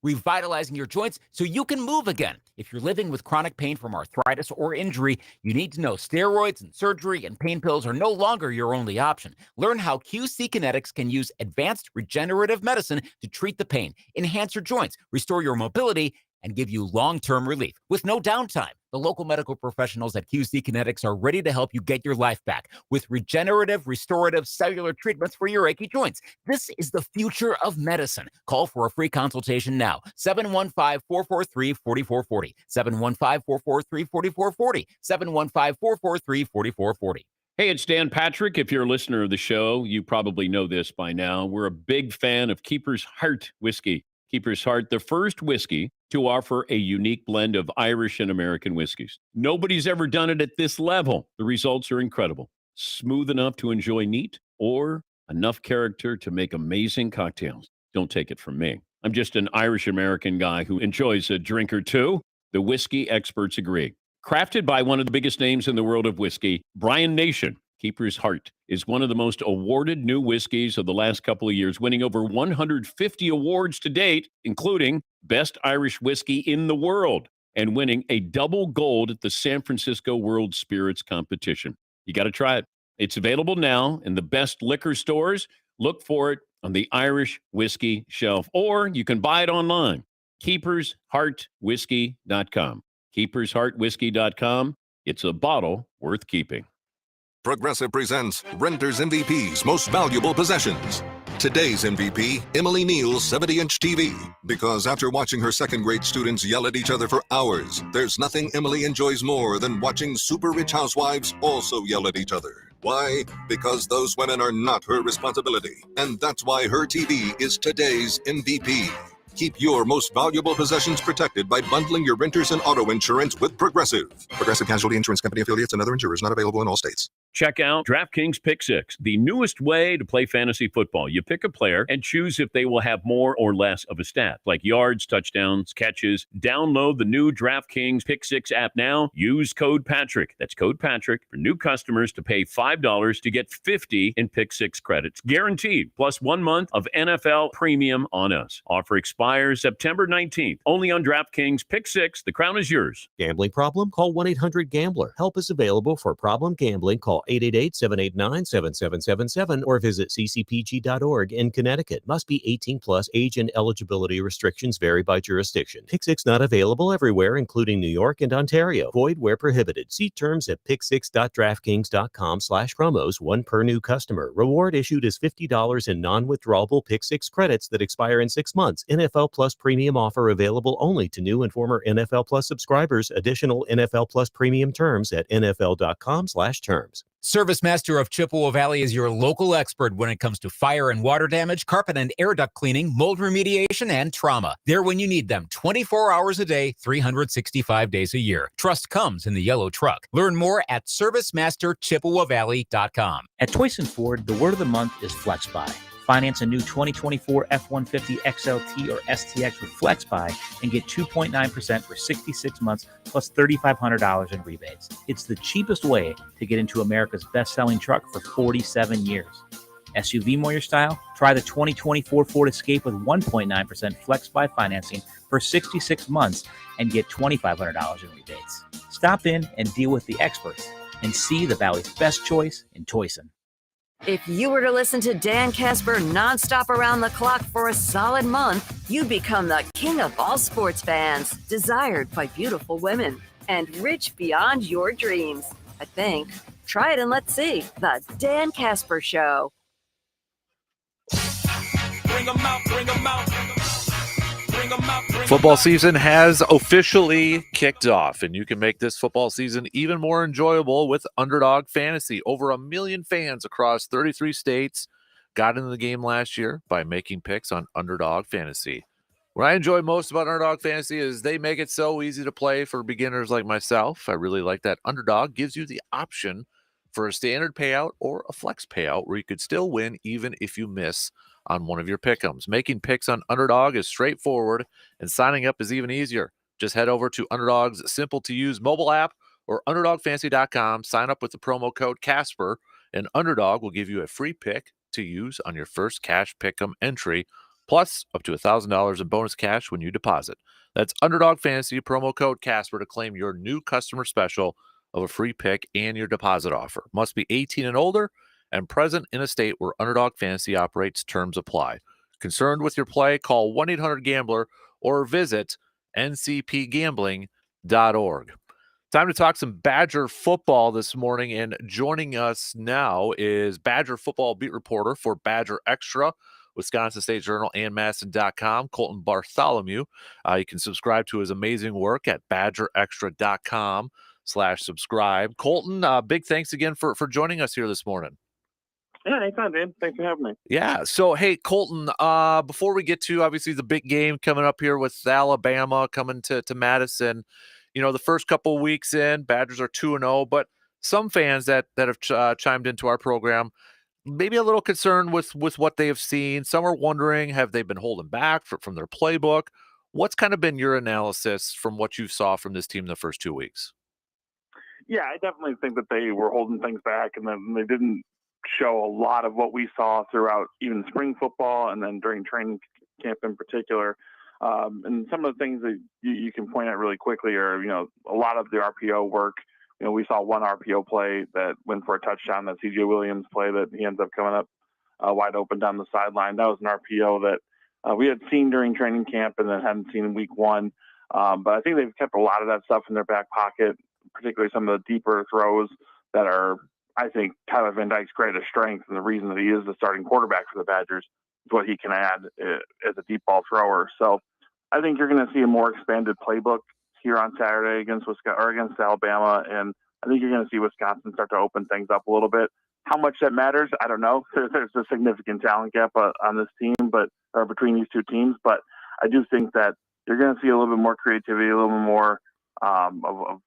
Revitalizing your joints so you can move again. If you're living with chronic pain from arthritis or injury, you need to know steroids and surgery and pain pills are no longer your only option. Learn how QC Kinetics can use advanced regenerative medicine to treat the pain, enhance your joints, restore your mobility, and give you long-term relief with no downtime. The local medical professionals at QC Kinetics are ready to help you get your life back with regenerative, restorative, cellular treatments for your achy joints. This is the future of medicine. Call for a free consultation now. 715-443-4440. 715-443-4440. 715-443-4440. Hey, it's Dan Patrick. If you're a listener of the show, you probably know this by now. We're a big fan of Keeper's Heart whiskey. Keeper's Heart, the first whiskey to offer a unique blend of Irish and American whiskeys. Nobody's ever done it at this level. The results are incredible. Smooth enough to enjoy neat, or enough character to make amazing cocktails. Don't take it from me. I'm just an Irish-American guy who enjoys a drink or two. The whiskey experts agree. Crafted by one of the biggest names in the world of whiskey, Brian Nation, Keeper's Heart is one of the most awarded new whiskeys of the last couple of years, winning over 150 awards to date, including Best Irish Whiskey in the World, and winning a double gold at the San Francisco World Spirits Competition. You got to try it. It's available now in the best liquor stores. Look for it on the Irish whiskey shelf, or you can buy it online. KeepersHeartWhiskey.com. KeepersHeartWhiskey.com. It's a bottle worth keeping. Progressive presents Renter's MVP's Most Valuable Possessions. Today's MVP, Emily Neal's 70-inch TV. Because after watching her second-grade students yell at each other for hours, there's nothing Emily enjoys more than watching super-rich housewives also yell at each other. Why? Because those women are not her responsibility. And that's why her TV is today's MVP. Keep your most valuable possessions protected by bundling your renters and auto insurance with Progressive. Progressive Casualty Insurance Company affiliates and other insurers not available in all states. Check out DraftKings Pick Six, the newest way to play fantasy football. You pick a player and choose if they will have more or less of a stat, like yards, touchdowns, catches. Download the new DraftKings Pick Six app now. Use code Patrick. That's code Patrick for new customers to pay $5 to get $50 in Pick Six credits. Guaranteed. Plus 1 month of NFL premium on us. Offer expires September 19th. Only on DraftKings Pick Six. The crown is yours. Gambling problem? Call 1-800-GAMBLER. Help is available for problem gambling. Call 888-789-7777 or visit ccpg.org in Connecticut. Must be 18 plus. Age and eligibility restrictions vary by jurisdiction. Pick Six not available everywhere, including New York and Ontario. Void where prohibited. See terms at picksix.draftkings.com/promos. One per new customer. Reward issued is $50 in non-withdrawable Pick Six credits that expire in 6 months. NFL Plus premium offer available only to new and former NFL Plus subscribers. Additional NFL Plus premium terms at nfl.com/terms. Service Master of Chippewa Valley is your local expert when it comes to fire and water damage, carpet and air duct cleaning, mold remediation, and trauma. They're when you need them 24 hours a day, 365 days a year. Trust comes in the yellow truck. Learn more at ServiceMasterChippewaValley.com. At Toyson Ford, the word of the month is FlexBuy. Finance a new 2024 F-150 XLT or STX with FlexBuy and get 2.9% for 66 months plus $3,500 in rebates. It's the cheapest way to get into America's best-selling truck for 47 years. SUV more your style? Try the 2024 Ford Escape with 1.9% FlexBuy financing for 66 months and get $2,500 in rebates. Stop in and deal with the experts and see the Valley's best choice in Toyson. If you were to listen to Dan Casper nonstop around the clock for a solid month, you'd become the king of all sports fans, desired by beautiful women, and rich beyond your dreams. I think. Try it and let's see. The Dan Casper Show. Bring 'em out, bring 'em out. Bring 'em out, bring 'em Football out. season has officially kicked off, and you can make this football season even more enjoyable with Underdog Fantasy. Over 1 million fans across 33 states got into the game last year by making picks on Underdog Fantasy. What I enjoy most about Underdog Fantasy is they make it so easy to play for beginners like myself. I really like that Underdog gives you the option for a standard payout or a flex payout where you could still win even if you miss on one of your pick'ems. Making picks on Underdog is straightforward, and signing up is even easier. Just head over to Underdog's simple-to-use mobile app or UnderdogFantasy.com. Sign up with the promo code Casper, and Underdog will give you a free pick to use on your first cash pick'em entry, plus up to $1,000 in bonus cash when you deposit. That's Underdog Fantasy, promo code Casper to claim your new customer special of a free pick and your deposit offer. Must be 18 and older and present in a state where Underdog Fantasy operates. Terms apply. Concerned with your play? Call 1-800-GAMBLER or visit ncpgambling.org. Time to talk some Badger football this morning, and joining us now is Badger football beat reporter for Badger Extra, Wisconsin State Journal, and Madison.com, Colton Bartholomew. You can subscribe to his amazing work at badgerextra.com/subscribe. Colton, big thanks again for joining us here this morning. Yeah, anytime, Dan. Thanks for having me. Yeah. So, hey, Colton, before we get to obviously the big game coming up here with Alabama coming to Madison, the first couple of weeks in, Badgers are 2-0, but some fans that have chimed into our program, maybe a little concerned with what they have seen. Some are wondering, have they been holding back from their playbook? What's kind of been your analysis from what you saw from this team in the first 2 weeks? Yeah, I definitely think that they were holding things back, and then they didn't show a lot of what we saw throughout even spring football and then during training camp in particular. And some of the things that you can point out really quickly are, a lot of the RPO work. We saw one RPO play that went for a touchdown, that CJ Williams play that he ends up coming up wide open down the sideline. That was an RPO that we had seen during training camp and then hadn't seen in week one. But I think they've kept a lot of that stuff in their back pocket, particularly some of the deeper throws that are, I think, Tyler Van Dyke's greatest strength, and the reason that he is the starting quarterback for the Badgers is what he can add as a deep ball thrower. So I think you're going to see a more expanded playbook here on Saturday against Alabama, and I think you're going to see Wisconsin start to open things up a little bit. How much that matters, I don't know. There's a significant talent gap on this team, or between these two teams, but I do think that you're going to see a little bit more creativity, a little bit more of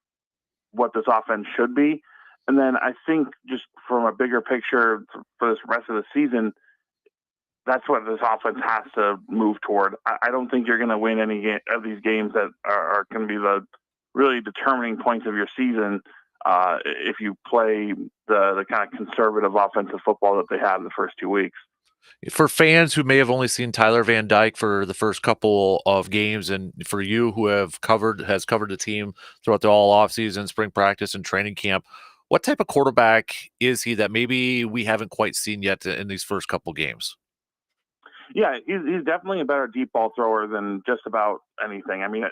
what this offense should be. And then I think just from a bigger picture for this rest of the season, that's what this offense has to move toward. I don't think you're going to win any of these games that are going to be the really determining points of your season if you play the kind of conservative offensive football that they had in the first 2 weeks. For fans who may have only seen Tyler Van Dyke for the first couple of games, and for you who has covered the team throughout the all offseason, spring practice, and training camp, what type of quarterback is he that maybe we haven't quite seen yet in these first couple games? Yeah, he's definitely a better deep ball thrower than just about anything. I mean,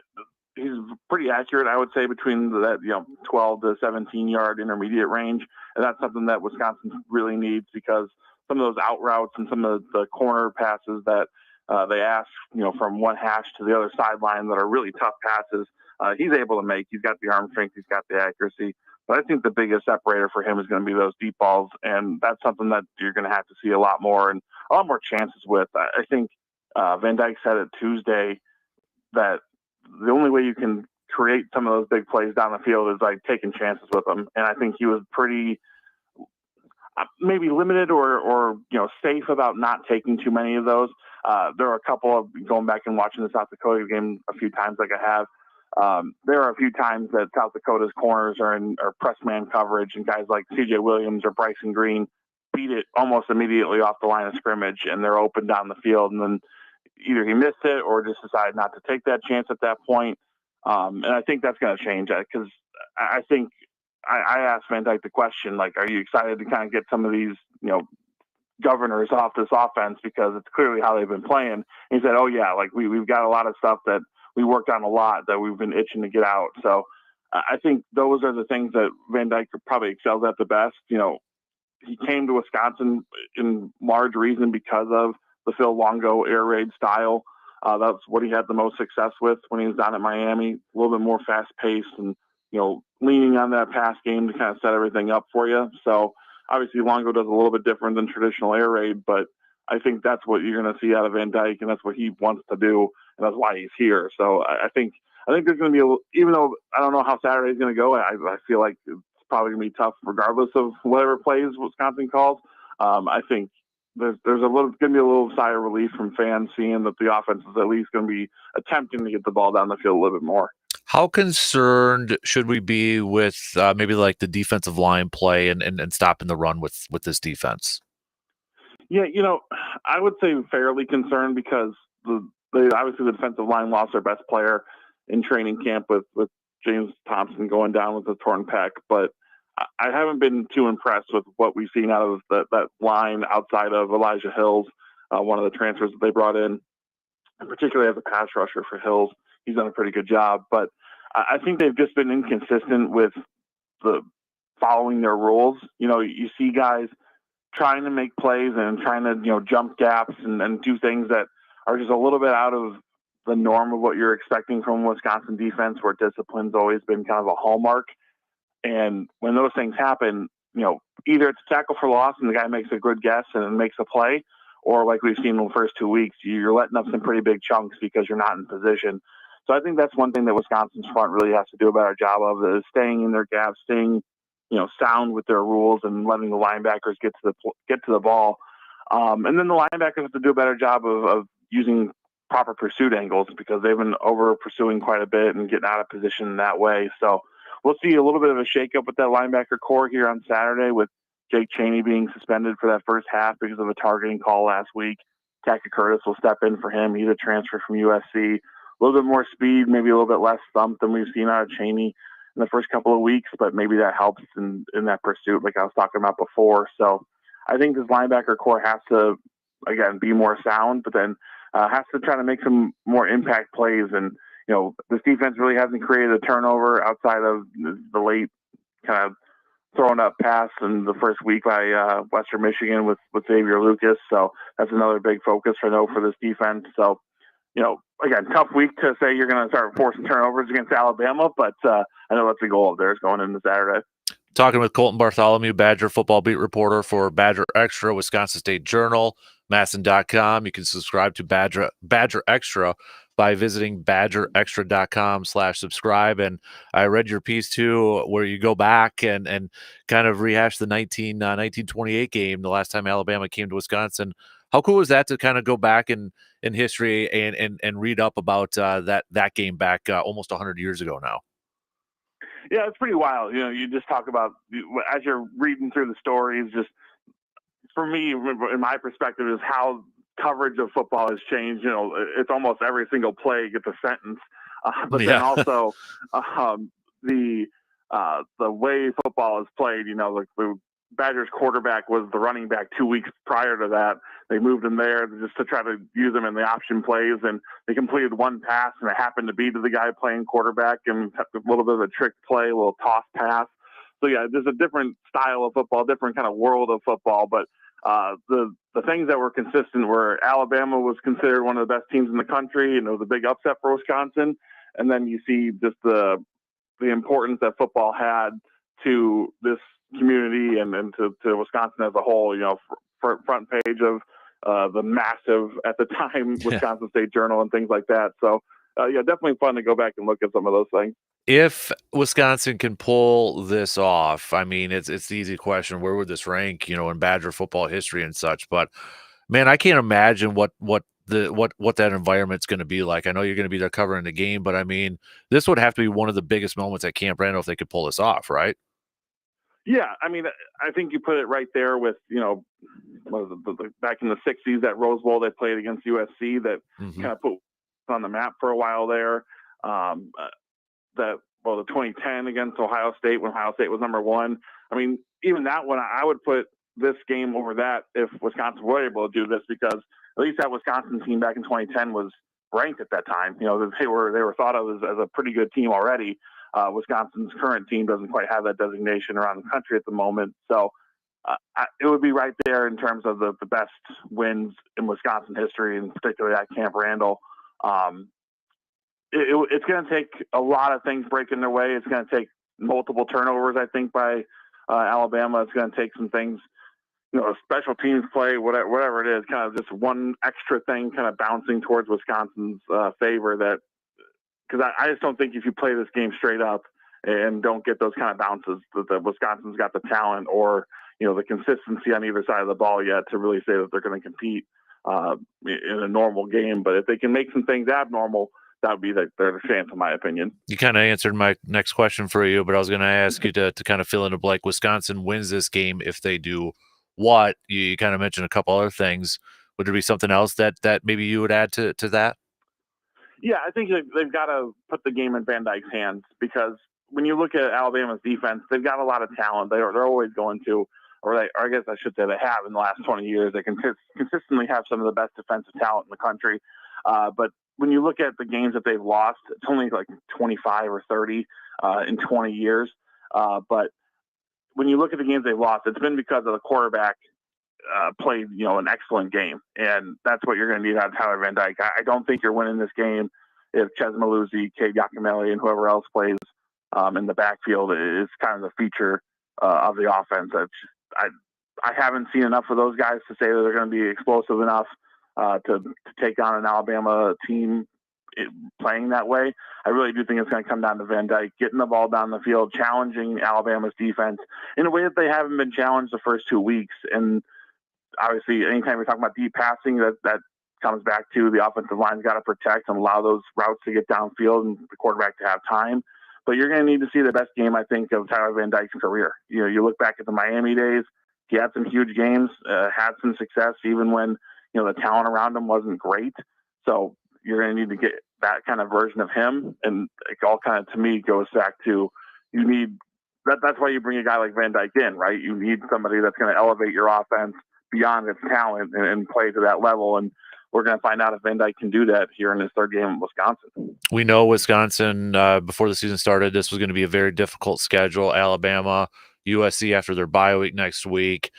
he's pretty accurate, I would say, between that 12 to 17 yard intermediate range, and that's something that Wisconsin really needs, because some of those out routes and some of the corner passes that they ask, from one hash to the other sideline that are really tough passes, he's able to make. He's got the arm strength, he's got the accuracy. But I think the biggest separator for him is going to be those deep balls, and that's something that you're going to have to see a lot more and a lot more chances with. I think Van Dyke said it Tuesday that the only way you can create some of those big plays down the field is like taking chances with them, and I think he was pretty maybe limited or safe about not taking too many of those. There are a couple of, going back and watching the South Dakota game a few times like I have, there are a few times that South Dakota's corners are press man coverage, and guys like CJ Williams or Bryson Green beat it almost immediately off the line of scrimmage, and they're open down the field, and then either he missed it or just decided not to take that chance at that point. And I think that's going to change that, because I think I asked Van Dyke the question, like, are you excited to kind of get some of these, governors off this offense, because it's clearly how they've been playing? And he said, oh yeah, like we've got a lot of stuff that we worked on a lot that we've been itching to get out. So I think those are the things that Van Dyke probably excels at the best. He came to Wisconsin in large reason because of the Phil Longo air raid style. That's what he had the most success with when he was down at Miami, a little bit more fast paced and, leaning on that pass game to kind of set everything up for you. So obviously Longo does a little bit different than traditional air raid, but I think that's what you're going to see out of Van Dyke, and that's what he wants to do, and that's why he's here. So I think there's going to be even though I don't know how Saturday's going to go, I feel like it's probably going to be tough regardless of whatever plays Wisconsin calls. I think there's going to be a little sigh of relief from fans seeing that the offense is at least going to be attempting to get the ball down the field a little bit more. How concerned should we be with maybe like the defensive line play and stopping the run with this defense? Yeah, I would say fairly concerned, because obviously the defensive line lost their best player in training camp with James Thompson going down with a torn pec, but I haven't been too impressed with what we've seen out of that line outside of Elijah Hills, one of the transfers that they brought in, and particularly as a pass rusher for Hills. He's done a pretty good job, but I think they've just been inconsistent with the following their rules. You see guys trying to make plays and trying to, jump gaps and do things that are just a little bit out of the norm of what you're expecting from Wisconsin defense, where discipline's always been kind of a hallmark. And when those things happen, either it's a tackle for loss and the guy makes a good guess and makes a play, or like we've seen in the first 2 weeks, you're letting up some pretty big chunks because you're not in position. So I think that's one thing that Wisconsin's front really has to do a better job of, is staying in their gaps, staying, sound with their rules, and letting the linebackers get to the ball. And then the linebackers have to do a better job of using proper pursuit angles, because they've been over pursuing quite a bit and getting out of position in that way. So we'll see a little bit of a shakeup with that linebacker core here on Saturday, with Jake Chaney being suspended for that first half because of a targeting call last week. Taka Curtis will step in for him. He's a transfer from USC. A little bit more speed, maybe a little bit less thump than we've seen out of Chaney in the first couple of weeks, but maybe that helps in that pursuit like I was talking about before. So I think this linebacker core has to, again, be more sound, but then has to try to make some more impact plays. And, this defense really hasn't created a turnover outside of the late kind of throwing up pass in the first week by Western Michigan with Xavier Lucas. So that's another big focus for this defense. So, again, tough week to say you're going to start forcing turnovers against Alabama, but I know that's the goal of theirs going into Saturday. Talking with Colton Bartholomew, Badger football beat reporter for Badger Extra, Wisconsin State Journal, Masson.com. You can subscribe to Badger Extra by visiting badgerextra.com/subscribe. And I read your piece too, where you go back and kind of rehash the 1928 game, the last time Alabama came to Wisconsin. How cool was that to kind of go back in history and read up about that game back almost 100 years ago now? Yeah, it's pretty wild. You just talk about, as you're reading through the stories, just for me, in my perspective, is how coverage of football has changed. It's almost every single play gets a sentence, but then also the way football is played. Like the Badgers quarterback was the running back 2 weeks prior to that. They moved him there just to try to use him in the option plays, and they completed one pass, and it happened to be to the guy playing quarterback, and a little bit of a trick play, a little toss pass. So yeah, there's a different style of football, different kind of world of football, but the things that were consistent were Alabama was considered one of the best teams in the country, and it was a big upset for Wisconsin. And then you see just the importance that football had to this community and to Wisconsin as a whole. Front page of the massive, at the time, Wisconsin State Journal and things like that. So definitely fun to go back and look at some of those things. If Wisconsin can pull this off, I mean, it's the easy question. Where would this rank, in Badger football history and such? But man, I can't imagine what that environment's going to be like. I know you're going to be there covering the game, but I mean, this would have to be one of the biggest moments at Camp Randall if they could pull this off, right? Yeah, I mean, I think you put it right there with, back in the 60s, that Rose Bowl they played against USC that kind of put on the map for a while there. The 2010 against Ohio State, when Ohio State was number one. I mean, even that one, I would put this game over that if Wisconsin were able to do this, because at least that Wisconsin team back in 2010 was ranked at that time. They were thought of as a pretty good team already. Wisconsin's current team doesn't quite have that designation around the country at the moment. So it would be right there in terms of the best wins in Wisconsin history, and particularly at Camp Randall. It's going to take a lot of things breaking their way. It's going to take multiple turnovers, I think, by Alabama. It's going to take some things, special teams play, whatever it is, kind of just one extra thing kind of bouncing towards Wisconsin's favor. Because I just don't think if you play this game straight up and don't get those kind of bounces, that Wisconsin's got the talent or the consistency on either side of the ball yet to really say that they're going to compete in a normal game. But if they can make some things abnormal, that would be their chance, in my opinion. You kind of answered my next question for you, but I was going to ask you to kind of fill in a blank. Wisconsin wins this game if they do what? You kind of mentioned a couple other things. Would there be something else that maybe you would add to that? Yeah, I think they've got to put the game in Van Dyke's hands, because when you look at Alabama's defense, they've got a lot of talent. They're always going to, or I guess I should say they have in the last 20 years. They can consistently have some of the best defensive talent in the country. But when you look at the games that they've lost, it's only like 25 or 30 in 20 years. But when you look at the games they've lost, it's been because of the quarterback played, an excellent game. And that's what you're going to need out of Tyler Van Dyke. I don't think you're winning this game if Ches Maluzzi, Cade Yakimelli, and whoever else plays in the backfield is kind of the feature of the offense. I haven't seen enough of those guys to say that they're going to be explosive enough to take on an Alabama team playing that way. I really do think it's going to come down to Van Dyke getting the ball down the field, challenging Alabama's defense in a way that they haven't been challenged the first 2 weeks. And obviously, anytime we're talking about deep passing, that comes back to the offensive line's got to protect and allow those routes to get downfield and the quarterback to have time. But you're going to need to see the best game, I think, of Tyler Van Dyke's career. You look back at the Miami days, he had some huge games, had some success, even when, the talent around him wasn't great. So you're going to need to get that kind of version of him. And it all kind of, to me, goes back to you need that. That's why you bring a guy like Van Dyke in, right? You need somebody that's going to elevate your offense beyond its talent and play to that level. And we're going to find out if Van Dyke can do that here in his third game in Wisconsin. We know Wisconsin, before the season started, this was going to be a very difficult schedule. Alabama, USC after their bye week next week.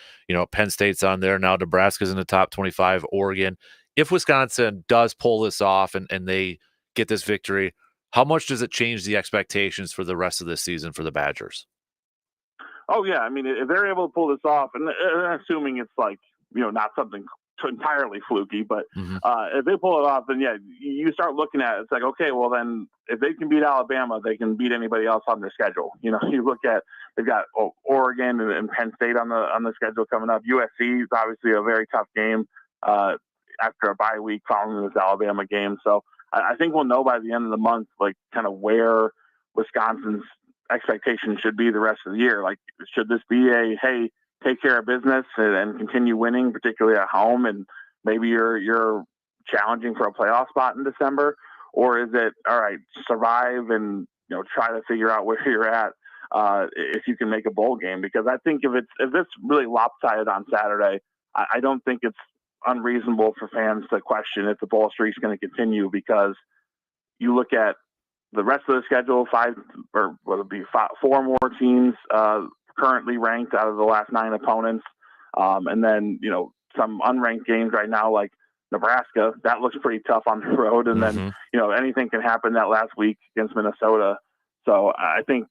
Penn State's on there. Now Nebraska's in the top 25, Oregon. If Wisconsin does pull this off and they get this victory, how much does it change the expectations for the rest of this season for the Badgers? Oh, yeah. I mean, if they're able to pull this off, and assuming it's like, not something entirely fluky, but if they pull it off, then yeah, you start looking at it, it's like, okay, well then if they can beat Alabama, they can beat anybody else on their schedule. You look at, they've got Oregon and Penn State on the schedule coming up. USC is obviously a very tough game after a bye week following this Alabama game. So I think we'll know by the end of the month, like kind of where Wisconsin's expectations should be the rest of the year. Like, should this be hey, take care of business and continue winning, particularly at home, and maybe you're challenging for a playoff spot in December? Or is it, all right, survive and try to figure out where you're at if you can make a bowl game? Because I think if it's really lopsided on Saturday, I don't think it's unreasonable for fans to question if the bowl streak is going to continue, because you look at the rest of the schedule, four more teams currently ranked out of the last 9 opponents. And then, some unranked games right now, like Nebraska, that looks pretty tough on the road. And then, anything can happen that last week against Minnesota. So I think,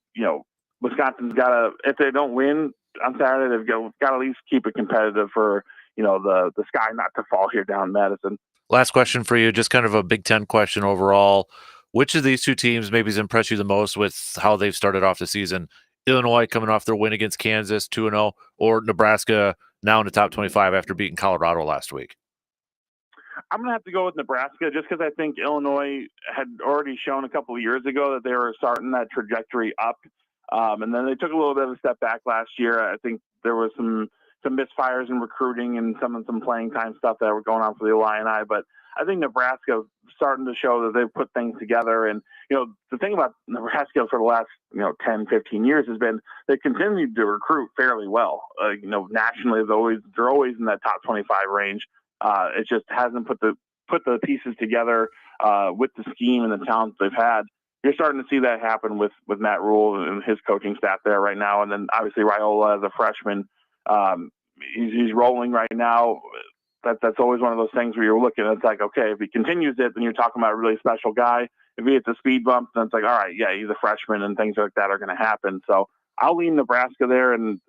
Wisconsin's got to, if they don't win on Saturday, they've got to at least keep it competitive for, the sky not to fall here down in Madison. Last question for you, just kind of a Big Ten question overall. Which of these two teams maybe has impressed you the most with how they've started off the season? Illinois coming off their win against Kansas 2-0, or Nebraska now in the top 25 after beating Colorado last week? I'm going to have to go with Nebraska just because I think Illinois had already shown a couple of years ago that they were starting that trajectory up. And then they took a little bit of a step back last year. I think there was some misfires in recruiting and some playing time stuff that were going on for the Illini. But I think Nebraska starting to show that they've put things together. And, the thing about Nebraska for the last, 10, 15 years has been they continued to recruit fairly well. Nationally, they're always in that top 25 range. It just hasn't put the pieces together with the scheme and the talent they've had. You're starting to see that happen with Matt Rule and his coaching staff there right now. And then obviously Raiola as a freshman, he's rolling right now. That's always one of those things where you're looking and it's like, okay, if he continues it, then you're talking about a really special guy. If he hits a speed bump, then it's like, all right, yeah, he's a freshman and things like that are going to happen. So I'll lean Nebraska there, and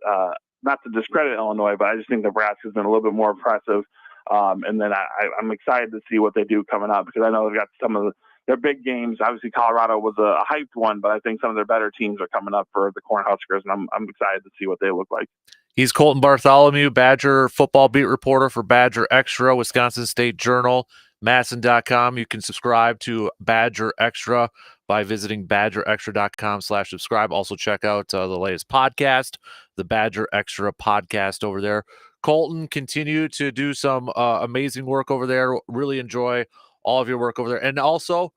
not to discredit Illinois, but I just think Nebraska's been a little bit more impressive. And then I'm excited to see what they do coming up, because I know they've got some of their big games. Obviously, Colorado was a hyped one, but I think some of their better teams are coming up for the Cornhuskers, and I'm excited to see what they look like. He's Colton Bartholomew, Badger football beat reporter for Badger Extra, Wisconsin State Journal, Masson.com. You can subscribe to Badger Extra by visiting badgerextra.com/subscribe. Also check out the latest podcast, the Badger Extra podcast over there. Colton, continue to do some amazing work over there. Really enjoy all of your work over there. And also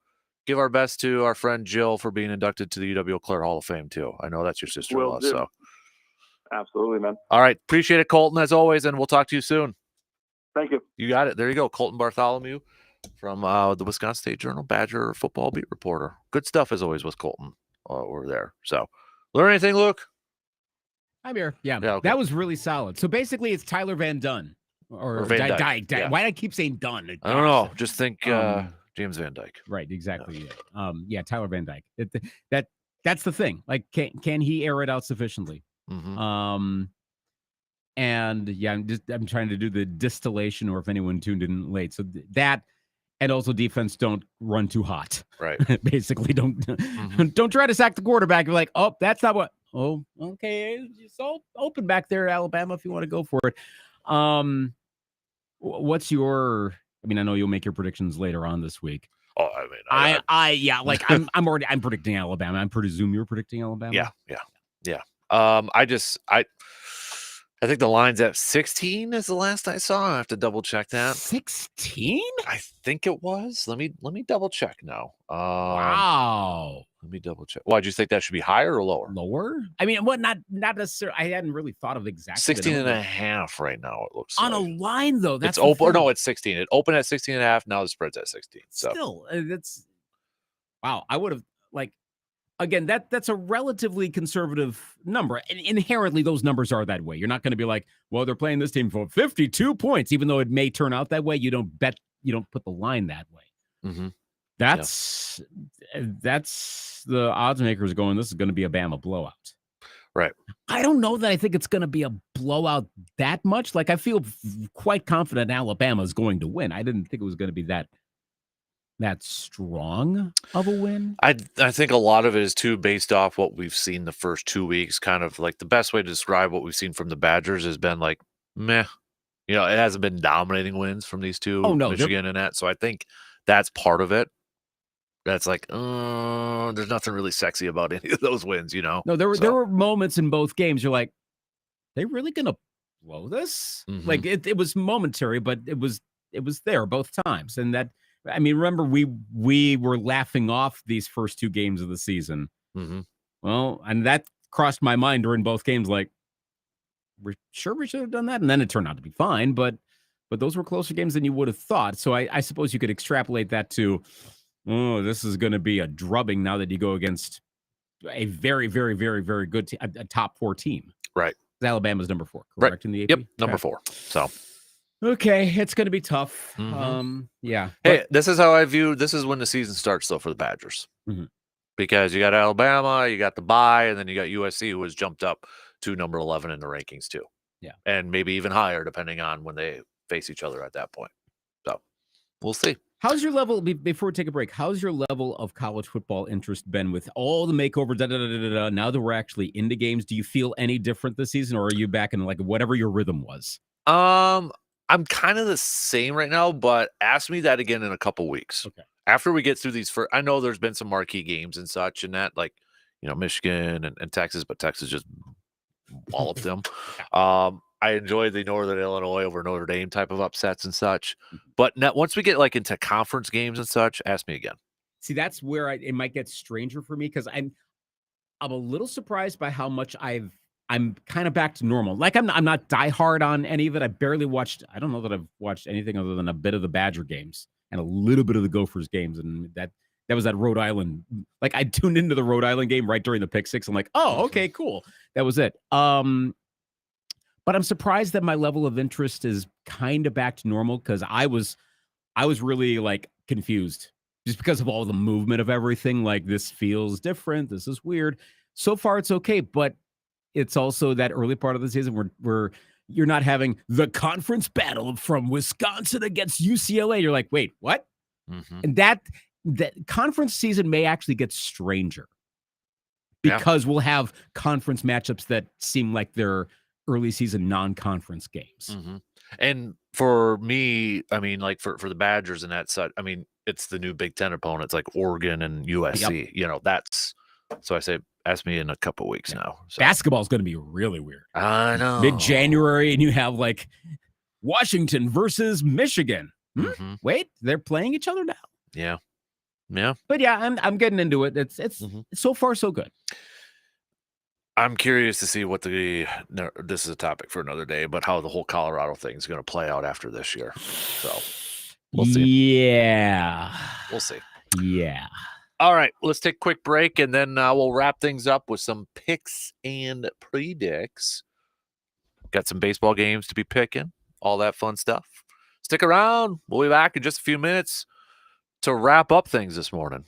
give our best to our friend Jill for being inducted to the UW Clare Hall of Fame, too. I know that's your sister-in-law, so. Absolutely, man. All right. Appreciate it, Colton, as always, and we'll talk to you soon. Thank you. You got it. There you go. Colton Bartholomew, from the Wisconsin State Journal, Badger football beat reporter. Good stuff as always with Colton over there. So, learn anything, Luke? I'm here. Yeah, okay. That was really solid. So basically, it's Tyler Van Dunn or Van Dyke. Dyke. Yeah. Why do I keep saying Dunn? I don't know. Just think James Van Dyke. Right. Exactly. Yeah. Tyler Van Dyke. That's the thing. Like, can he air it out sufficiently? Mm-hmm. And yeah, I'm trying to do the distillation, or if anyone tuned in late. So that, and also defense, don't run too hot. Right. Basically, don't try to sack the quarterback. You're like, oh, that's not what. Oh, okay. It's all open back there, Alabama, if you want to go for it. What's your? I mean, I know you'll make your predictions later on this week. Oh, I mean, I'm predicting Alabama. I presume you're predicting Alabama. Yeah. I think the line's at 16 is the last I saw. I have to double check that. 16? I think it was. Let me double check now. Wow. Let me double check. Why do you think that should be higher or lower? Lower? I mean, what? Not necessarily. I hadn't really thought of exactly 16 and a half right now. It looks on like. a line though. That's it's open. No, it's 16. It opened at 16 and a half. Now the spread's at 16. So still, that's wow. I would have again, that's a relatively conservative number. And inherently, those numbers are that way. You're not going to be like, well, they're playing this team for 52 points, even though it may turn out that way. You don't put the line that way. Mm-hmm. That's the odds makers going, this is going to be a Bama blowout. Right. I don't know that I think it's going to be a blowout that much. Like, I feel quite confident Alabama is going to win. I didn't think it was going to be that strong of a win. I think a lot of it is too based off what we've seen the first 2 weeks. Kind of like the best way to describe what we've seen from the Badgers has been like meh. It hasn't been dominating wins from these two, Michigan and that. So I think that's part of it. That's like, there's nothing really sexy about any of those wins, No, there were moments in both games. You're like, they really gonna blow this? Mm-hmm. Like it was momentary, but it was there both times. And that, I mean, remember we were laughing off these first two games of the season. Mm-hmm. Well, and that crossed my mind during both games. Like, we're sure we should have done that, and then it turned out to be fine. But those were closer games than you would have thought. So I suppose you could extrapolate that to, this is going to be a drubbing now that you go against a very, very, very, very good a top 4 team. Right. Alabama's number 4, correct? Right. In the AP? Yep, number 4. So. Okay, it's going to be tough. Mm-hmm. Yeah. Hey, this is how I view. This is when the season starts, though, for the Badgers, because you got Alabama, you got the bye, and then you got USC, who has jumped up to number 11 in the rankings too. Yeah, and maybe even higher depending on when they face each other at that point. So we'll see. How's your level, before we take a break, how's your level of college football interest been with all the makeover, now that we're actually into games? Do you feel any different this season, or are you back in like whatever your rhythm was? I'm kind of the same right now, but ask me that again in a couple weeks. Okay. After we get through these first, I know there's been some marquee games and such and that, like, Michigan and Texas, but Texas just walloped them. I enjoy the Northern Illinois over Notre Dame type of upsets and such. But once we get like into conference games and such, ask me again. See, that's where it might get stranger for me, because I'm a little surprised by how much I'm kind of back to normal. Like, I'm not diehard on any of it. I don't know that I've watched anything other than a bit of the Badger games and a little bit of the Gophers games. And that was that Rhode Island. Like, I tuned into the Rhode Island game right during the pick six. I'm like, oh, okay, cool. That was it. But I'm surprised that my level of interest is kind of back to normal, because I was really like confused just because of all the movement of everything. Like, this feels different. This is weird. So far, it's okay, but it's also that early part of the season where you're not having the conference battle from Wisconsin against UCLA. You're like, wait, what? Mm-hmm. And that conference season may actually get stranger, because we'll have conference matchups that seem like they're early season non-conference games. Mm-hmm. And for me, I mean, like for the Badgers and that side, I mean, it's the new Big Ten opponents like Oregon and USC. That's so I say, ask me in a couple weeks now. So. Basketball is going to be really weird. I know. Mid-January, and you have like Washington versus Michigan. Mm-hmm. Wait, they're playing each other now. Yeah. But yeah, I'm getting into it. It's so far so good. I'm curious to see what this is a topic for another day, but how the whole Colorado thing is going to play out after this year. So We'll see. Yeah. We'll see. Yeah. All right, let's take a quick break, and then we'll wrap things up with some picks and predicts. Got some baseball games to be picking, all that fun stuff. Stick around. We'll be back in just a few minutes to wrap up things this morning.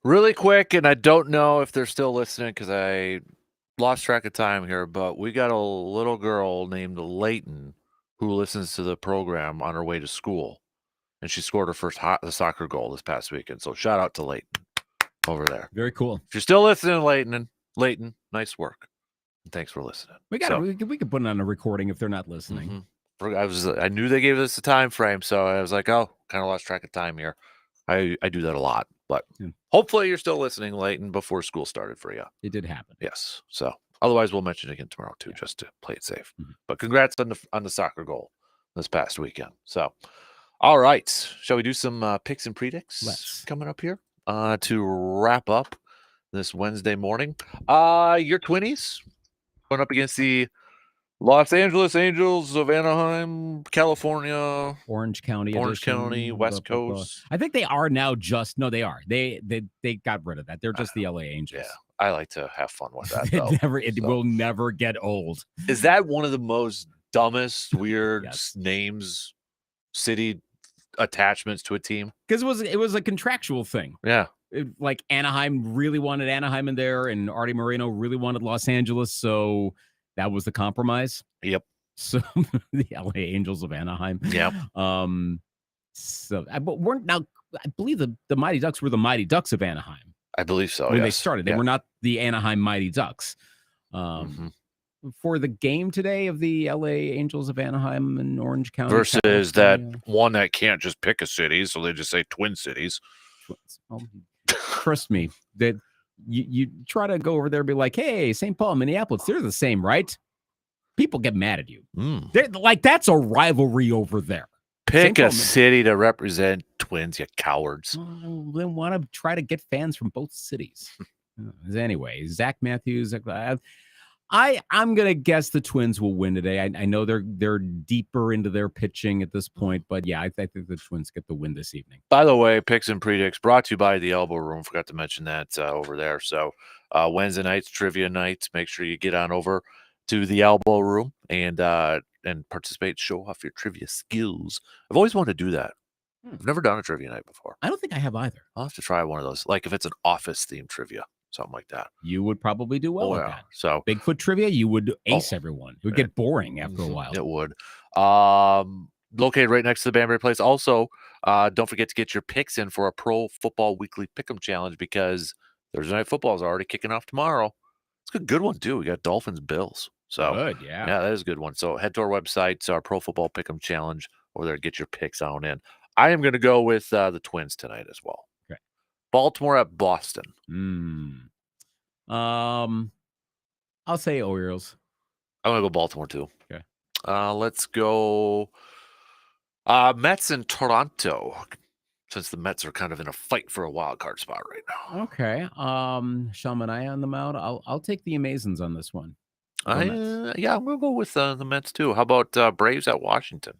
Really quick, and I don't know if they're still listening because I lost track of time here, but we got a little girl named Layton who listens to the program on her way to school, and she scored her first soccer goal this past weekend. So shout out to Layton over there. Very cool. If you're still listening, Layton, nice work. And thanks for listening. We could put it on a recording if they're not listening. I knew they gave us a time frame, so I was like, oh, kind of lost track of time here. I do that a lot, but hopefully you're still listening, Layton, before school started for you. It did happen. Yes. So otherwise, we'll mention it again tomorrow too, just to play it safe. But congrats on the soccer goal this past weekend. So, all right, shall we do some picks and predicts coming up here to wrap up this Wednesday morning? Your Twinnies going up against the Los Angeles Angels of Anaheim, California, Orange County, West Coast. I think they are now just no, they are. They got rid of that. They're just the LA Angels. Yeah, I like to have fun with that. Though. It will never get old. Is that one of the most dumbest, weird names, city attachments to a team? Because it was a contractual thing. Yeah. Like Anaheim really wanted Anaheim in there, and Artie Moreno really wanted Los Angeles, so that was the compromise. Yep. So the LA Angels of Anaheim. Yep. So, but weren't now? I believe the Mighty Ducks were the Mighty Ducks of Anaheim. I believe so. When they started, they were not the Anaheim Mighty Ducks. For the game today of the LA Angels of Anaheim and Orange County versus that one that can't just pick a city, so they just say Twin Cities. Well, trust me, that you try to go over there and be like, hey, St. Paul, Minneapolis, they're the same, right? People get mad at you. They're like, that's a rivalry over there. Pick a city to represent Twins, you cowards. They want to try to get fans from both cities. Anyway, Zach Matthews. I'm gonna guess the Twins will win today. I know they're deeper into their pitching at this point, but yeah, I think the Twins get the win this evening. By the way, picks and predicts brought to you by the Elbow Room. Forgot to mention that over there. So Wednesday nights, trivia nights. Make sure you get on over to the Elbow Room and participate, show off your trivia skills. I've always wanted to do that. I've never done a trivia night before. I don't think I have either. I'll have to try one of those. Like if it's an office themed trivia, something like that. You would probably do well with that. So Bigfoot trivia, you would ace everyone. It would get boring after a while. It would. Located right next to the Banbury Place. Also, don't forget to get your picks in for a Pro Football Weekly Pick'em Challenge because Thursday Night Football is already kicking off tomorrow. It's a good one too. We got Dolphins Bills. So Good, yeah. Yeah, that is a good one. So head to our website, it's our Pro Football Pick'em Challenge over there. Get your picks on in. I am going to go with the Twins tonight as well. Okay. Baltimore at Boston. I'll say Orioles. I'm going to go Baltimore too. Okay. Let's go Mets in Toronto, since the Mets are kind of in a fight for a wild card spot right now. Okay. Sean Manaea on the mound. I'll take the Amazons on this one. Yeah, I'm going to go with the Mets too. How about Braves at Washington?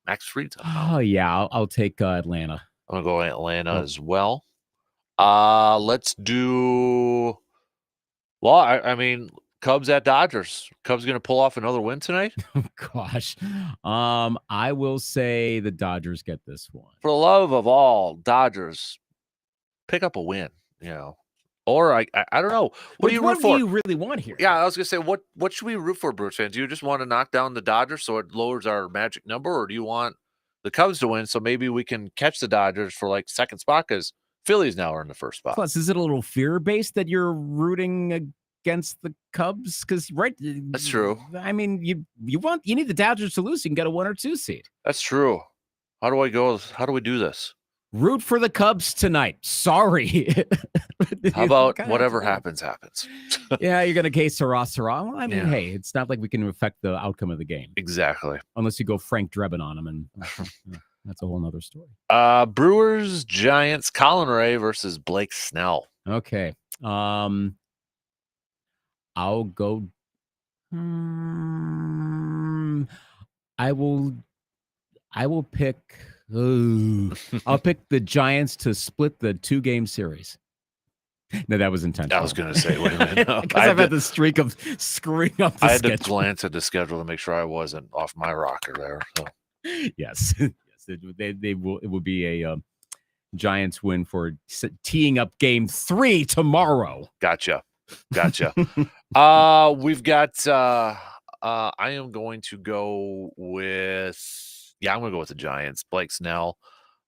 Max Fried's on the mound. Oh, yeah. I'll take Atlanta. I'm going to go Atlanta as well. Let's do... Well, I mean, Cubs at Dodgers. Cubs going to pull off another win tonight? Gosh. I will say the Dodgers get this one. For the love of all, Dodgers, pick up a win, Or I don't know. What do you root for? What do you really want here? Yeah, I was gonna say, what should we root for, Bruce fans? Do you just want to knock down the Dodgers so it lowers our magic number, or do you want the Cubs to win so maybe we can catch the Dodgers for like second spot because Phillies now are in the first spot? Plus, is it a little fear-based that you're rooting against the Cubs? Because That's true. I mean, you need the Dodgers to lose. So you can get a 1 or 2 seed. That's true. How do I go? How do we do this? Root for the Cubs tonight. Sorry. How about whatever happens? Yeah, you're going to case Sarah. Well, I mean, hey, it's not like we can affect the outcome of the game. Exactly. Unless you go Frank Drebin on him, and that's a whole nother story. Brewers, Giants, Colin Ray versus Blake Snell. Okay. I'll go. I will pick. I'll pick the Giants to split the 2-game series. No, that was intentional. I was going to say, wait a minute. Because I've had the streak of screwing up the I had schedule. to glance at the schedule to make sure I wasn't off my rocker there. So. Yes. It will be a Giants win for teeing up game 3 tomorrow. Gotcha. We've got, I am going to go with, I'm going to go with the Giants. Blake Snell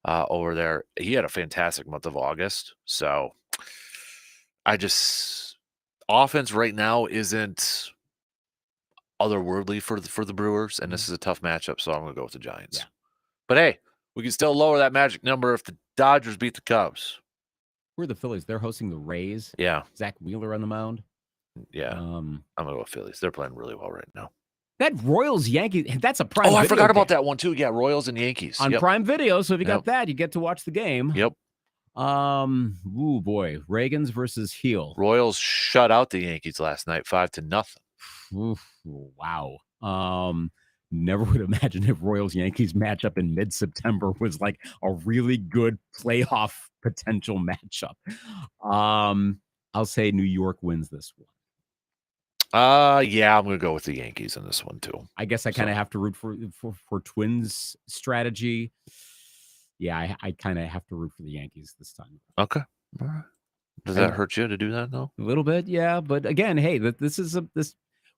over there. He had a fantastic month of August. So offense right now isn't otherworldly for the Brewers, and this is a tough matchup, so I'm going to go with the Giants. Yeah. But hey, we can still lower that magic number if the Dodgers beat the Cubs. Who are the Phillies? They're hosting the Rays. Yeah. Zach Wheeler on the mound. Yeah. I'm going to go with Phillies. They're playing really well right now. That Royals-Yankees, that's a Prime Video I forgot about game. that one too. Yeah, Royals and Yankees. On Prime Video, so if you got that, you get to watch the game. Yep. Ooh, boy. Reagans versus Heel. Royals shut out the Yankees last night, 5-0. Oof, wow. Never would imagine if Royals-Yankees matchup in mid-September was like a really good playoff potential matchup. I'll say New York wins this one. Yeah, I'm going to go with the Yankees in this one too. I guess I kind of have to root for Twins strategy. Yeah, I kind of have to root for the Yankees this time. Okay. All right. Does that hurt you to do that though? A little bit, yeah. But again, hey,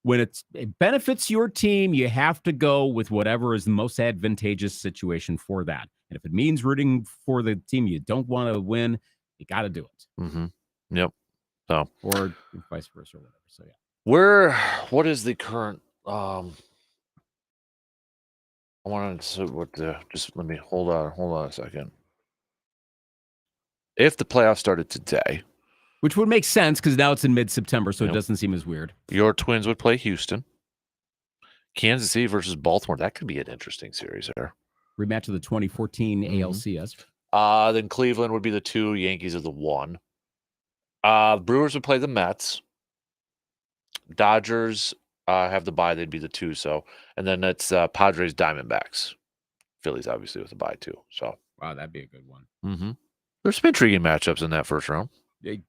when it benefits your team, you have to go with whatever is the most advantageous situation for that. And if it means rooting for the team you don't want to win, you got to do it. Mm-hmm. Yep. So or vice versa or whatever. So yeah. What is the current I wanted to see what just let me hold on a second. If the playoffs started today, which would make sense because now it's in mid-September, so it doesn't seem as weird. Your Twins would play Houston. Kansas City versus Baltimore. That could be an interesting series there. Rematch of the 2014 ALCS. Then Cleveland would be the 2, Yankees are the 1. Brewers would play the Mets. Dodgers have the bye, they'd be the 2. So, and then it's Padres, Diamondbacks. Phillies obviously with the bye too. So, wow, that'd be a good one. Mm-hmm. There's some intriguing matchups in that first round.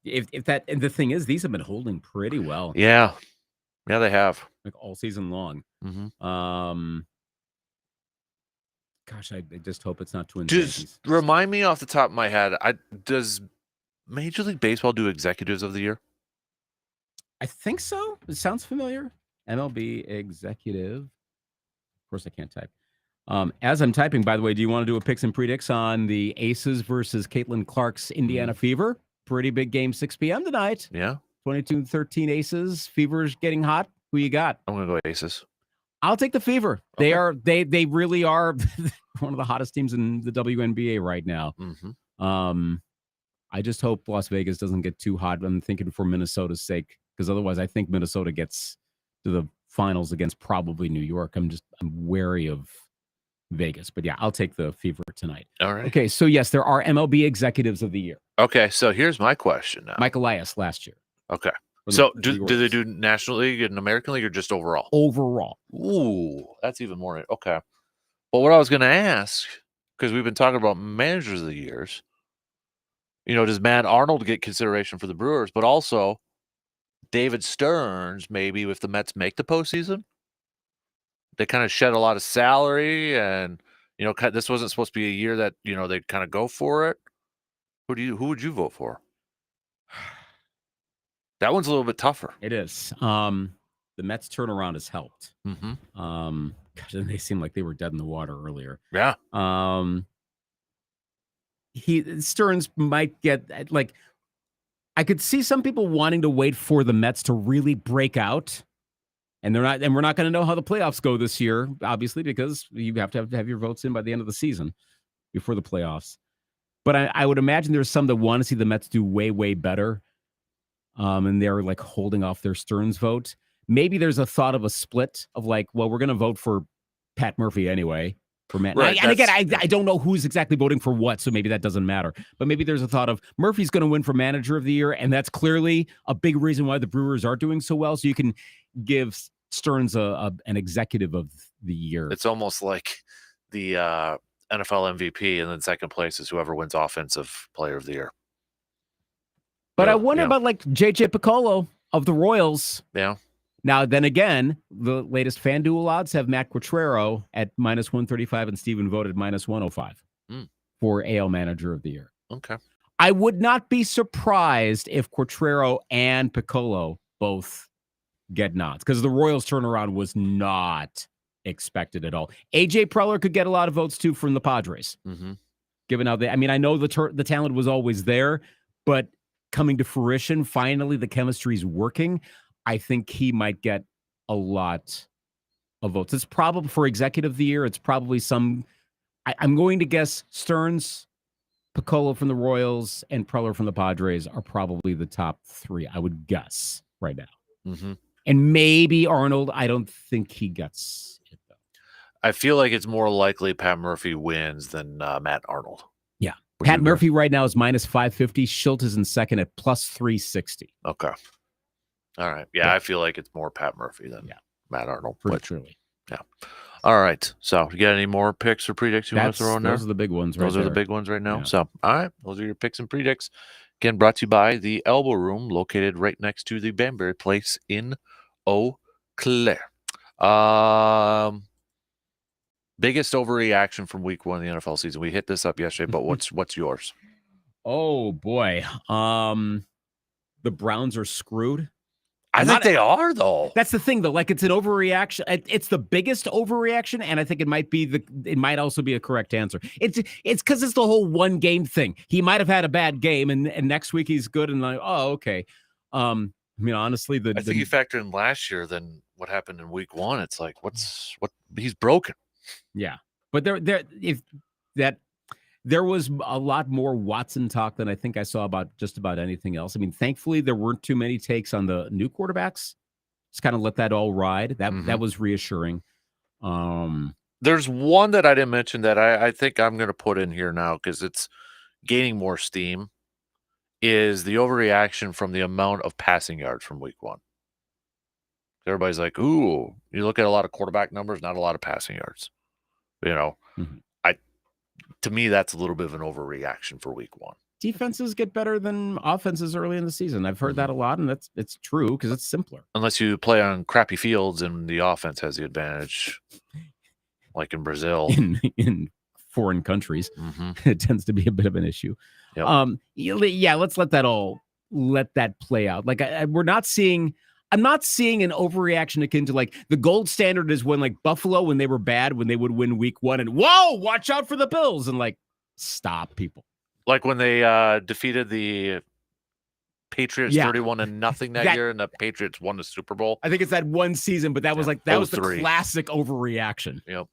If that, and the thing is, these have been holding pretty well. Yeah, they have. like all season long. Mm-hmm. Gosh, I just hope it's not Twins. Just Yankees. remind me off the top of my head. Does Major League Baseball do Executives of the Year? I think so. It sounds familiar. MLB executive. Of course, I can't type. As I'm typing, by the way, do you want to do a picks and predicts on the Aces versus Caitlin Clark's Indiana Fever? Pretty big game, 6 p.m. tonight. Yeah. 22-13 Aces. Fever's getting hot. Who you got? I'm gonna go Aces. I'll take the Fever. Okay. They really are one of the hottest teams in the WNBA right now. Mm-hmm. I just hope Las Vegas doesn't get too hot. I'm thinking for Minnesota's sake, because otherwise I think Minnesota gets to the finals against probably New York. I'm wary of Vegas, but yeah, I'll take the Fever tonight. All right. Okay, so yes, there are MLB executives of the year. Okay, so here's my question now. Mike Elias last year. Okay. from So the do they Orioles. do National League and American League or just overall? Overall? Ooh, that's even more. Okay. But what I was going to ask, because we've been talking about managers of the years, does Matt Arnold get consideration for the Brewers? But also, David Stearns, maybe if the Mets make the postseason, they kind of shed a lot of salary, and this wasn't supposed to be a year that they kind of go for it. Who would you vote for? That one's a little bit tougher. It is. The Mets turnaround has helped. Mm-hmm. Gosh, they seemed like they were dead in the water earlier. Yeah. Stearns might get I could see some people wanting to wait for the Mets to really break out. And we're not going to know how the playoffs go this year, obviously, because you have to have your votes in by the end of the season before the playoffs. But I would imagine there's some that want to see the Mets do way, way better. And they're holding off their Stearns vote. Maybe there's a thought of a split of we're going to vote for Pat Murphy anyway. For Matt. Right, And again, I don't know who's exactly voting for what, so maybe that doesn't matter. But maybe there's a thought of Murphy's going to win for Manager of the Year, and that's clearly a big reason why the Brewers are doing so well. So you can give Stearns an Executive of the Year. It's almost like the NFL MVP, and then second place is whoever wins Offensive Player of the Year. But I wonder about JJ Piccolo of the Royals. Yeah. Now, then again, the latest FanDuel odds have Matt Quatrero at -135 and Steven Vogt at -105 for AL Manager of the Year. Okay. I would not be surprised if Quatrero and Piccolo both get nods, because the Royals turnaround was not expected at all. AJ Preller could get a lot of votes too from the Padres. Mm-hmm. Given how I know the talent was always there, but coming to fruition, finally the chemistry's working. I think he might get a lot of votes. It's probably for Executive of the Year. It's probably I'm going to guess Stearns, Piccolo from the Royals, and Preller from the Padres are probably the top three, I would guess, right now. Mm-hmm. And maybe Arnold. I don't think he gets it, though. I feel like it's more likely Pat Murphy wins than Matt Arnold. Yeah. Pat Murphy right now is -550. Schilt is in second at +360. Okay. All right. Yeah, I feel like it's more Pat Murphy than Matt Arnold. Truly. Yeah. All right. So, you got any more picks or predicts you want to throw in there? Those are the big ones Those are the big ones right now. Yeah. So, all right. Those are your picks and predicts. Again, brought to you by the Elbow Room, located right next to the Banbury Place in Eau Claire. Biggest overreaction from week one of the NFL season. We hit this up yesterday, but what's yours? Oh, boy. The Browns are screwed. I think they are, though. That's the thing, though. It's an overreaction. It's the biggest overreaction, and I think it might also be a correct answer. It's because it's the whole one game thing. He might have had a bad game, and next week he's good, and okay. Honestly, I think you factor in last year than what happened in week one. It's like he's broken. Yeah, but there was a lot more Watson talk than I think I saw about just about anything else. Thankfully, there weren't too many takes on the new quarterbacks. Just kind of let that all ride. That was reassuring. There's one that I didn't mention that I think I'm going to put in here now because it's gaining more steam, is the overreaction from the amount of passing yards from week one. Everybody's like, ooh, you look at a lot of quarterback numbers, not a lot of passing yards. To me, that's a little bit of an overreaction for week one. defenses get better than offenses early in the season. I've heard that a lot, and it's true because it's simpler. Unless you play on crappy fields and the offense has the advantage, like in Brazil. In foreign countries, it tends to be a bit of an issue. Yep. Yeah, let's let that play out. Like I'm not seeing an overreaction akin to like the gold standard is when like Buffalo, when they were bad, when they would win week 1 and whoa, watch out for the Bills, and like stop people. Like when they defeated the Patriots 31-0 that year, and the Patriots won the Super Bowl. I think it's that one season, but that was like that was the 03. classic overreaction. Yep.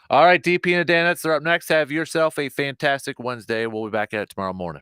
All right, DP and Danettes, they're up next. Have yourself a fantastic Wednesday. We'll be back at it tomorrow morning.